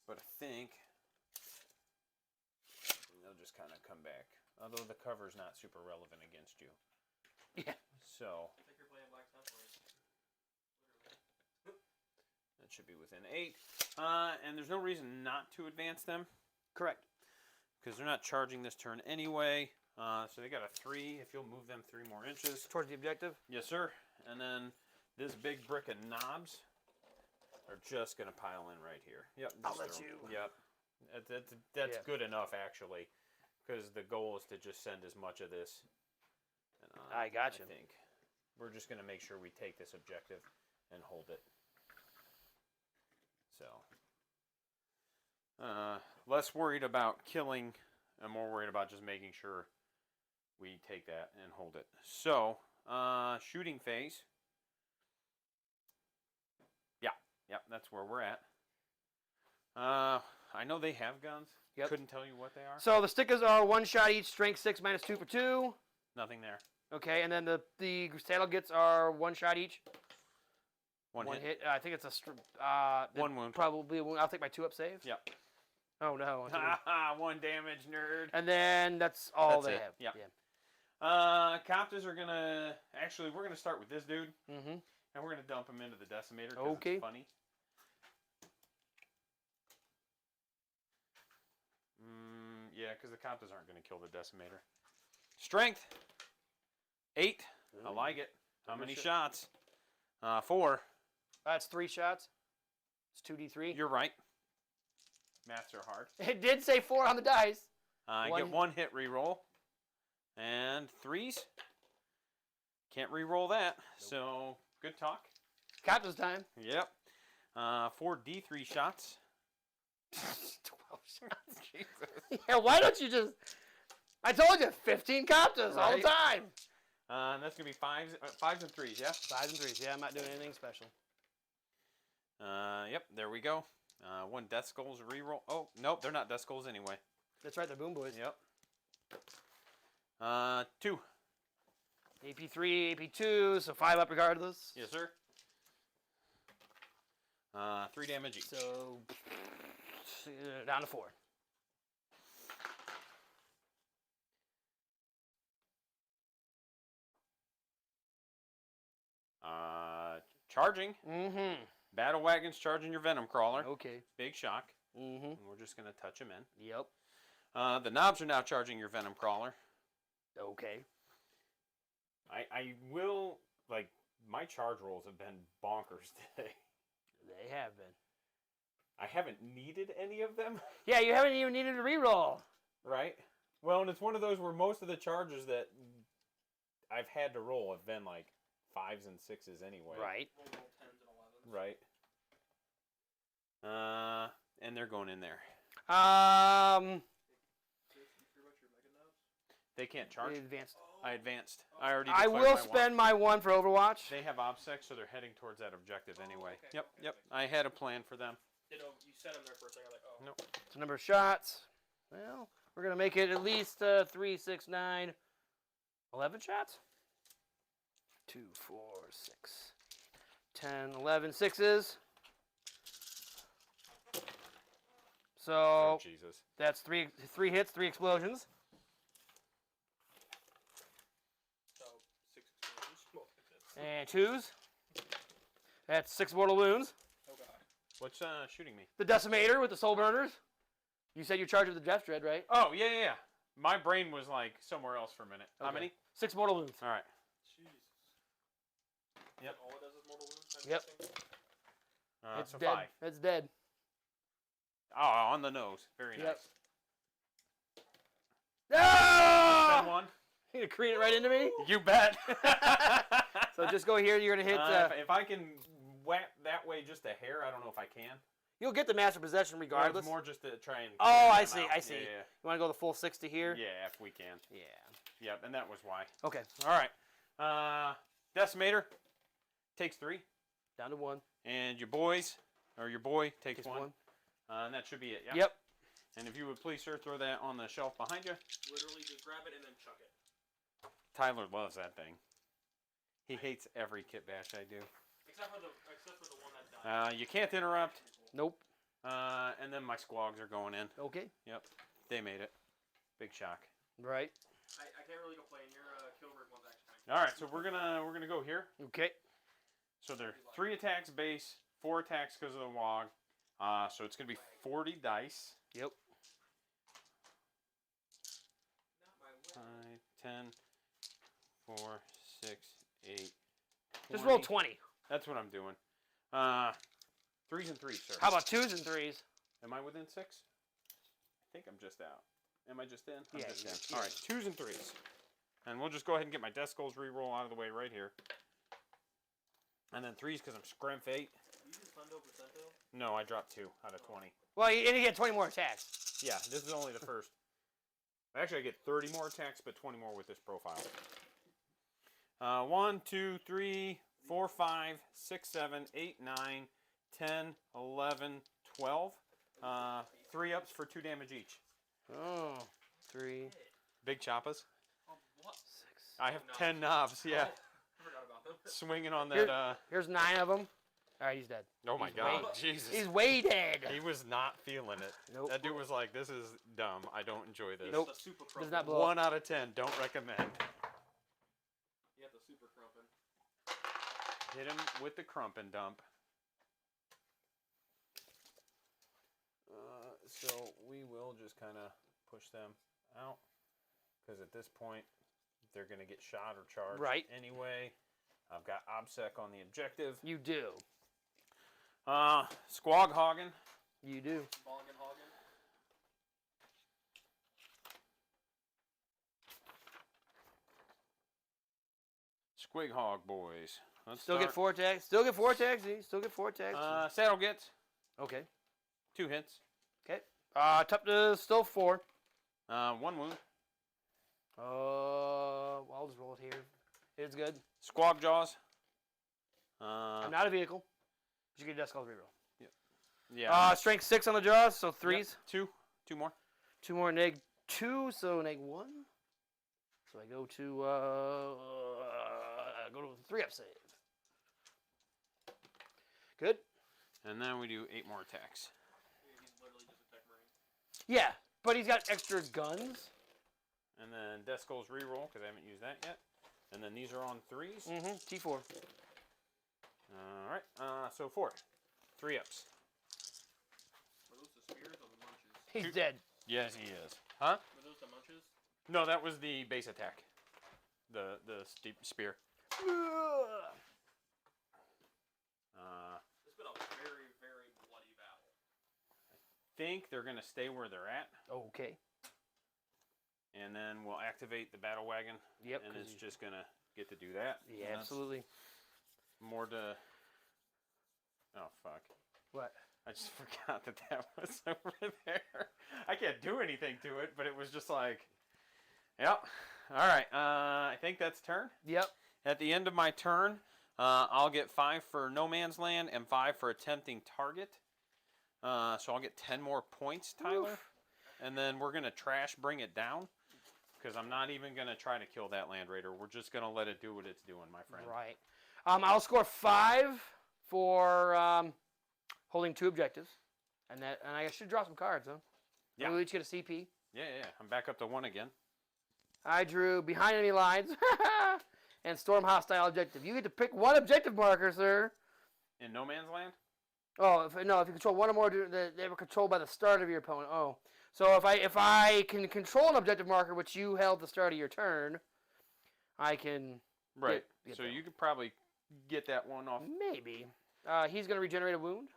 B: But I think they'll just kind of come back. Although the cover's not super relevant against you.
C: Yeah.
B: So
A: I think you're playing Black Templars.
B: that should be within 8. And there's no reason not to advance them.
C: Correct.
B: Because they're not charging this turn anyway. So they got a 3 if you'll move them 3 more inches.
C: Towards the objective?
B: Yes, sir. And then this big brick of knobs are just going to pile in right here. Yep.
C: I'll let you.
B: Yep. That's good enough, actually. Because the goal is to just send as much of this. And,
C: I got you.
B: I think we're just going to make sure we take this objective and hold it. So, less worried about killing and more worried about just making sure we take that and hold it. So, shooting phase. Yep, that's where we're at. I know they have guns.
C: Yep.
B: Couldn't tell you what they are.
C: So the stickers are 1 shot each, strength 6 minus 2 for 2.
B: Nothing there.
C: Okay, and then the saddle gets are 1 shot each.
B: One hit.
C: I think it's a
B: 1 wound.
C: Probably. I'll take my 2 up save.
B: Yep.
C: Oh no.
B: 1 damage, nerd.
C: And then that's all they
B: it.
C: have.
B: Yep.
C: Yeah.
B: Copters are gonna we're gonna start with this dude,
C: Mm-hmm.
B: and we're gonna dump him into the decimator. 'Cause
C: Okay.
B: It's funny. Yeah, because the Copters aren't gonna kill the decimator. Strength 8. I like it. How many shots? 4.
C: That's 3 shots. It's 2d3.
B: You're right. Maths are hard.
C: It did say 4 on the dice.
B: I get 1 hit reroll. And 3s. Can't reroll that. Nope. So, good talk.
C: Captain's time.
B: Yep. 4 D3 shots.
C: 12 shots. Jesus. Yeah, why don't you just... I told you, 15 Copters all the time.
B: And that's going to be 5s and 3s, yeah?
C: 5s and 3s, yeah. I'm not doing anything special.
B: Yep, there we go. 1 Deathskullz reroll. Oh, nope, they're not Deathskullz anyway.
C: That's right, they're Boom Boys.
B: Yep. 2.
C: AP3, AP2, so 5 up regardless.
B: Yes, sir. 3 damage each.
C: So, down to 4.
B: Charging.
C: Mm-hmm.
B: Battle Wagon's charging your Venom Crawler.
C: Okay.
B: Big shock.
C: Mm-hmm.
B: And we're just going to touch him in.
C: Yep.
B: The knobs are now charging your Venom Crawler.
C: Okay.
B: I will, like, my charge rolls have been bonkers today.
C: They have been.
B: I haven't needed any of them.
C: Yeah, you haven't even needed a reroll.
B: Right? Well, and it's one of those where most of the charges that I've had to roll have been, like, 5s and 6s anyway.
C: Right.
A: We'll roll 10s and 11s.
B: Right. And they're going in there. They can't charge.
C: Advanced.
B: I advanced. I already.
C: I
B: declared
C: will
B: my
C: spend my 1 for Overwatch.
B: They have OBSEC, so they're heading towards that objective anyway.
A: okay.
B: Yep. I had a plan for them.
A: You know, you said them there for a second. Like, oh.
B: Nope.
C: It's a number of shots. Well, we're gonna make it at least 3, 6, 9, 11 shots. 2, 4, 6, 10, 11 sixes. So
B: Oh Jesus.
C: that's three hits, 3 explosions.
A: So 6 explosions.
C: And 2s. That's 6 mortal wounds.
A: Oh god.
B: What's shooting me?
C: The Decimator with the Soul Burners. You said you're charged with the Death Dread, right?
B: Oh yeah. My brain was like somewhere else for a minute. How
C: Okay.
B: many?
C: 6 mortal wounds.
B: All right.
A: Jesus.
B: Yep.
A: All it does is mortal wounds. I'm
C: Yep.
A: guessing?
C: It's
B: So
C: dead.
B: 5.
C: It's dead.
B: Oh, on the nose. Very
C: Yep.
B: nice.
C: Ah!
B: Spend 1.
C: You're gonna cream it right into me.
B: You bet.
C: So just go here. You're gonna hit.
B: If I can whack that way just a hair, I don't know if I can.
C: You'll get the master possession
B: Or
C: regardless.
B: it's more just to try and.
C: Oh,
B: clear
C: I
B: them
C: see,
B: out.
C: I see.
B: Yeah.
C: You want to go the full 60 here?
B: Yeah, if we can.
C: Yeah.
B: Yep, and that was why.
C: Okay.
B: All right. Decimator takes 3,
C: Down to 1.
B: and your boy takes
C: Takes
B: 1.
C: 1.
B: And that should be it. Yeah.
C: Yep.
B: And if you would please, sir, throw that on the shelf behind you.
A: Literally just grab it and then chuck it.
B: Tyler loves that thing. He hates every kit bash I do.
A: Except for the one that died.
B: You can't interrupt.
C: Nope.
B: And then my squogs are going in.
C: Okay.
B: Yep, they made it. Big shock.
C: Right.
A: I can't really complain. Your kill rig one's actually.
B: All right, so we're gonna go here.
C: Okay.
B: So they're 3 attacks base, 4 attacks because of the wog. So it's gonna be 40 dice.
C: Yep.
B: 5, 10, 4, 6, 8.
C: Just roll 20.
B: That's what I'm doing. 3s and 3s, sir.
C: How about 2s and 3s?
B: Am I within 6? I think I'm just out. Am I just in? I'm
C: Yeah,
B: just
C: you're-
B: in. All right, 2s and 3s. And we'll just go ahead and get my Deathskullz reroll out of the way right here. And then 3s because I'm scrimp 8.
A: You use Fundo Percento?
B: No, I dropped 2 out of 20.
C: Well, and you get 20 more attacks.
B: Yeah, this is only the first. Actually, I get 30 more attacks, but 20 more with this profile. 1, 2, 3, 4, 5, 6, 7, 8, 9, 10, 11, 12. 3 ups for 2 damage each.
C: Oh. 3,
B: Big choppas.
A: What?
C: 6.
B: I have 10 knobs, yeah.
A: I forgot about them.
B: Swinging on that,
C: Here's 9 of them. All right, he's dead.
B: oh my
C: He's
B: god,
A: way-
B: Jesus.
C: He's way dead.
B: He was not feeling it.
C: Nope.
B: That dude was like, this is dumb. I don't enjoy this.
C: Nope.
A: The super
C: Does
A: crumpin'.
C: not blow
B: 1 out of 10. Don't recommend.
A: You have the super crumpin'.
B: Hit him with the crump and dump. So we will just kind of push them out. Because at this point, they're going to get shot or charged
C: Right.
B: anyway. I've got OBSEC on the objective.
C: You do.
B: Squog hogging.
C: You do.
A: Boggin' hoggin'.
B: Squig hog boys. Let's
C: Still get 4 attacks. Still get 4 attacks. Still get 4 attacks.
B: Saddle gets
C: Okay.
B: 2 hits.
C: Okay. Top to still 4.
B: 1 wound.
C: Well, I'll just roll it here. It's good.
B: Squog jaws.
C: I'm not a vehicle. But you get a Deathskullz reroll.
B: Yeah.
C: Strength 6 on the jaws, so 3s.
B: Yep. 2 more.
C: 2 more, neg 2, so neg 1. So I go to go to 3 up save. Good.
B: And then we do 8 more attacks.
A: He's literally just a tech marine.
C: Yeah, but he's got extra guns.
B: And then Deathskullz reroll, because I haven't used that yet. And then these are on 3s.
C: Mm-hmm. T4.
B: Alright, so 4. 3 ups.
A: Were those the spears or the munches?
C: He's dead.
B: Yes, he is. Huh?
A: Were those the munches?
B: No, that was the base attack. The steep spear.
A: It's been a very, very bloody battle.
B: Think they're going to stay where they're at.
C: Okay.
B: And then we'll activate the battle wagon.
C: Yep.
B: And
C: 'cause
B: it's
C: you-
B: just going to get to do that.
C: Yeah,
B: And that's
C: absolutely.
B: More to... Oh, fuck.
C: What?
B: I just forgot that was over there. I can't do anything to it, but it was just like, yep. All right. I think that's turn.
C: Yep.
B: At the end of my turn, I'll get 5 for No Man's Land and 5 for attempting target. So I'll get 10 more points, Tyler.
C: Oof.
B: And then we're going to trash bring it down. Because I'm not even going to try to kill that Land Raider. We're just going to let it do what it's doing, my friend.
C: Right. I'll score 5 for holding 2 objectives. And I should draw some cards, huh?
B: Yeah.
C: We'll each get a CP.
B: Yeah. I'm back up to 1 again.
C: I drew behind enemy lines and storm hostile objective. You get to pick 1 objective marker, sir.
B: In No Man's Land?
C: Oh, if you control 1 or more, they were controlled by the start of your opponent. Oh. So if I can control an objective marker which you held at the start of your turn, I can
B: Right.
C: get
B: So
C: that
B: you could probably get that one off.
C: maybe. He's going to regenerate a wound.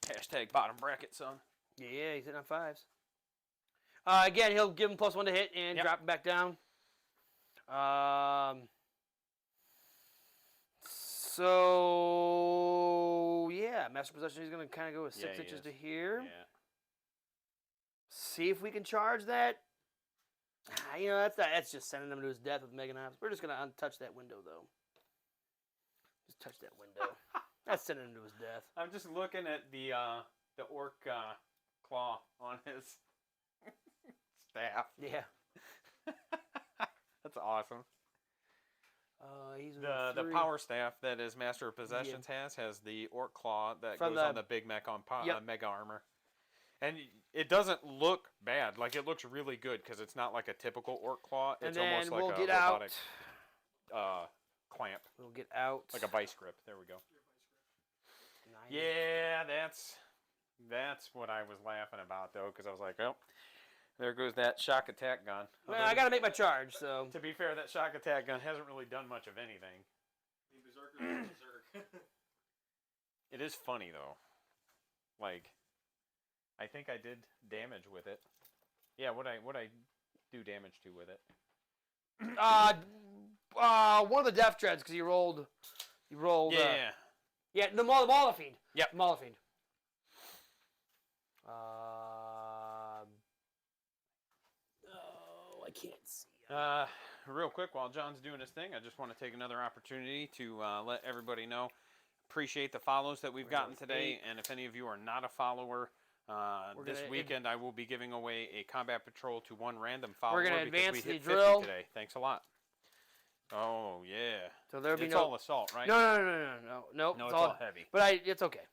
B: Hashtag bottom bracket, son.
C: Yeah, he's hitting on 5s. Again, he'll give him +1 to hit and
B: Yep.
C: drop him back down. So yeah, master possession. He's going to kind of go with 6
B: he
C: inches
B: is.
C: to here.
B: Yeah.
C: See if we can charge that. You know, that's just sending him to his death with Mega Knives. We're just going to untouch that window, though. Just touch that window. That's sending him to his death.
B: I'm just looking at the orc claw on his staff.
C: Yeah.
B: That's awesome.
C: He's
B: The
C: three.
B: power staff that his Master of Possessions has the orc claw that
C: From
B: goes on the big mech on
C: Yep.
B: mega armor. And it doesn't look bad. Like, it looks really good because it's not like a typical orc claw.
C: And
B: It's
C: then
B: almost like
C: we'll
B: a
C: get
B: robotic
C: out.
B: clamp.
C: We'll get out.
B: Like a vice grip. There we go.
C: 90.
B: Yeah, that's what I was laughing about, though, because I was like, oh, there goes that shock attack gun.
C: Well, I got to make my charge, so.
B: To be fair, that shock attack gun hasn't really done much of anything.
A: Berserker.
B: It is funny, though. Like, I think I did damage with it. Yeah, what I do damage to with it?
C: One of the death dreads because you rolled.
B: Yeah.
C: Yeah, the Mauler Fiend.
B: Yep.
C: Mauler Fiend. I can't see.
B: Real quick, while John's doing his thing, I just want to take another opportunity to let everybody know. Appreciate the follows that we've gotten today, and if any of you are not a follower, this weekend I will be giving away a combat patrol to 1 random follower.
C: We're gonna
B: because
C: advance
B: we hit
C: the
B: 50
C: drill
B: today. Thanks a lot. Oh yeah.
C: So there'll be
B: It's
C: no.
B: all assault, right?
C: No.
B: No,
C: It's
B: it's all heavy.
C: But it's okay.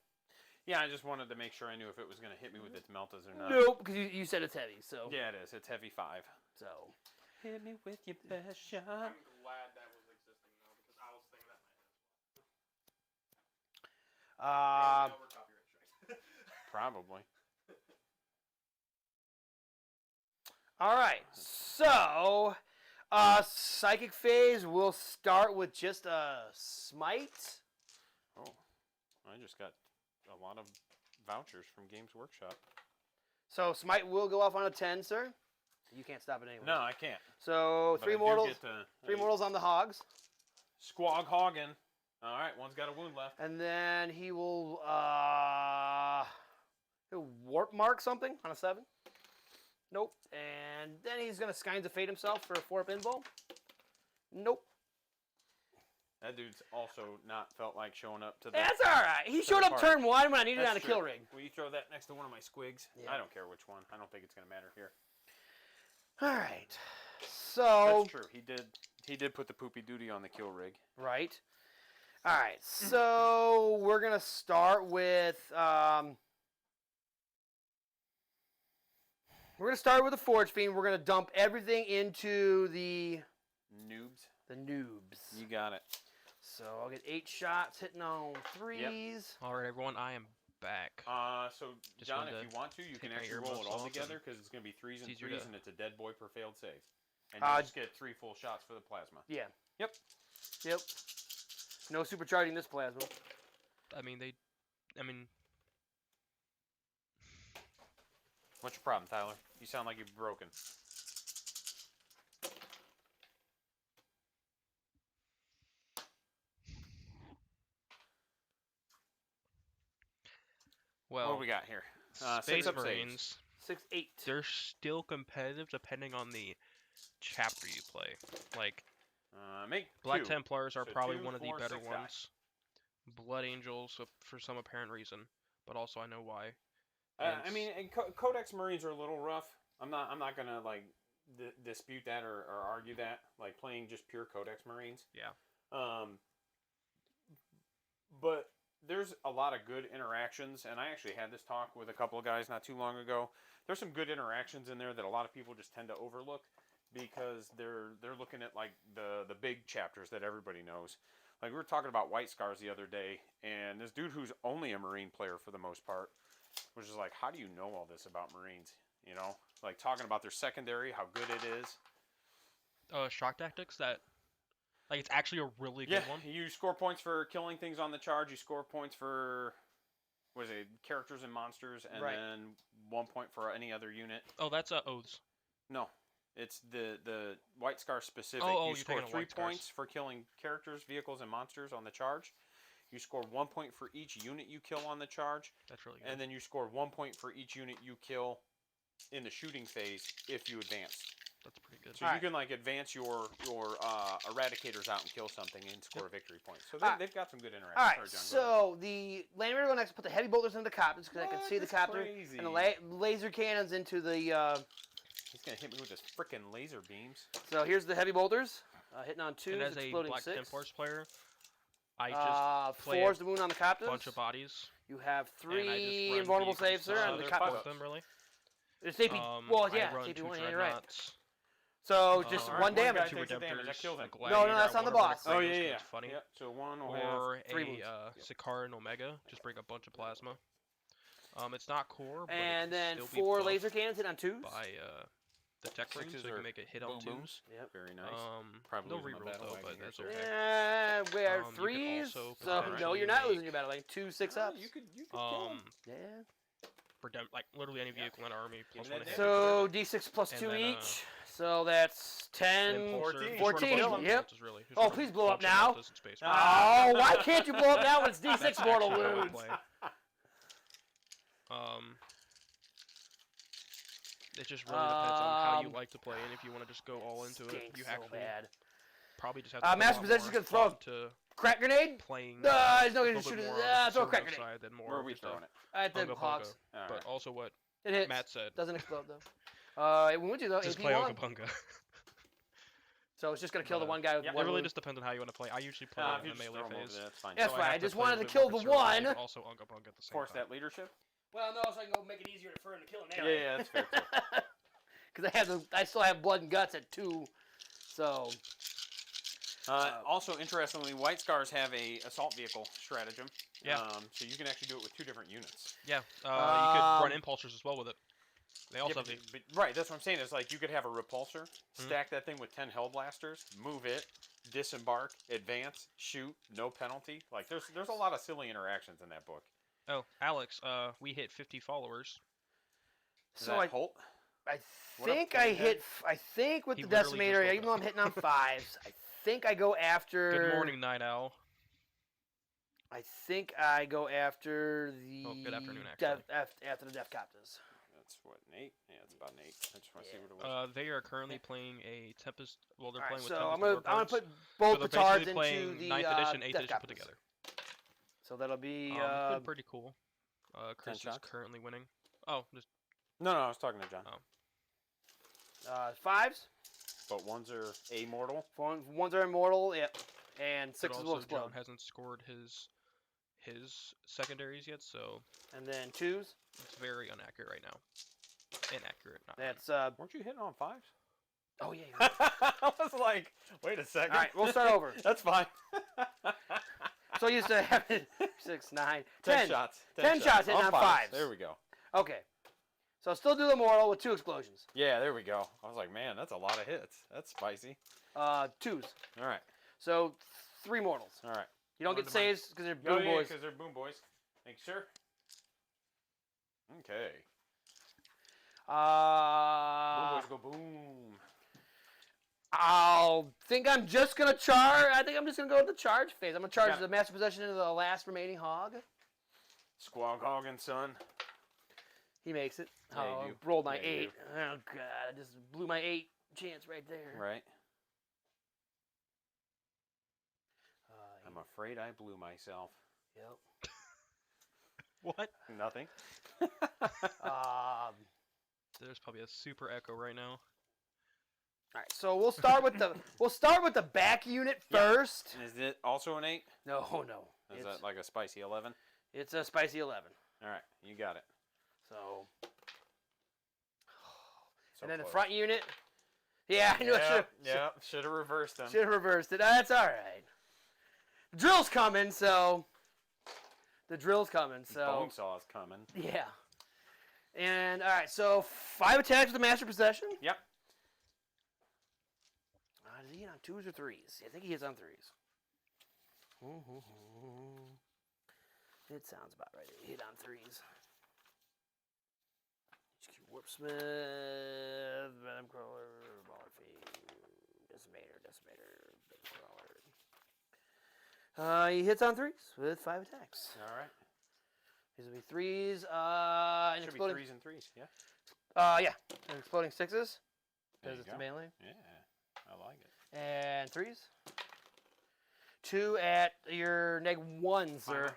B: Yeah, I just wanted to make sure I knew if it was going to hit me with its meltas or not.
C: Nope, because you said it's heavy, so.
B: Yeah, it is. It's heavy 5.
C: So.
B: Hit me with your best shot.
A: I'm glad that was existing though, because I was thinking that might over copyright strikes.
B: Probably.
C: All right. So, psychic phase. We'll start with just a smite.
B: Oh, I just got a lot of vouchers from Games Workshop.
C: So smite will go off on a 10, sir. You can't stop it anyway.
B: No, I can't.
C: So
B: But
C: 3
B: I do
C: mortals.
B: get to-
C: 3 mortals on the hogs,
B: Squog Hoggin. All right, one's got a wound left.
C: and then he will he'll warp mark something on a 7. Nope. And then he's gonna Skynes of Fate himself for a 4-up invul. Nope.
B: That dude's also not felt like showing up to the...
C: That's all right. He showed up
B: party.
C: turn 1 when I needed it on a
B: That's
C: kill
B: true.
C: rig.
B: Will you throw that next to one of my squigs?
C: Yeah.
B: I don't care which one. I don't think it's going to matter here.
C: All right. So
B: That's true. He did put the poopy duty on the kill rig.
C: right. All right. So we're gonna start with the Forge Fiend. We're gonna dump everything into the
B: Noobs.
C: noobs.
B: You got it.
C: So I'll get 8 shots hitting on 3s.
A: All right, everyone, I am back.
B: So,
A: Just
B: John,
A: wanted
B: if you want to, you
A: take
B: can
A: my
B: actually roll
A: earmuffs
B: it all
A: off
B: together
A: and
B: because it's going to be 3s and
A: it's easier
B: 3s,
A: to-
B: and it's a dead boy per failed save. And you just get 3 full shots for the plasma.
C: Yeah.
B: Yep.
C: Yep. No supercharging this plasma.
A: I mean,
B: What's your problem, Tyler? You sound like you're broken.
A: Well,
B: what do we got here?
A: Space
B: 6 up saves.
A: Marines,
C: 6-8.
A: they're still competitive depending on the chapter you play. Like,
B: Make
A: Black
B: 2.
A: Templars are
B: So
A: probably
B: 2,
A: one of the
B: 4,
A: better
B: 6 die.
A: ones. Blood Angels, for some apparent reason, but also I know why.
B: I mean, and Codex Marines are a little rough. I'm not gonna like dispute that or argue that. Like playing just pure Codex Marines.
A: Yeah.
B: But there's a lot of good interactions, and I actually had this talk with a couple of guys not too long ago. There's some good interactions in there that a lot of people just tend to overlook because they're looking at like the big chapters that everybody knows. Like we were talking about White Scars the other day, and this dude who's only a Marine player for the most part was just like, how do you know all this about Marines? You know, like talking about their secondary, how good it is.
A: Shock Tactics, that, like, it's actually a really good one.
B: You score points for killing things on the charge. You score points for, what is it, characters and monsters, and then 1 point for any other unit.
A: Oh, that's Oaths.
B: No, it's the White Scar specific.
A: Oh,
B: you score
A: you're thinking of
B: 3
A: White Scars.
B: points for killing characters, vehicles, and monsters on the charge. You score 1 point for each unit you kill on the charge.
A: That's really good.
B: And then you score 1 point for each unit you kill in the shooting phase if you advance.
A: That's pretty good.
B: So you can like advance your eradicators out and kill something and score a victory point. So they've got some good interaction.
C: All right, so the land we're going to put the heavy bolters into the copters because I can see the copter,
B: crazy.
C: and the laser cannons into the.
B: He's gonna hit me with his frickin' laser beams.
C: So here's the heavy bolters, hitting on 2s,
A: and as a
C: exploding
A: Black
C: 6.
A: Templars player, I just play
C: 4's the wound on the copters.
A: a bunch of bodies.
C: You have
A: and I just
C: 3
A: run
C: invulnerable
A: vehicles
C: saves, sir,
A: to
C: on the
A: support
C: copters.
A: them, really.
C: There's AP. Well, yeah,
A: I run
C: AP
A: 2
C: 1, yeah, you're right.
A: Dreadnoughts.
C: So just
B: Alright,
C: 1
B: one guy
C: damage.
B: takes the damage, that kills him.
C: No, that's on the boss.
B: Oh
A: yeah,
B: yeah.
A: It's funny.
B: Yep. So one will
A: Or
B: have
C: 3 wounds.
A: Sakaran Omega, just bring a bunch of plasma. It's not core, but
C: And
A: it
C: then
A: can still
C: 4
A: be
C: laser cannons hit on 2s.
A: by the tech ring, so
B: Sixes
A: you
B: are
A: can make it hit on
B: boom
A: 2s.
C: Yep.
B: very nice.
A: No
B: losing my
A: reroll
B: battle
A: though,
B: wagon
A: but
B: here,
A: that's
B: so-
A: okay.
C: We are
A: You could
C: 3s,
A: also
C: so no,
A: potentially
C: you're not
A: make-
C: losing your battle lane. 2 6-ups.
B: You could kill him.
C: Yeah.
A: For like literally any vehicle in our army, plus
B: Give
A: 1
B: me
A: hit.
B: that
C: So D6 plus
A: And
C: 2
A: then,
C: each. So that's 10.
A: Impulsor,
B: 14.
A: just run a bunch of
C: 14,
A: Meltas,
C: yep.
A: really. Just
C: Oh,
A: run a
C: please blow up
A: bunch of
C: now.
A: Meltas in space.
C: Oh, why can't you blow up now when it's
A: That's
C: D6 mortal
A: actually how I
C: wounds?
A: play. It just really depends on how you like to play, and if you want to just go all into it,
C: Stinks
A: you
C: so
A: actually
C: bad.
A: probably just have to put a
C: Master
A: lot
C: Possession's
A: more
C: gonna throw
A: thought to
C: Crack grenade?
A: playing
C: There's no
A: a
C: way to
A: little
C: shoot
A: bit
C: it.
A: more on the
C: Throw a crack
A: conservative
C: grenade.
A: side than more
B: Where are
A: of
B: we
A: just a
B: throwing it?
C: At the
A: Unga
C: hogs.
A: Bunga.
B: All
A: But
B: right.
A: also what
C: It hits.
A: Matt said,
C: Doesn't explode though. It went to though.
A: just
C: AP
A: play
C: 1.
A: Unga Bunga.
C: So it's just gonna kill the
A: But,
C: one guy with
B: yep,
C: one
A: It really
C: wound.
A: just depends on how you want to play. I usually play
B: If
A: in
B: you
A: the
B: just
A: melee
B: throw 'em over
A: phase.
B: there, that's fine.
C: That's
A: so
C: fine, I
A: have to
C: just
A: play a
C: wanted to
A: little bit
C: kill
A: more
C: the
A: conservative,
C: one.
A: but also Unga Bunga at the same
B: Force
A: time.
B: that leadership.
C: Well, no, so I can go make it easier for him to kill him.
B: Yeah, that's fair. Too.
C: Because I still have blood and guts at 2. So
B: Also, interestingly, White Scars have a assault vehicle stratagem.
A: Yeah.
B: So you can actually do it with 2 different units.
A: Yeah, you could run impulsors as well with it. They also have the
B: Right, that's what I'm saying. Is like you could have a repulsor, stack that thing with 10 Hellblasters, move it, disembark, advance, shoot, no penalty. Like there's a lot of silly interactions in that book.
A: Oh, Alex, we hit 50 followers.
B: Is
C: So
B: that
C: I
B: Holt? What up,
C: think I
B: Flamehead?
C: hit. I think with
A: He
C: the
A: literally just
C: decimator,
A: woke
C: even though
A: up.
C: I'm hitting on 5s, I think I go after.
A: Good morning, Night Owl.
C: I think I go after the.
A: Oh, good afternoon, actually.
C: After the Deathskullz.
B: That's what, an 8? Yeah, it's about an 8. I just want to see what it was.
A: They are currently playing a Tempest. Well, they're
C: Alright,
A: playing with
C: so
A: Tempest.
C: I'm gonna put
A: so
C: both
A: they're
C: petards
A: basically
C: into
A: playing
C: the
A: 9th edition, 8th edition put
C: Deathskullz.
A: together.
C: So that'll be.
A: It's been pretty cool. Chris is
B: shots?
A: currently winning. Oh, just
B: No, I was talking to John.
C: 5s.
B: But ones are amortal.
C: 1s are immortal. Yep. And
A: but
C: 6s will
A: also
C: explode.
A: John hasn't scored his secondaries yet, so
C: And then 2s.
A: it's very inaccurate right now. Inaccurate. Not
C: That's
B: Weren't you hitting on 5s?
C: Oh yeah. You're right.
B: I was like, wait a second.
C: All right, we'll start over.
B: That's fine.
C: So you used to have 6, 9,
B: 10
C: 10
B: shots.
C: 10 shots hitting on 5s.
B: There we go.
C: Okay. So still do the mortal with 2 explosions.
B: Yeah, there we go. I was like, man, that's a lot of hits. That's spicy.
C: 2s.
B: All right.
C: So 3 mortals.
B: All right.
C: You don't
A: One
C: get
A: to mine.
C: saves because they're
B: Oh,
C: boom
B: yeah,
C: boys.
B: because they're boom boys. Make sure. Okay. Boom boys go boom.
C: I'll think I'm just gonna charge. I think I'm just gonna go with the charge phase. I'm gonna charge
B: Got it.
C: the master possession into the last remaining hog.
B: Squawk Hoggin, son.
C: He makes it.
B: Yeah, you
C: Oh,
B: do.
C: rolled my
B: Yeah, you
C: 8. Oh, God. I just blew my 8 chance right there.
B: Right.
C: Uh,
B: I'm afraid I blew myself.
C: Yep.
A: What?
B: Nothing.
A: There's probably a super echo right now.
C: All right, so we'll start with the back unit
B: Yeah.
C: first.
B: Is it also an 8?
C: No.
B: Is that like a spicy 11?
C: It's a spicy 11.
B: All right, you got it.
C: So,
B: So
C: and then the
B: close.
C: front unit. Yeah, I know.
B: Should have reversed them.
C: Should have reversed it. That's all right. The drill's coming, so.
B: Bone saw's coming.
C: Yeah. And all right, so 5 attacks with the master possession.
B: Yep.
C: Does he hit on 2s or 3s? I think he hits on 3s. It sounds about right. He hit on 3s. HQ Warpsmith, Venom Crawler, Baller Fiend, Decimator, Venom Crawler. He hits on 3s with 5 attacks.
B: All right.
C: These will be 3s. And
B: Should
C: exploding.
B: be 3s and 3s. Yeah.
C: Yeah. And exploding 6s.
B: There
C: Because
B: you
C: it's
B: go.
C: a melee.
B: Yeah, I like it.
C: And 3s. 2 at your -1, sir.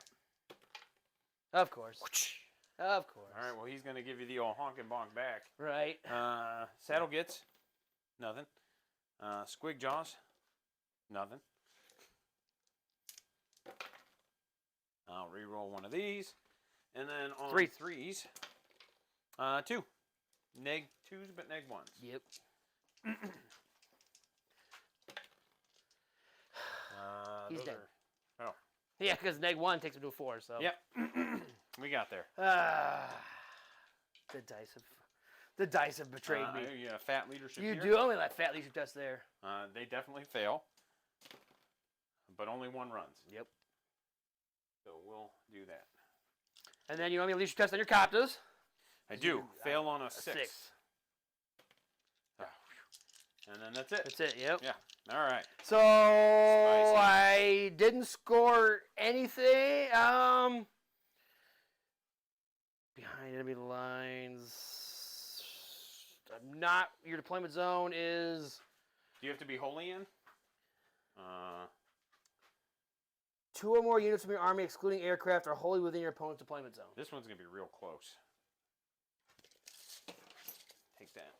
C: Of course. Of course.
B: All right. Well, he's gonna give you the old honk and bonk back.
C: Right.
B: Saddle gets nothing. Squig jaws, nothing. I'll re-roll one of these, and then on 3s, 2. Neg 2s, but neg 1s.
C: Yep. He's
B: Those
C: dead.
B: are-
C: Yeah, because -1 takes him to a 4, so.
B: Yep. We got there.
C: The dice have betrayed me.
B: Yeah, fat leadership.
C: You
B: here.
C: do only that fat leadership test there.
B: They definitely fail, but only 1 runs.
C: Yep.
B: So we'll do that.
C: And then you want me to leadership test on your Coptas.
B: I do. Fail on a
C: A
B: 6. And then that's it.
C: That's it, yep.
B: Yeah. All right.
C: So
B: Spicy.
C: I didn't score anything. Behind enemy lines. I'm not. Your deployment zone is
B: Do you have to be wholly in?
C: 2 or more units from your army, excluding aircraft, are wholly within your opponent's deployment zone.
B: This one's going to be real close. Take that.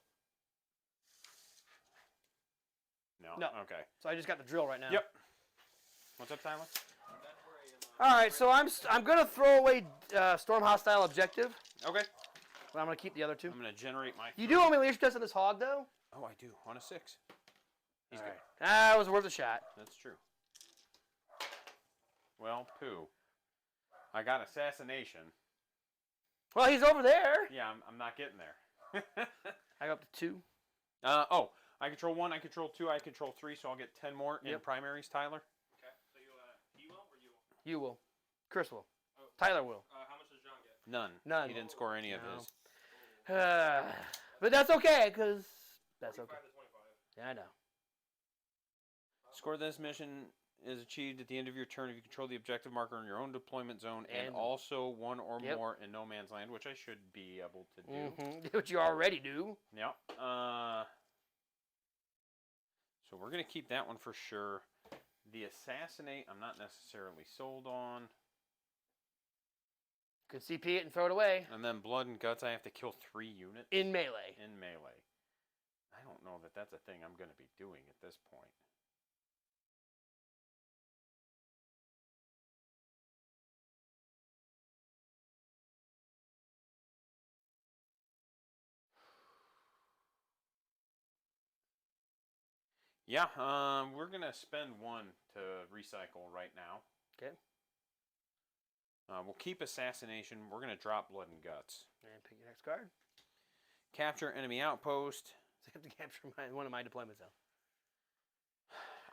B: No.
C: No.
B: Okay.
C: So I just got the drill right now.
B: Yep. What's up, Tyler?
C: All right, so I'm gonna throw away storm hostile objective,
B: Okay.
C: but I'm gonna keep the other 2.
B: I'm going to generate my...
C: You do want me to leadership test on this hog though?
B: Oh, I do. On a 6. He's
C: All
B: good.
C: right. That was worth a shot.
B: That's true. Well, poo. I got assassination.
C: Well, he's over there.
B: Yeah, I'm not getting there.
C: I go up to 2.
B: Oh, I control 1, I control 2, I control 3, so I'll get 10 more in
C: Yep.
B: primaries, Tyler.
A: Okay, so he will or you will?
C: You will. Chris will.
A: Oh.
C: Tyler will.
A: How much does John get?
B: None.
C: None.
B: He didn't score any of
C: No.
B: his.
C: But that's okay, because that's okay.
A: 45 to 25.
C: Yeah, I know.
B: Score of this mission is achieved at the end of your turn if you control the objective marker in your own deployment zone and,
C: And-
B: also 1 or
C: Yep.
B: more in no man's land, which I should be able to do.
C: Which you already do.
B: Yep. So we're going to keep that one for sure. The assassinate, I'm not necessarily sold on.
C: Could CP it and throw it away.
B: And then blood and guts, I have to kill 3 units.
C: In melee.
B: In melee. I don't know that that's a thing I'm going to be doing at this point. Yeah, we're going to spend 1 to recycle right now.
C: Okay.
B: We'll keep assassination. We're going to drop blood and guts.
C: And pick your next card.
B: Capture enemy outpost.
C: So you have to capture one of my deployment zone.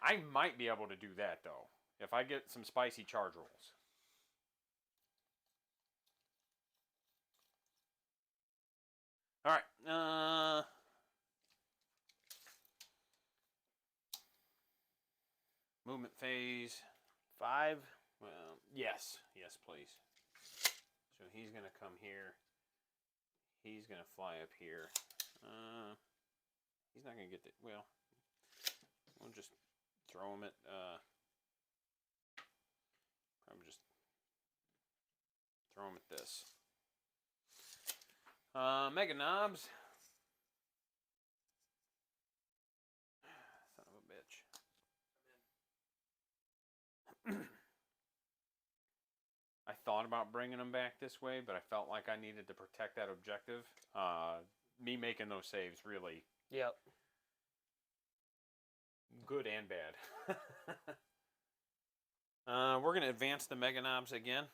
B: I might be able to do that, though, if I get some spicy charge rolls. All right. Movement phase.
C: 5.
B: Well, yes. Yes, please. So he's going to come here. He's going to fly up here. He's not going to get the... Well, we'll just throw him at... probably just throw him at this. Mega Knobs. Son of a bitch. I thought about bringing them back this way, but I felt like I needed to protect that objective. Me making those saves really
C: Yep.
B: good and bad. We're going to advance the Mega Knobs again.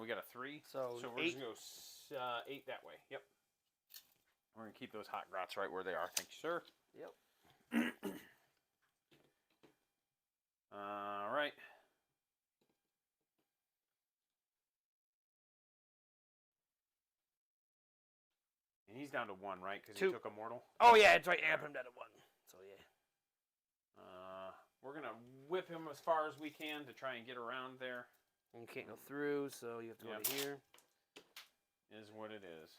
B: We got a 3.
C: So
B: we're
C: 8.
B: just going to go 8 that way. Yep. We're going to keep those hot grots right where they are. Thank you, sir.
C: Yep.
B: All right. And he's down to 1, right? Because he
C: 2.
B: took a mortal.
C: Oh yeah, it's right. I put him down at 1. So yeah.
B: We're gonna whip him as far as we can to try and get around there.
C: And you can't go through, so you have to go to here.
B: Is what it is.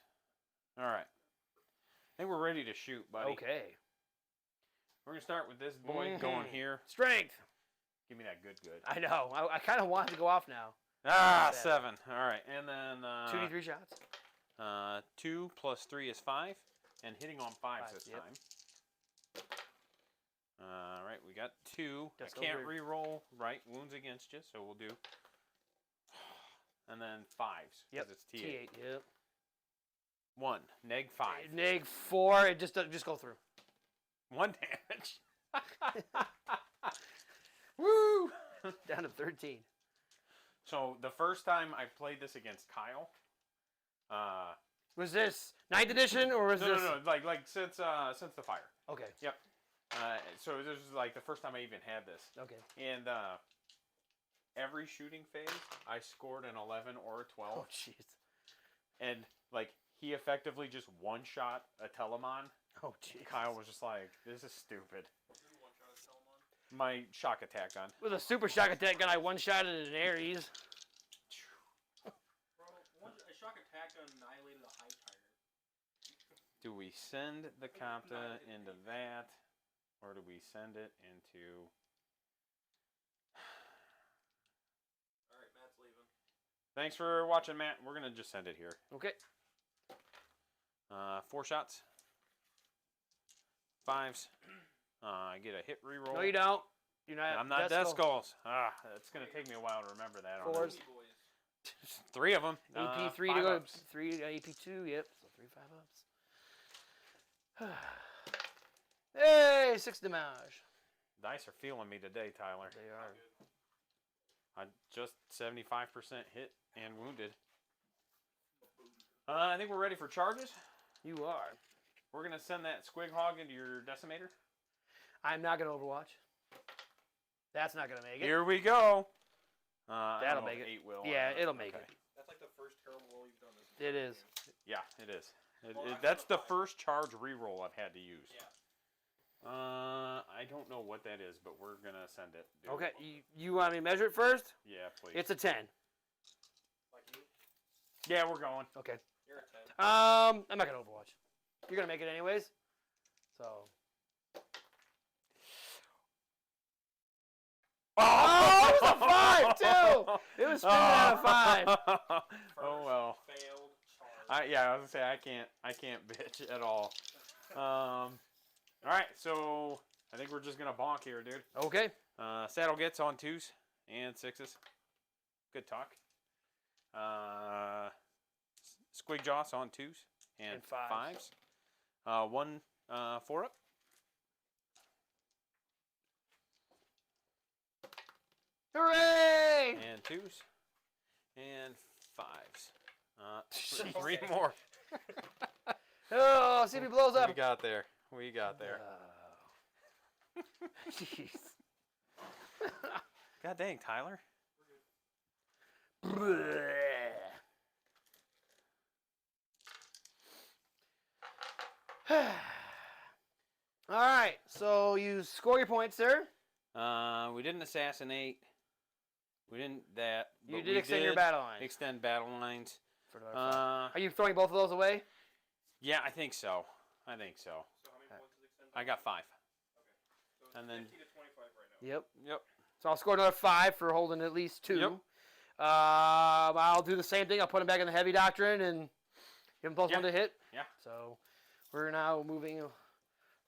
B: All right. I think we're ready to shoot, buddy.
C: Okay.
B: We're gonna start with this boy going here.
C: Strength.
B: Give me that good.
C: I know. I kind of want to go off now.
B: 7. All right, and then
C: 2d3 shots.
B: 2 plus 3 is 5, and hitting on 5s this
C: yep.
B: time. All right, we got 2.
C: Just
B: I can't
C: over.
B: re-roll, right? Wounds against you, so we'll do. And then 5s.
C: Yep.
B: It's T8.
C: T8. Yep.
B: 1. Neg 5.
C: Neg 4. It just go through.
B: 1 damage. Woo!
C: Down to 13.
B: So the first time I played this against Kyle.
C: Was this 9th edition or was this?
B: No. Like since the fire.
C: Okay.
B: Yep. So this was like the first time I even had this.
C: Okay.
B: And every shooting phase, I scored an 11 or a 12.
C: Oh jeez.
B: And like he effectively just one-shot a Telemon.
C: Oh jeez.
B: Kyle was just like, "This is stupid." My shock attack gun.
C: With a super shock attack gun, I one-shotted an Ares.
A: Bro, a shock attack gun annihilated a Hive Tiger.
B: Do we send the Compta into that, or do we send it into?
A: All right, Matt's leaving.
B: Thanks for watching, Matt. We're gonna just send it here.
C: Okay.
B: 4 shots. 5s. I get a hit reroll.
C: No, you don't. You're not.
B: I'm not
C: Deathskullz.
B: Deathskullz. It's gonna take me a while to remember that.
C: 4s.
B: 3 of them.
C: AP 3 to
B: 5
C: go.
B: ups.
C: 3 AP 2. Yep. So 3 5 ups. Hey, 6 damage.
B: Dice are feeling me today, Tyler.
C: They are.
B: I just 75% hit and wounded. I think we're ready for charges.
C: You are.
B: We're gonna send that squig hog into your decimator.
C: I'm not gonna Overwatch. That's not gonna make it.
B: Here we go. I
C: That'll
B: don't know
C: make
B: if
C: it.
B: 8 will.
C: Yeah,
B: or-
C: it'll make
B: okay.
C: it.
A: That's like the first terrible roll you've done this.
C: It is.
B: Yeah, it is.
A: Well,
B: That's the
A: fine.
B: first charge reroll I've had to use.
A: Yeah.
B: I don't know what that is, but we're gonna send it. dude.
C: Okay. You want me to measure it first?
B: Yeah, please.
C: It's a 10.
A: Like you?
B: Yeah, we're going.
C: Okay.
A: You're a 10.
C: I'm not gonna Overwatch. You're gonna make it anyways. So. Oh, it was a 5 too. It was spinning out of 5.
B: Oh well.
A: Failed charge.
B: Yeah, I was gonna say I can't bitch at all. All right, so I think we're just gonna bonk here, dude.
C: Okay.
B: Saddle gets on 2s and 6s. Good talk. Squig Joss on 2s and 5s. 1 4 up.
C: Hooray!
B: And 2s and 5s. 3 more.
C: Oh, see if he blows up.
B: We got there. We got there.
C: Jeez.
B: God dang, Tyler.
C: All right, so you score your points, sir.
B: We didn't assassinate. We didn't that.
C: You
B: but
C: did
B: we
C: extend your battle line.
B: Extend battle lines.
C: for another 5. Are you throwing both of those away?
B: Yeah, I think so.
A: So how many points is extended?
B: I got 5.
A: Okay. So it's
B: And then
A: 50 to 25 right now.
C: Yep. So I'll score another 5 for holding at least 2.
B: Yep.
C: I'll do the same thing. I'll put him back in the heavy doctrine and give him +1 to hit.
B: Yeah.
C: So we're now moving a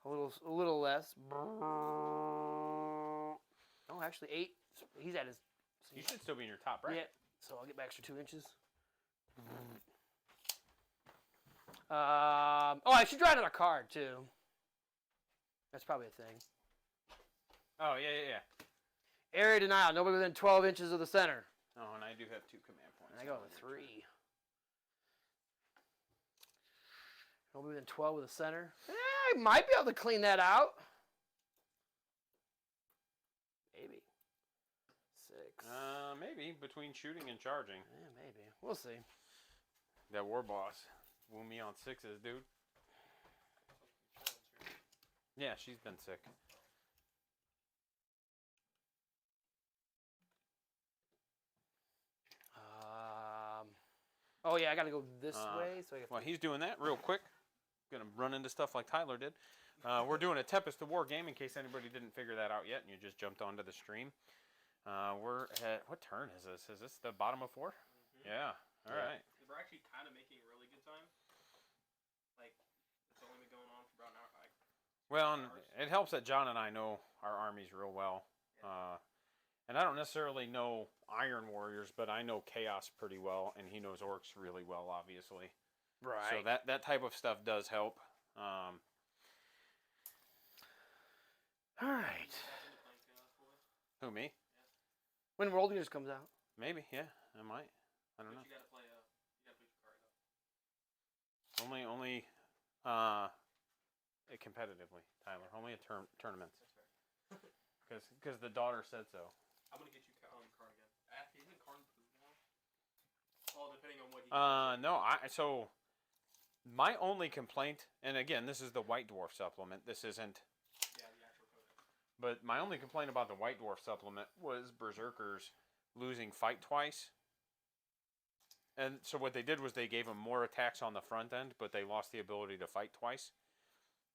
C: little less. Oh, actually 8. He's at his.
B: You should still be in your top, right?
C: Yeah. So I'll get my extra 2 inches. Oh, I should draw another card too. That's probably a thing.
B: Oh, yeah.
C: Area denial. Nobody within 12 inches of the center.
B: Oh, and I do have 2 command points.
C: And I go with 3. Nobody within 12 of the center. I might be able to clean that out. Maybe. 6.
B: Maybe between shooting and charging.
C: Yeah, maybe. We'll see.
B: That war boss woo me on 6s, dude. Yeah, she's been sick.
C: Oh yeah, I gotta go this way. So I
B: While he's doing that, real quick, gonna run into stuff like Tyler did. We're doing a Tempest of War game in case anybody didn't figure that out yet and you just jumped onto the stream. We're at, what turn is this? Is this the bottom of 4?
A: Mm-hmm.
B: Yeah. All right.
A: We're actually kind of making really good time. Like, it's only been going on for about an hour.
B: Well, and it helps that John and I know our armies real well. And I don't necessarily know Iron Warriors, but I know Chaos pretty well, and he knows Orcs really well, obviously.
C: right.
B: So that type of stuff does help.
C: All right.
B: Who, me?
C: When World Eaters comes out.
B: Maybe, yeah, I might. I don't know.
A: You gotta play your card though.
B: Only competitively, Tyler. Only at tournaments. Because the daughter said so.
A: I'm gonna get you card again. Isn't Karn poop now? Well, depending on what he
B: No, so my only complaint, and again, this is the White Dwarf supplement. This isn't.
A: Yeah, the actual codex.
B: But my only complaint about the White Dwarf supplement was Berserkers losing fight twice. And so what they did was they gave them more attacks on the front end, but they lost the ability to fight twice.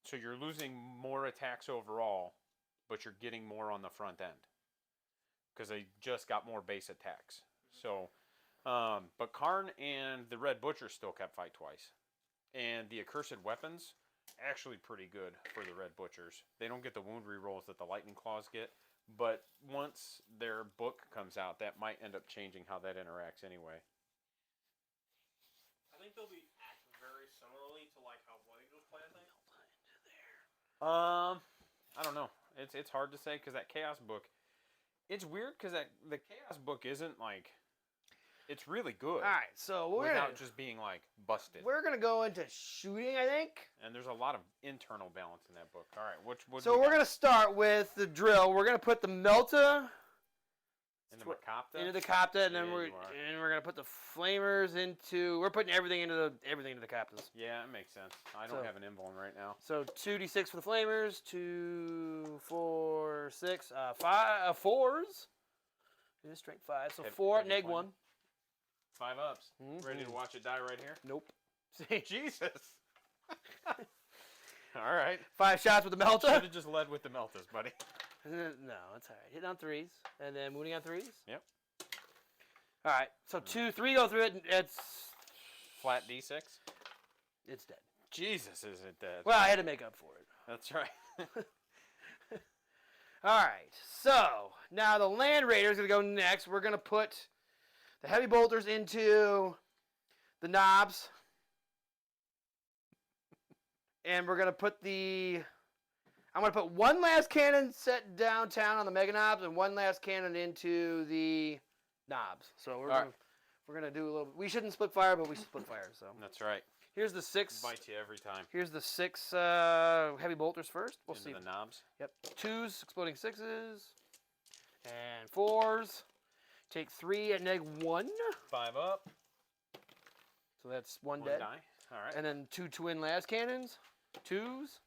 B: So you're losing more attacks overall, but you're getting more on the front end. Because they just got more base attacks. So, but Karn and the Red Butcher still kept fight twice. And the Accursed Weapons, actually pretty good for the Red Butchers. They don't get the wound rerolls that the Lightning Claws get. But once their book comes out, that might end up changing how that interacts anyway.
A: I think they'll be acting very similarly to like how Blood Angels play, I think.
B: I don't know. It's hard to say because that Chaos book, it's weird because the Chaos book isn't like, it's really good.
C: All right, so
B: without just being like busted.
C: we're gonna go into shooting, I think.
B: And there's a lot of internal balance in that book. All right,
C: So we're gonna start with the drill. We're gonna put the Melta
B: into Macopta.
C: into the Copta, and then
B: Yeah,
C: we're gonna put the Flamers into. We're putting everything into the Coptas.
B: Yeah, it makes sense. I don't have an invuln right now.
C: So 2d6 for the Flamers, 2, 4, 6, 5 4s. It is strength 5, so 4 neg 1.
B: 5 ups. Ready to watch it die right here?
C: Nope.
B: Jesus. All right.
C: 5 shots with the Melta.
B: Should have just led with the Meltas, buddy.
C: No, it's all right. Hitting on 3s, and then wounding on 3s.
B: Yep.
C: All right, so 2, 3 go through it, and it's
B: Flat D6.
C: It's dead.
B: Jesus, is it dead?
C: Well, I had to make up for it.
B: That's right.
C: All right, so now the Land Raider's going to go next. We're going to put the Heavy Bolters into the knobs. And we're going to put I'm going to put one last cannon set downtown on the Mega Knobs and one last cannon into the knobs. So we're going to do a little. We shouldn't split fire, but we should split fire. So
B: That's right.
C: here's the 6.
B: Bites you every time.
C: Here's the 6 Heavy Bolters first. We'll
B: Into
C: see.
B: the knobs.
C: Yep. 2s, exploding 6s, and 4s. Take 3 at neg 1.
B: 5 up.
C: So that's 1
B: 1
C: dead.
B: die. All right.
C: And then 2 twin las cannons, 2s,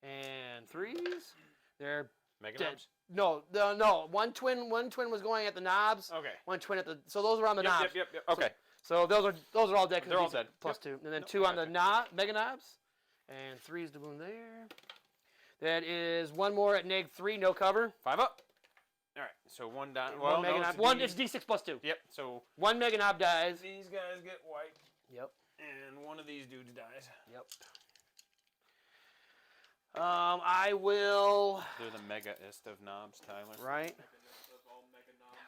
C: and 3s. They're
B: Mega
C: dead.
B: knobs?
C: No. One twin was going at the knobs.
B: Okay.
C: One twin at the. So those are on the
B: Yep,
C: knobs.
B: Yep. Okay.
C: So those are all dead. 'Cause
B: They're all
C: these
B: dead.
C: Plus
B: Yep.
C: 2, and then
B: Nope,
C: 2
B: I
C: on the mega knobs, and 3's the wound there. That is 1 more at -3, no cover.
B: 5 up. All right, so 1 down.
C: And
B: Well,
C: 1 mega
B: no,
C: knob.
B: it's
C: One.
B: D-
C: It's D6 plus 2.
B: Yep. So
C: 1 mega knob dies.
B: these guys get wiped,
C: Yep.
B: and one of these dudes dies.
C: Yep. I will.
B: They're the mega-ist of knobs, Tyler.
C: Right.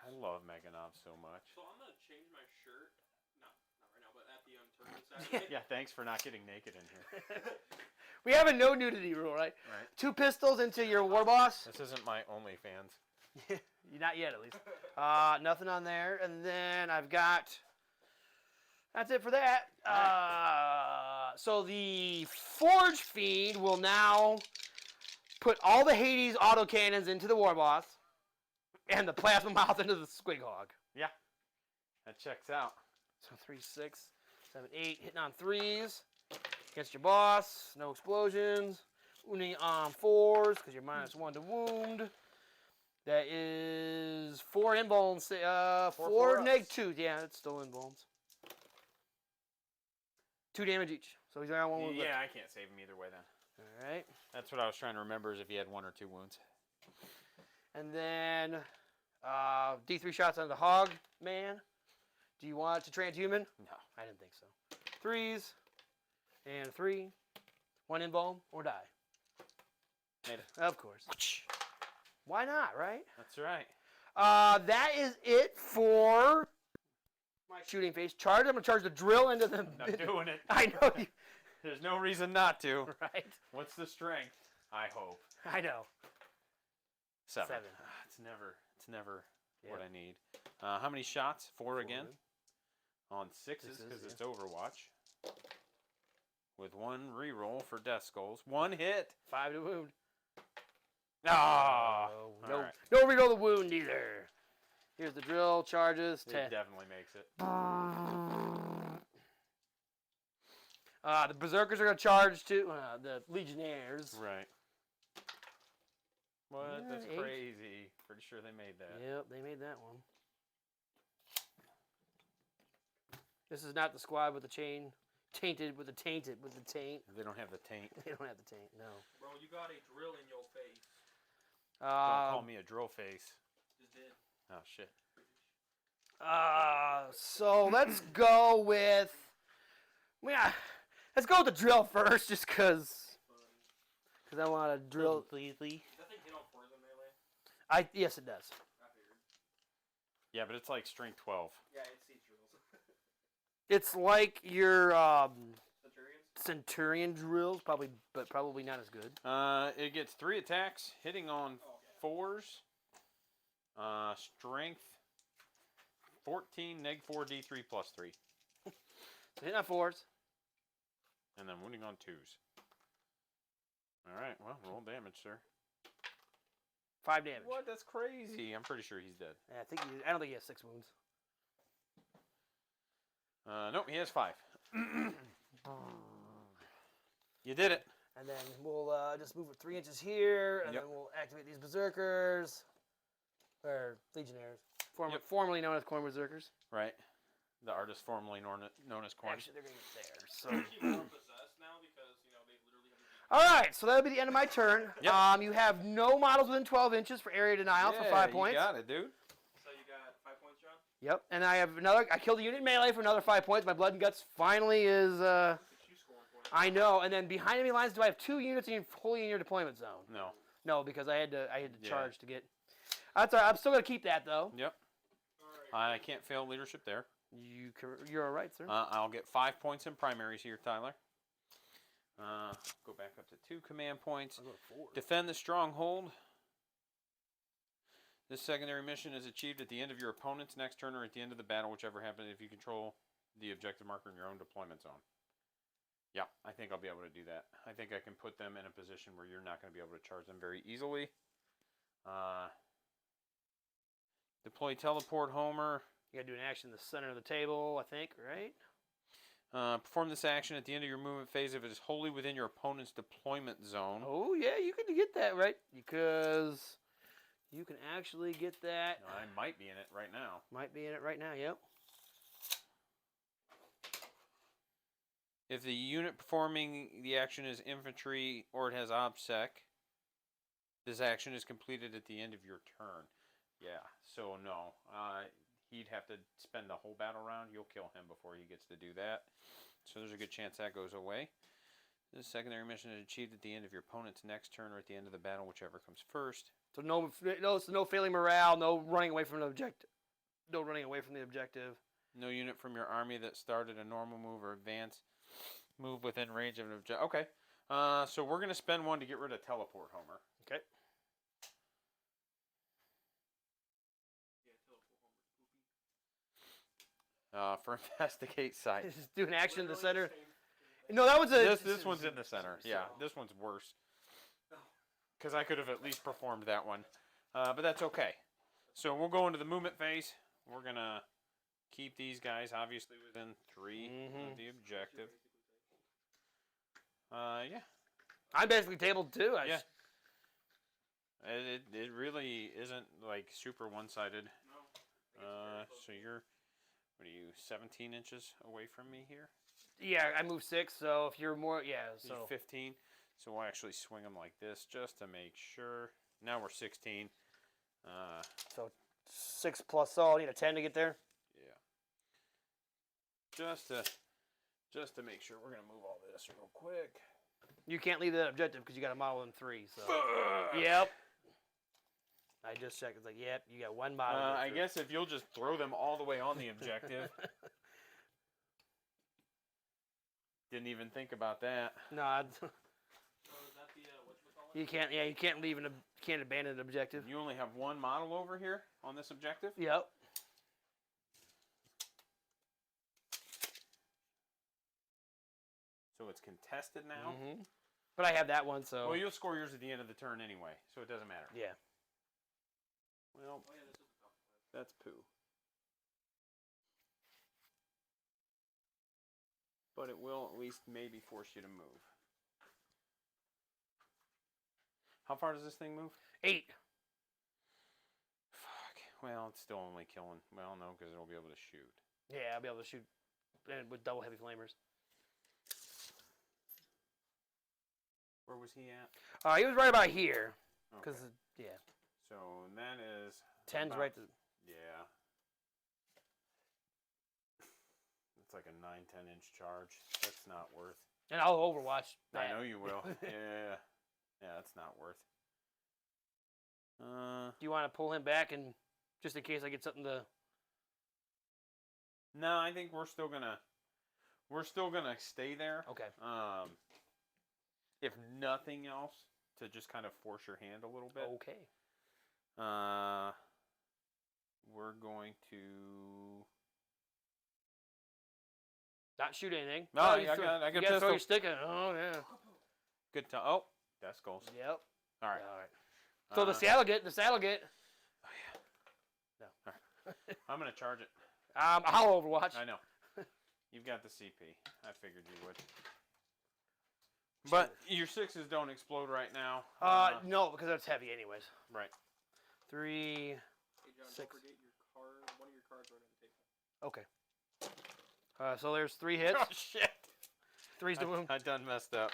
B: I love mega knobs so much.
A: So I'm gonna change my shirt. Not right now, but at the tournament Saturday.
B: Yeah, thanks for not getting naked in here.
C: We have a no nudity rule, right?
B: Right.
C: 2 pistols into your war boss.
B: This isn't my OnlyFans.
C: Not yet, at least. Nothing on there, and then I've got. That's it for that. So the Forge Fiend will now put all the Hades autocannons into the war boss, and the plasma mouth into the Squig Hog.
B: Yeah, that checks out.
C: So 3, 6, 7, 8, hitting on 3s against your boss. No explosions. Wounding on 4s because you're -1 to wound. That is 4 in bones. 4 -2. Yeah, it's still in bones. 2 damage each. So he's on 1 wound.
B: Yeah, I can't save him either way then.
C: All right.
B: That's what I was trying to remember is if he had 1 or 2 wounds.
C: And then D3 shots on the Hog Man. Do you want it to transhuman?
B: No.
C: I didn't think so. 3s and 3. 1 in bone or die.
B: Made it.
C: Of course. Why not, right?
B: That's right.
C: That is it for my shooting phase. Charge. I'm gonna charge the drill into the.
B: Not doing it.
C: I know you.
B: There's no reason not to.
C: Right.
B: What's the strength? I hope.
C: I know.
B: 7.
C: 7.
B: It's never
C: Yep.
B: what I need. How many shots? 4 again?
C: Forward.
B: On 6s because
C: yeah.
B: it's Overwatch. With 1 reroll for Deathskullz. 1 hit.
C: 5 to wound.
B: Ah.
C: No,
B: All right.
C: no reroll the wound either. Here's the drill. Charges.
B: It
C: 10.
B: definitely makes it.
C: The berserkers are gonna charge to the legionnaires.
B: Right. What?
C: Yeah,
B: That's
C: 8.
B: crazy. Pretty sure they made that.
C: Yep, they made that one. This is not the squad with the chain. Tainted with the taint.
B: They don't have the taint.
C: They don't have the taint, no.
A: Bro, you got a drill in your face.
B: Don't call me a drill face.
A: Just did.
B: Oh, shit.
C: So let's go with. Yeah, let's go with the drill first, just because I want to drill.
A: Does that thing hit on poison melee?
C: Yes, it does.
A: I figured.
B: Yeah, but it's like strength 12.
A: Yeah, it's sea drills.
C: It's like your
A: Centurions?
C: Centurion drills, but probably not as good.
B: It gets 3 attacks, hitting on 4s. Strength 14, -4, D3 plus 3.
C: So hitting on 4s.
B: And then wounding on 2s. Alright, well, roll damage, sir.
C: 5 damage.
B: What? That's crazy. I'm pretty sure he's dead.
C: Yeah, I don't think he has 6 wounds.
B: Nope, he has 5. You did it.
C: And then we'll just move it 3 inches here, and
B: Yep.
C: then we'll activate these berserkers, or legionnaires,
B: Yep.
C: formerly known as corn berserkers.
B: Right. The artist formerly known as Corn.
C: Actually, they're gonna get there. So.
A: Keep more possessed now because, they literally have
C: All right, so that'll be the end of my turn.
B: Yep.
C: You have no models within 12 inches for area denial for 5 points.
B: You got it, dude.
A: So you got 5 points, John?
C: Yep, and I have another. I killed a unit in melee for another 5 points. My blood and guts finally is.
A: Look at you scoring points.
C: I know, and then behind enemy lines, do I have 2 units fully in your deployment zone?
B: No.
C: No, because I had to
B: Yeah.
C: charge to get. That's all right. I'm still gonna keep that though.
B: Yep.
A: Alright.
B: I can't fail leadership there.
C: You're all right, sir.
B: I'll get 5 points in primaries here, Tyler. Go back up to 2 command points.
C: I'll go to 4.
B: Defend the stronghold. This secondary mission is achieved at the end of your opponent's next turn or at the end of the battle, whichever happens if you control the objective marker in your own deployment zone. Yeah, I think I'll be able to do that. I think I can put them in a position where you're not going to be able to charge them very easily. Deploy teleport Homer.
C: You gotta do an action in the center of the table, I think, right?
B: Perform this action at the end of your movement phase if it is wholly within your opponent's deployment zone.
C: Oh yeah, you can get that right because you can actually get that.
B: I might be in it right now.
C: Might be in it right now. Yep.
B: If the unit performing the action is infantry or it has OBSEC, this action is completed at the end of your turn. Yeah, so no. He'd have to spend the whole battle round. You'll kill him before he gets to do that. So there's a good chance that goes away. The secondary mission is achieved at the end of your opponent's next turn or at the end of the battle, whichever comes first.
C: So no failing morale, no running away from the objective. No running away from the objective.
B: No unit from your army that started a normal move or advance move within range of an objective. Okay. So we're going to spend one to get rid of Teleport Homer.
C: Okay.
B: For Investigate Site.
C: Just do an action in the center. No, that was a...
B: This one's in the center. Yeah, this one's worse. Because I could have at least performed that one. But that's okay. So we'll go into the movement phase. We're going to keep these guys obviously within 3 of the objective. Yeah.
C: I'm basically tabled too.
B: Yeah. It really isn't like super one-sided. So you're, what are you, 17 inches away from me here?
C: Yeah, I moved 6, so if you're more, yeah, so...
B: You're 15. So we'll actually swing them like this just to make sure. Now we're 16.
C: So 6 plus, so I'll need a 10 to get there?
B: Yeah. Just to make sure. We're going to move all this real quick.
C: You can't leave that objective because you got a model in 3, so... Yep. I just checked. It's like, yep, you got 1 model.
B: I guess if you'll just throw them all the way on the objective. Didn't even think about that.
C: No, you can't. Yeah, you can't leave can't abandon an objective.
B: You only have 1 model over here on this objective?
C: Yep.
B: So it's contested now?
C: But I have that one, so...
B: Well, you'll score yours at the end of the turn anyway, so it doesn't matter.
C: Yeah.
B: Well, that's poo. But it will at least maybe force you to move. How far does this thing move?
C: 8.
B: Fuck. Well, it's still only killing. Well, no, because it'll be able to shoot.
C: Yeah, I'll be able to shoot with double heavy flamers.
B: Where was he at?
C: He was right about here. Because,
B: Okay.
C: yeah.
B: So that is
C: 10's
B: about-
C: right to...
B: Yeah. It's like a 9-10 inch charge. That's not worth.
C: And I'll overwatch that.
B: I know you will. Yeah. Yeah, that's not worth.
C: Do you want to pull him back and just in case I get something to...
B: No, I think we're still gonna stay there.
C: Okay.
B: If nothing else, to just kind of force your hand a little bit.
C: Okay.
B: We're going to
C: Not shoot anything.
B: No, I got
C: you
B: pistol.
C: gotta throw your stick in. Oh, yeah.
B: Good time. Oh, Deathskullz.
C: Yep.
B: All right.
C: All right. So the saddle get.
B: Oh yeah.
C: No.
B: All right. I'm gonna charge it.
C: I'll overwatch.
B: I know. You've got the CP. I figured you would. But your 6s don't explode right now.
C: No, because that's heavy anyways.
B: Right.
C: 3,
A: Hey, John,
C: 6.
A: don't forget your card. One of your cards right on the table.
C: Okay. So there's 3 hits.
B: Oh shit.
C: 3's the wound.
B: I done messed up.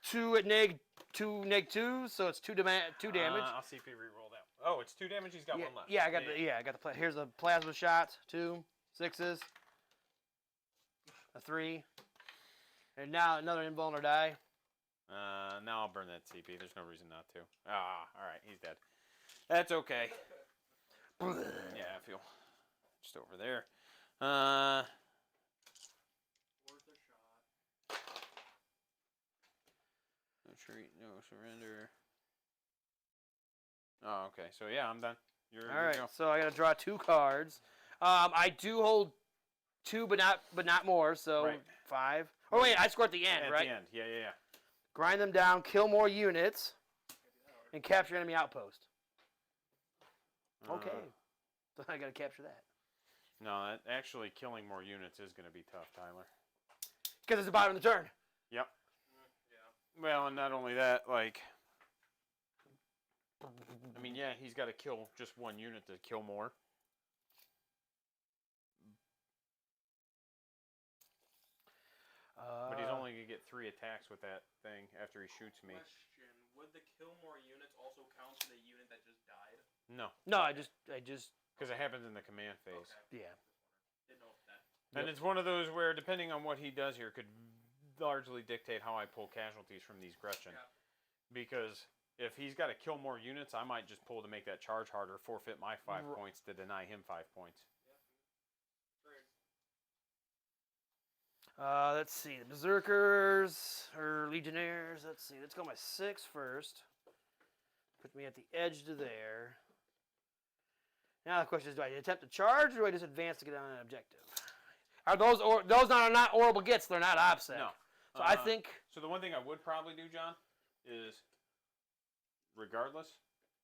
C: 2 at -2, so it's 2 damage.
B: I'll CP reroll that. Oh, it's 2 damage. He's got 1 left.
C: Yeah, I got the here's a plasma shot. 2 6s. A 3. And now another invulner die.
B: Now I'll burn that CP. There's no reason not to. All right, he's dead. That's okay. Yeah, I feel just over there.
A: Worth a shot.
B: No retreat, no surrender. Oh, okay. So yeah, I'm done.
C: All right. So I got to draw 2 cards. I do hold 2, but not more. So
B: Right.
C: 5. Oh wait, I score at the end,
B: At
C: right?
B: the end, yeah.
C: Grind them down, kill more units, and capture enemy outpost. Okay. So I got to capture that.
B: No, actually killing more units is going to be tough, Tyler.
C: Because it's the bottom of the turn.
B: Yep.
A: Yeah.
B: Well, and not only that, like, I mean, yeah, he's got to kill just 1 unit to kill more. But he's only going to get 3 attacks with that thing after he shoots me.
A: Question: would the kill more units also count for the unit that just died?
B: No.
C: No, I just.
B: Because it happens in the command phase.
A: Okay.
C: Yeah.
A: Didn't know that.
B: And it's one of those where, depending on what he does here, could largely dictate how I pull casualties from these Gretchen.
A: Yeah.
B: Because if he's got to kill more units, I might just pull to make that charge harder, forfeit my 5 points to deny him 5 points.
C: Let's see. The Berserkers or Legionnaires. Let's see. Let's go my 6 first. Put me at the edge to there. Now the question is, do I attempt to charge or do I just advance to get on an objective? Are those are not horrible gets? They're not OPSEC.
B: No.
C: So I think.
B: So the one thing I would probably do, John, is regardless,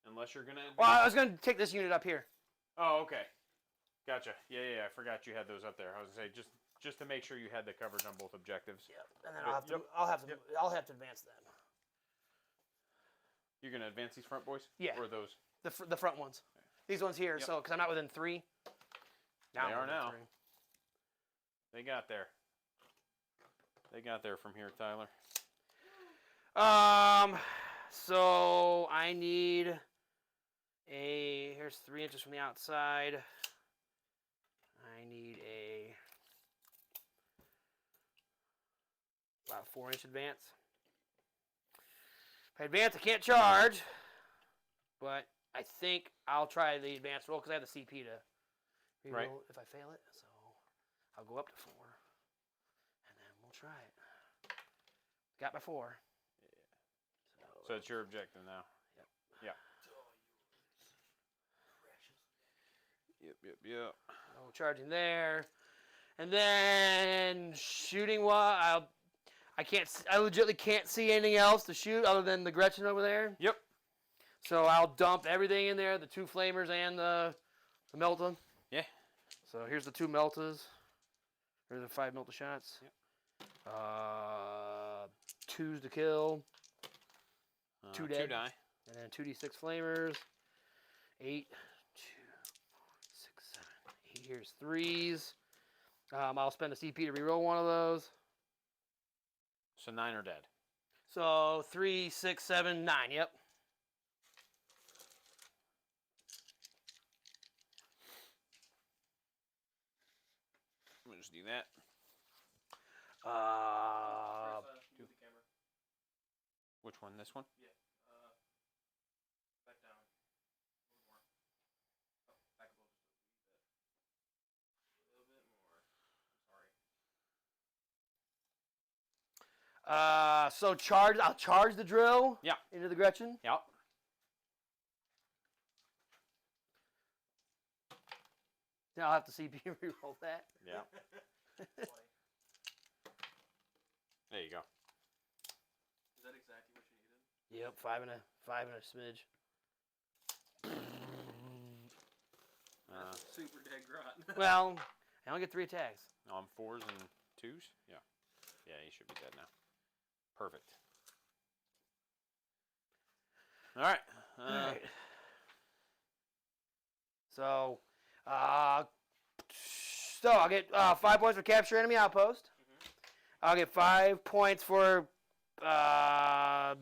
B: unless you're gonna.
C: Well, I was gonna take this unit up here.
B: Oh, okay. Gotcha. Yeah. I forgot you had those up there. I was gonna say just to make sure you had the coverage on both objectives.
C: Yep. And then
B: Yep.
C: I'll have to advance them.
B: You're gonna advance these front boys?
C: Yeah.
B: Or those?
C: The front ones. These ones here.
B: Yep.
C: So because I'm not within 3. Now
B: They
C: I'm
B: are
C: within
B: now.
C: 3.
B: They got there. They got there from here, Tyler.
C: So I need here's 3 inches from the outside. I need about 4-inch advance. If I advance, I can't charge, but I think I'll try the advance roll because I have the CP to reroll
B: Right.
C: if I fail it. So I'll go up to 4, and then we'll try it. Got my 4.
B: So it's your objective now.
C: Yep.
B: Yeah. Yep.
C: No charging there, and then shooting. I legitimately can't see anything else to shoot other than the Gretchen over there.
B: Yep.
C: So I'll dump everything in there, the 2 flamers and the Melta.
B: Yeah.
C: So here's the 2 Meltas. Here's the 5 Melta shots.
B: Yep.
C: 2s to kill. 2 dead.
B: 2 die.
C: And then 2d6 flamers. 8, 2, 6, 7, 8. Here's 3s. I'll spend a CP to reroll one of those.
B: So 9 are dead.
C: So 3, 6, 7, 9. Yep.
B: Let me just do that.
A: Move the camera.
B: Which one? This one?
A: Yeah. Back down. A little more. Oh, back up just a little bit more. Sorry.
C: So I'll charge the drill.
B: Yeah.
C: Into the Gretchen.
B: Yep.
C: Now I'll have to CP reroll that.
B: Yeah. There you go.
A: Is that exactly what you needed?
C: Yep, 5 and a smidge.
A: That's super dead grot.
C: Well, I only get 3 attacks.
B: On 4s and 2s? Yeah. Yeah, he should be dead now. Perfect. All right.
C: Alright. So I'll get 5 points for capture enemy outpost. I'll get 5 points for 5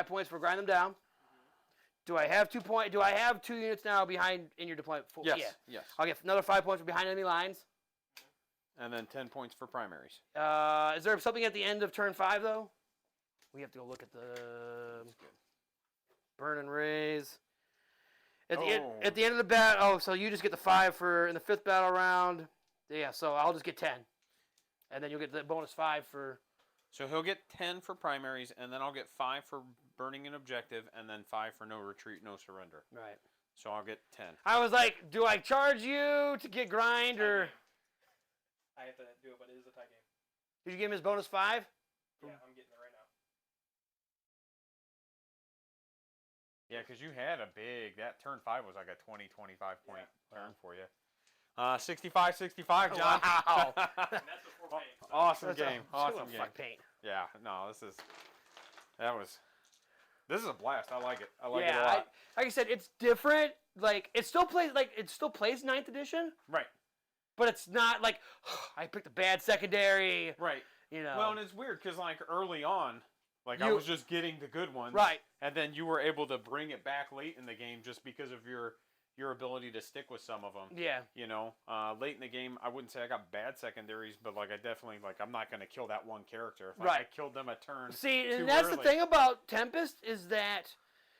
C: points for grind them down. Do I have 2 point? Do I have 2 units now behind in your deployment?
B: Yes.
C: Yeah.
B: Yes.
C: I'll get another 5 points for behind enemy lines.
B: And then 10 points for primaries.
C: Is there something at the end of turn 5 though? We have to go look at the burn and raise. At the end of the battle. Oh, so you just get the 5 for in the 5th battle round. Yeah, so I'll just get 10, and then you'll get the bonus 5 for.
B: So he'll get 10 for primaries, and then I'll get 5 for burning an objective, and then 5 for no retreat, no surrender.
C: Right.
B: So I'll get 10.
C: I was like, do I charge you to get grind or?
A: I have to do it, but it is a tie game.
C: Did you give him his bonus 5?
A: Yeah, I'm getting it right now.
B: Yeah, because you had a big, that turn 5 was like a 20, 25 point turn for you. 65, John.
C: Wow.
A: And that's before paint. So.
B: Awesome
C: That's
B: game. Awesome game.
C: Fuck paint.
B: Yeah, no, this is a blast. I like it. I like it a lot.
C: Like I said, it's different. Like it still plays 9th edition,
B: Right.
C: but it's not like I picked a bad secondary.
B: Right.
C: You know.
B: Well, and it's weird because like early on, like I was just getting the good ones,
C: right,
B: and then you were able to bring it back late in the game just because of your ability to stick with some of them.
C: Yeah.
B: You know, late in the game, I wouldn't say I got bad secondaries, but like I definitely like I'm not gonna kill that one character. If
C: Right.
B: I killed them a turn.
C: See,
B: too
C: and that's
B: early.
C: the thing about Tempest is that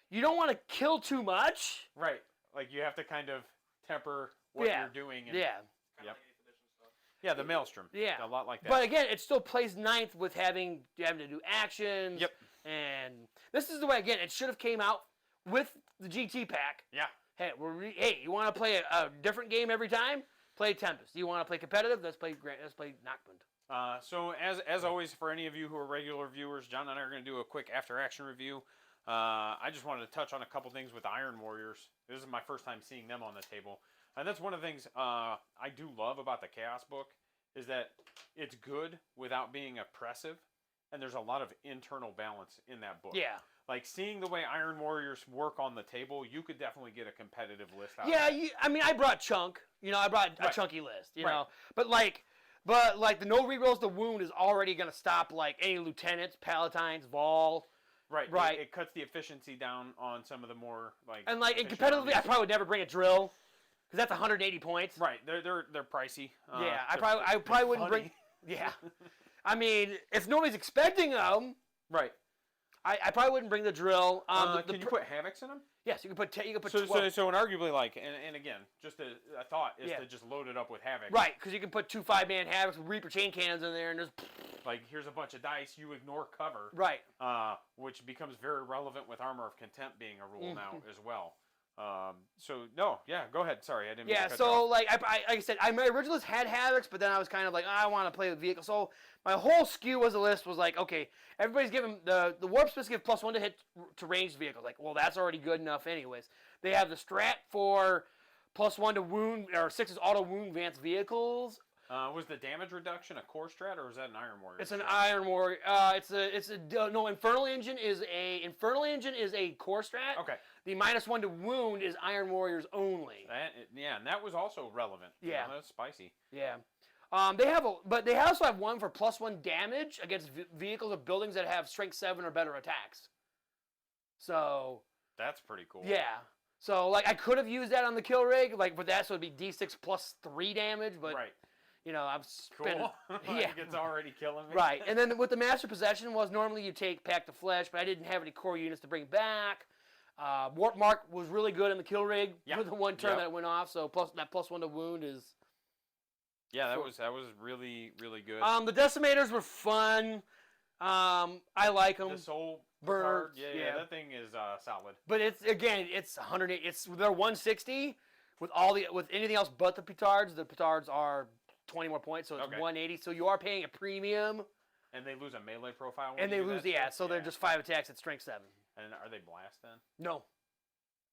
C: you don't want to kill too much.
B: Right. Like you have to kind of temper what you're doing. And,
C: Yeah.
B: Yep. Yeah, the Maelstrom.
C: Yeah.
B: A lot like that.
C: But again, it still plays ninth with having to do actions.
B: Yep.
C: And this is the way, again, it should have came out with the GT pack.
B: Yeah.
C: Hey, you want to play a different game every time? Play Tempest. You want to play competitive? Let's play Nachtmund.
B: So as always, for any of you who are regular viewers, John and I are going to do a quick after action review. I just wanted to touch on a couple things with the Iron Warriors. This is my first time seeing them on the table. And that's one of the things I do love about the Chaos book is that it's good without being oppressive. And there's a lot of internal balance in that book.
C: Yeah.
B: Like seeing the way Iron Warriors work on the table, you could definitely get a competitive list out
C: Yeah,
B: of that.
C: I brought Chunk. I brought a
B: Right.
C: chunky list, you
B: Right.
C: know. But like the no rerolls the wound is already going to stop like any lieutenants, palatines, Vol.
B: Right.
C: Right.
B: It cuts the efficiency down on some of the more like.
C: And like
B: efficient
C: competitively, I
B: armies.
C: probably would never bring a drill because that's 180 points.
B: Right. They're pricey.
C: Yeah, I
B: they're
C: probably wouldn't
B: funny.
C: bring. Yeah, I mean, if nobody's expecting them,
B: Right.
C: I probably wouldn't bring the drill.
B: Can you put havocs in them?
C: Yes, you can put 12.
B: So and arguably like and again, just a thought is
C: Yeah.
B: to just load it up with havoc.
C: Right, because you can put 2 5-man havocs with Reaper chain cannons in there, and there's
B: Like here's a bunch of dice, you ignore cover.
C: right.
B: Which becomes very relevant with Armor of Contempt being a rule now
C: Mm-hmm.
B: as well. So no, yeah, go ahead. Sorry, I didn't. mean to
C: Yeah,
B: cut you
C: so
B: off.
C: like I said, my original list had havocs, but then I was kind of like, I want to play with vehicles. So my whole skew was the list was like, okay, everybody's giving the warp spips give +1 to hit to ranged vehicles. Like, well, that's already good enough, anyways. They have the strat for +1 to wound or 6 auto wound advanced vehicles.
B: Was the damage reduction a core strat or was that an Iron Warrior?
C: It's an
B: strat?
C: Iron Warrior. No, Infernal Engine is a core strat.
B: Okay.
C: The -1 to wound is Iron Warriors only.
B: And that was also relevant.
C: Yeah.
B: That's spicy.
C: Yeah. They also have one for +1 damage against vehicles or buildings that have strength 7 or better attacks. So
B: That's pretty cool.
C: yeah. So like I could have used that on the kill rig, like with that, so it'd be D6 +3 damage, but
B: Right.
C: I'm spending.
B: Cool.
C: Yeah.
B: Like it's already killing me.
C: Right, and then with the Master Possession was normally you take Pact of Flesh, but I didn't have any core units to bring back. Warp Mark was really good in the kill rig
B: Yeah.
C: for the one turn
B: Yep.
C: that it went off, so that +1 to wound is.
B: Yeah, that was really really good.
C: The Decimators were fun. I like them.
B: The soul
C: Birds,
B: card,
C: yeah.
B: that thing is solid.
C: But it's 108. They're 160 with anything else but the petards. The petards are 20 more points, so it's
B: Okay.
C: 180. So you are paying a premium,
B: And they lose a melee profile. when
C: and
B: you
C: they
B: do
C: lose
B: that
C: so they're just 5 attacks at strength 7.
B: And are they blast then?
C: No,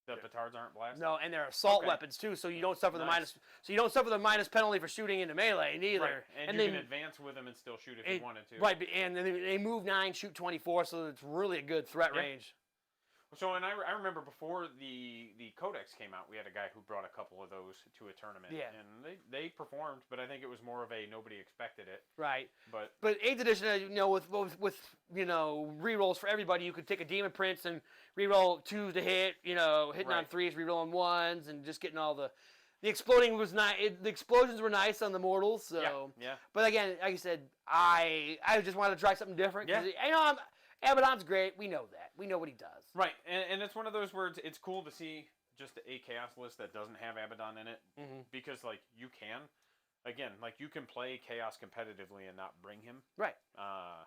B: The petards aren't blast.
C: no, and they're assault
B: Okay.
C: weapons too, so you don't suffer the
B: Nice.
C: minus. So you don't suffer the minus penalty for shooting into melee neither.
B: Right. And you can advance with them and still shoot if you wanted to.
C: Right, and they move 9, shoot 24, so it's really a good threat
B: Yeah.
C: range.
B: So, and I remember before the Codex came out, we had a guy who brought a couple of those to a tournament.
C: Yeah.
B: And they performed, but I think it was more of a nobody expected it.
C: Right.
B: But
C: 8th edition, with rerolls for everybody, you could take a Demon Prince and reroll 2s to hit, hitting on
B: Right.
C: 3s, rerolling 1s, and just getting all the exploding was nice. The explosions were nice on the mortals. So,
B: yeah.
C: But again, like I said, I just wanted to try something different.
B: Yeah.
C: Abaddon's great. We know that. We know what he does.
B: Right. And it's one of those words. It's cool to see just a chaos list that doesn't have Abaddon in it,
C: Mm-hmm.
B: because like you can, again, like you can play chaos competitively and not bring him.
C: Right.
B: I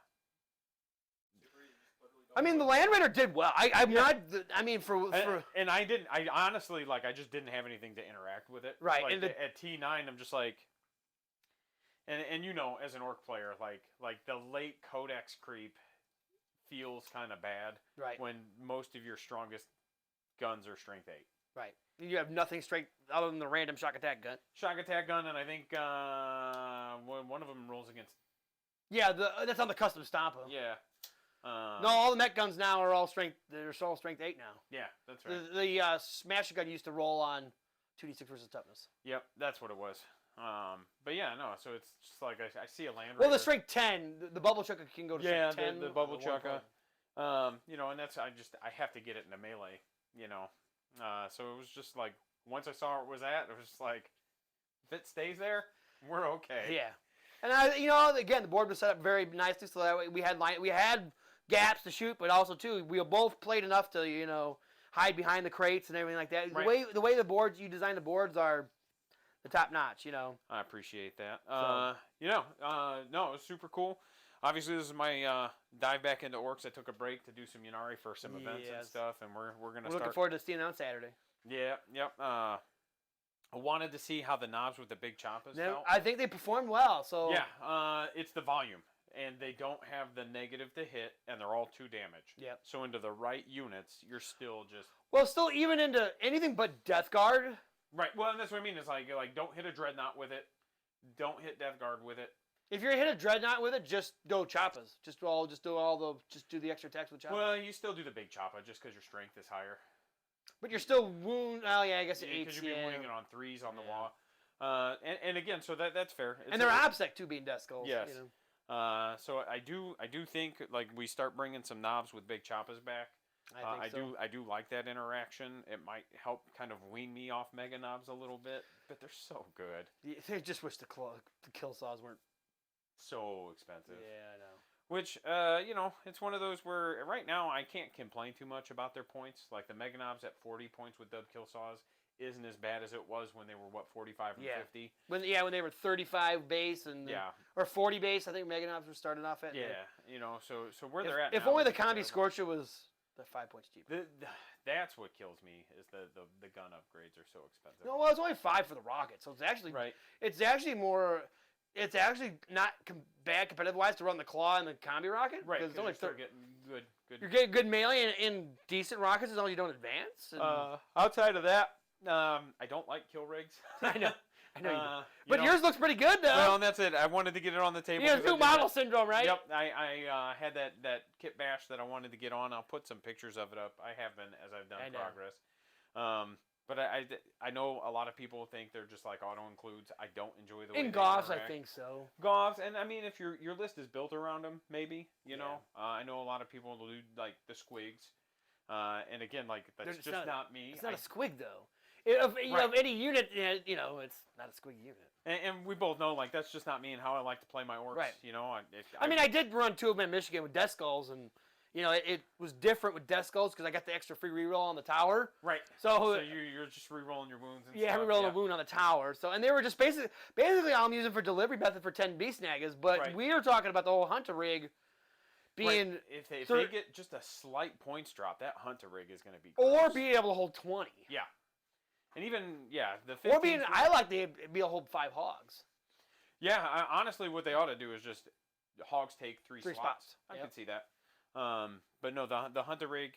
C: The Land Raider did well. I'm
B: Yeah.
C: not. For
B: and I didn't. I honestly I just didn't have anything to interact with it.
C: Right,
B: Like,
C: and
B: at T9, I'm just like, and as an orc player, like the late Codex creep feels kind of bad.
C: Right.
B: When most of your strongest guns are strength 8.
C: Right. You have nothing straight other than the random shock attack gun.
B: Shock attack gun, and I think one of them rolls against.
C: Yeah, that's on the custom stomper.
B: Yeah.
C: No, all the mech guns now are all strength. They're all strength 8 now.
B: Yeah, that's right.
C: The smasher gun used to roll on 2d6 versus toughness.
B: Yep, that's what it was. But yeah, no. So it's just like I see a Land Raider.
C: Well, the strength 10, the bubble chucker can go to strength 10.
B: the bubble
C: on one
B: chucker.
C: point.
B: You know, and that's I have to get it in the melee. You know, so it was just like once I saw where it was at, it was just like if it stays there, we're okay.
C: Yeah. And again, the board was set up very nicely, so that way we had gaps to shoot, but also too we both played enough to hide behind the crates and everything like that.
B: Right.
C: The way the boards you design the boards are the top notch.
B: I appreciate that.
C: So.
B: No, it was super cool. Obviously, this is my dive back into orcs. I took a break to do some Ynnari for some events and stuff, and we're gonna start.
C: Looking forward to seeing it on Saturday.
B: Yeah, yep. I wanted to see how the knobs with the big choppas felt.
C: I think they performed well. So
B: yeah, it's the volume, and they don't have the negative to hit, and they're all 2 damage.
C: Yep.
B: So into the right units, you're still just
C: still even into anything but Death Guard.
B: right. Well, and that's what I mean. It's like don't hit a dreadnought with it, don't hit Death Guard with it.
C: If you're hit a dreadnought with it, just go choppas. Just do the extra attacks with choppas.
B: Well, you still do the big choppa just because your strength is higher.
C: But you're still wound. Oh yeah, I guess it
B: Because you'll be wounding it on 3s on the wall. And again, so that's fair.
C: And they're OBSEC too, being Deathskullz.
B: Yes. So I do think like we start bringing some knobs with big choppas back. I do like that interaction. It might help kind of wean me off mega knobs a little bit, but they're so good.
C: Yeah, I just wish the kill saws weren't
B: so expensive.
C: Yeah, I know.
B: Which, it's one of those where right now I can't complain too much about their points. Like the mega knobs at 40 points with dub kill saws isn't as bad as it was when they were 45 and 50.
C: When they were 35 base and or 40 base, I think mega knobs were starting off at.
B: Yeah, so where they're at.
C: If
B: now
C: only the combi Scorcher was the 5 points cheaper.
B: That's what kills me is the gun upgrades are so expensive.
C: No, well, it's only 5 for the rocket, so it's actually
B: right.
C: It's actually more. It's actually not bad competitive-wise to run the claw and the combi rocket.
B: Right,
C: because it's only
B: getting good.
C: You're getting good melee and decent rockets as long as you don't advance. And
B: outside of that, I don't like kill rigs.
C: I know you do. But yours looks pretty good, though.
B: Well, and that's it. I wanted to get it on the table.
C: You have new model syndrome, right?
B: Yep. I had that kit bash that I wanted to get on. I'll put some pictures of it up. I have been as I've done progress. But I know a lot of people think they're just like auto includes. I don't enjoy the way
C: in
B: they
C: Goths,
B: interact.
C: I think so.
B: Goths, and I mean if your list is built around them, maybe know. I know a lot of people do like the squigs, and again like that's just not me.
C: It's not a squig though. Of any unit, it's not a squig unit.
B: And we both know like that's just not me and how I like to play my orcs.
C: Right.
B: I
C: mean I did run 2 of them in Michigan with Deathskullz and. It was different with Deathskullz because I got the extra free reroll on the tower.
B: Right.
C: So
B: you're just rerolling your wounds and
C: stuff.
B: Yeah,
C: rerolling a wound on the tower. So and they were just basically I'm using for delivery method for 10 beast snaggers, but we are talking about the whole hunter rig being
B: if they get just a slight points drop, that hunter rig is going to be
C: gross. Or being able to hold 20.
B: Yeah. And even the 15
C: or being I like to be able to hold 5 hogs.
B: Yeah, honestly what they ought to do is just hogs take 3 slots. I can see that. But no, the hunter rig,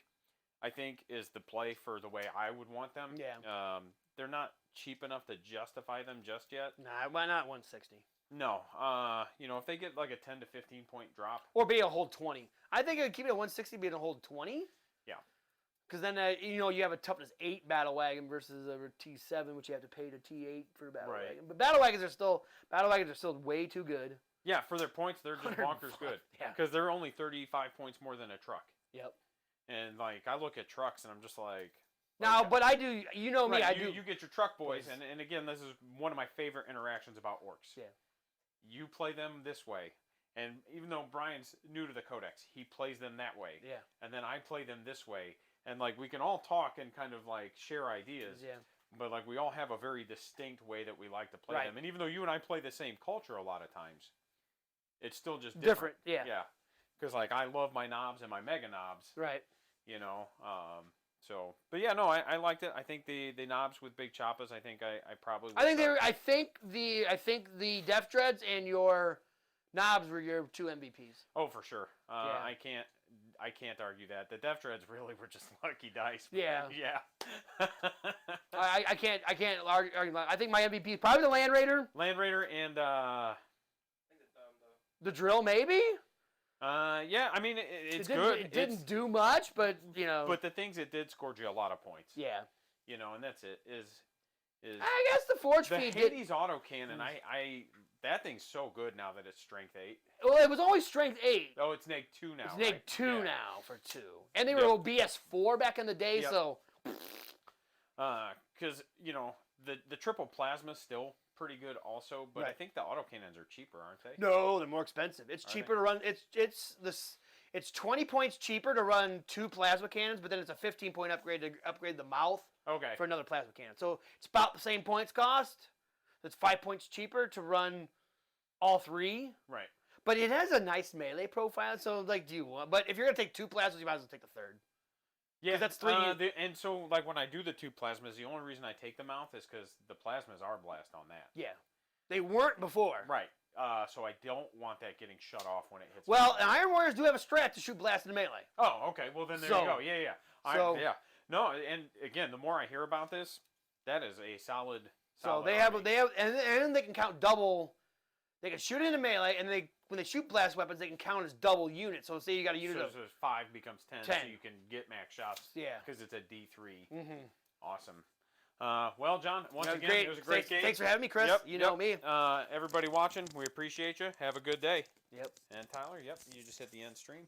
B: I think, is the play for the way I would want them.
C: Yeah.
B: They're not cheap enough to justify them just yet.
C: Nah, why not 160?
B: No. If they get like a 10 to 15 point drop.
C: Or be able to hold 20. I think I'd keep it at 160, be able to hold 20.
B: Yeah.
C: Because then, you have a toughness 8 battle wagon versus a T7, which you have to pay to T8 for a battle wagon. But battle wagons are still way too good.
B: Yeah, for their points, they're just bonkers good.
C: Yeah.
B: Because they're only 35 points more than a truck.
C: Yep.
B: And, I look at trucks, and I'm just like...
C: Now, but I do... You know me, I do...
B: You get your truck boys, and again, this is one of my favorite interactions about orcs.
C: Yeah.
B: You play them this way, and even though Brian's new to the Codex, he plays them that way.
C: Yeah.
B: And then I play them this way. And, we can all talk and kind of, share ideas.
C: Yeah.
B: But, we all have a very distinct way that we like to play them. And even though you and I play the same culture a lot of times... It's still just different.
C: Yeah.
B: Yeah. Because, I love my knobs and my mega knobs.
C: Right.
B: But yeah, no, I liked it. I think the knobs with big choppas, I think I probably would
C: I think the Def Dreads and your knobs were your 2 MVPs.
B: Oh, for sure. I can't argue that. The Def Dreads really were just lucky dice.
C: Yeah.
B: Yeah.
C: I can't argue. I think my MVP is probably the Land Raider.
B: Land Raider and
C: the drill, maybe?
B: Yeah, I mean, it's good.
C: It didn't do much, but,
B: But the things it did scored you a lot of points.
C: Yeah.
B: And that's it. is
C: I guess the forge
B: the
C: feed did.
B: Hades autocannon. That thing's so good now that it's strength 8.
C: Well, it was always strength 8.
B: Oh, it's neg 2 now.
C: It's
B: right?
C: neg 2
B: Yeah.
C: now for 2. And they were OBS 4 back in the day,
B: Yep.
C: so.
B: Because you know the triple plasma's still pretty good also, but I
C: Right.
B: think the autocannons are cheaper, aren't they?
C: No, they're more expensive. It's
B: Are
C: cheaper to run. It's 20 points cheaper to run 2 plasma cannons, but then it's a 15-point upgrade to upgrade the mouth
B: Okay.
C: for another plasma cannon. So it's about the same points cost. It's 5 points cheaper to run all 3.
B: Right.
C: But it has a nice melee profile, so like, do you want? But if you're gonna take 2 plasmas, you might as well take the third.
B: Yeah,
C: that's 3.
B: And so, like, when I do the 2 plasmas, the only reason I take the mouth is because the plasmas are blast on that.
C: Yeah, they weren't before.
B: Right. So I don't want that getting shut off when it hits.
C: Well,
B: me.
C: and Iron Warriors do have a strat to shoot blast in melee.
B: Oh, okay. Well, then there
C: So-
B: you go. Yeah, yeah.
C: so-
B: yeah. No, and again, the more I hear about this, that is a solid.
C: So
B: solid
C: and they can count double. They can shoot into melee, and when they shoot blast weapons, they can count as double units. So say you got a unit of
B: so 5 becomes 10,
C: 10.
B: so you can get max shots.
C: Yeah.
B: Because it's a D3.
C: Mm-hmm.
B: Awesome. Well, John, once again,
C: great.
B: it was a great game.
C: Thanks for having me, Chris.
B: Yep,
C: You know me.
B: Everybody watching, we appreciate you. Have a good day.
C: Yep.
B: And Tyler, yep, you just hit the end stream.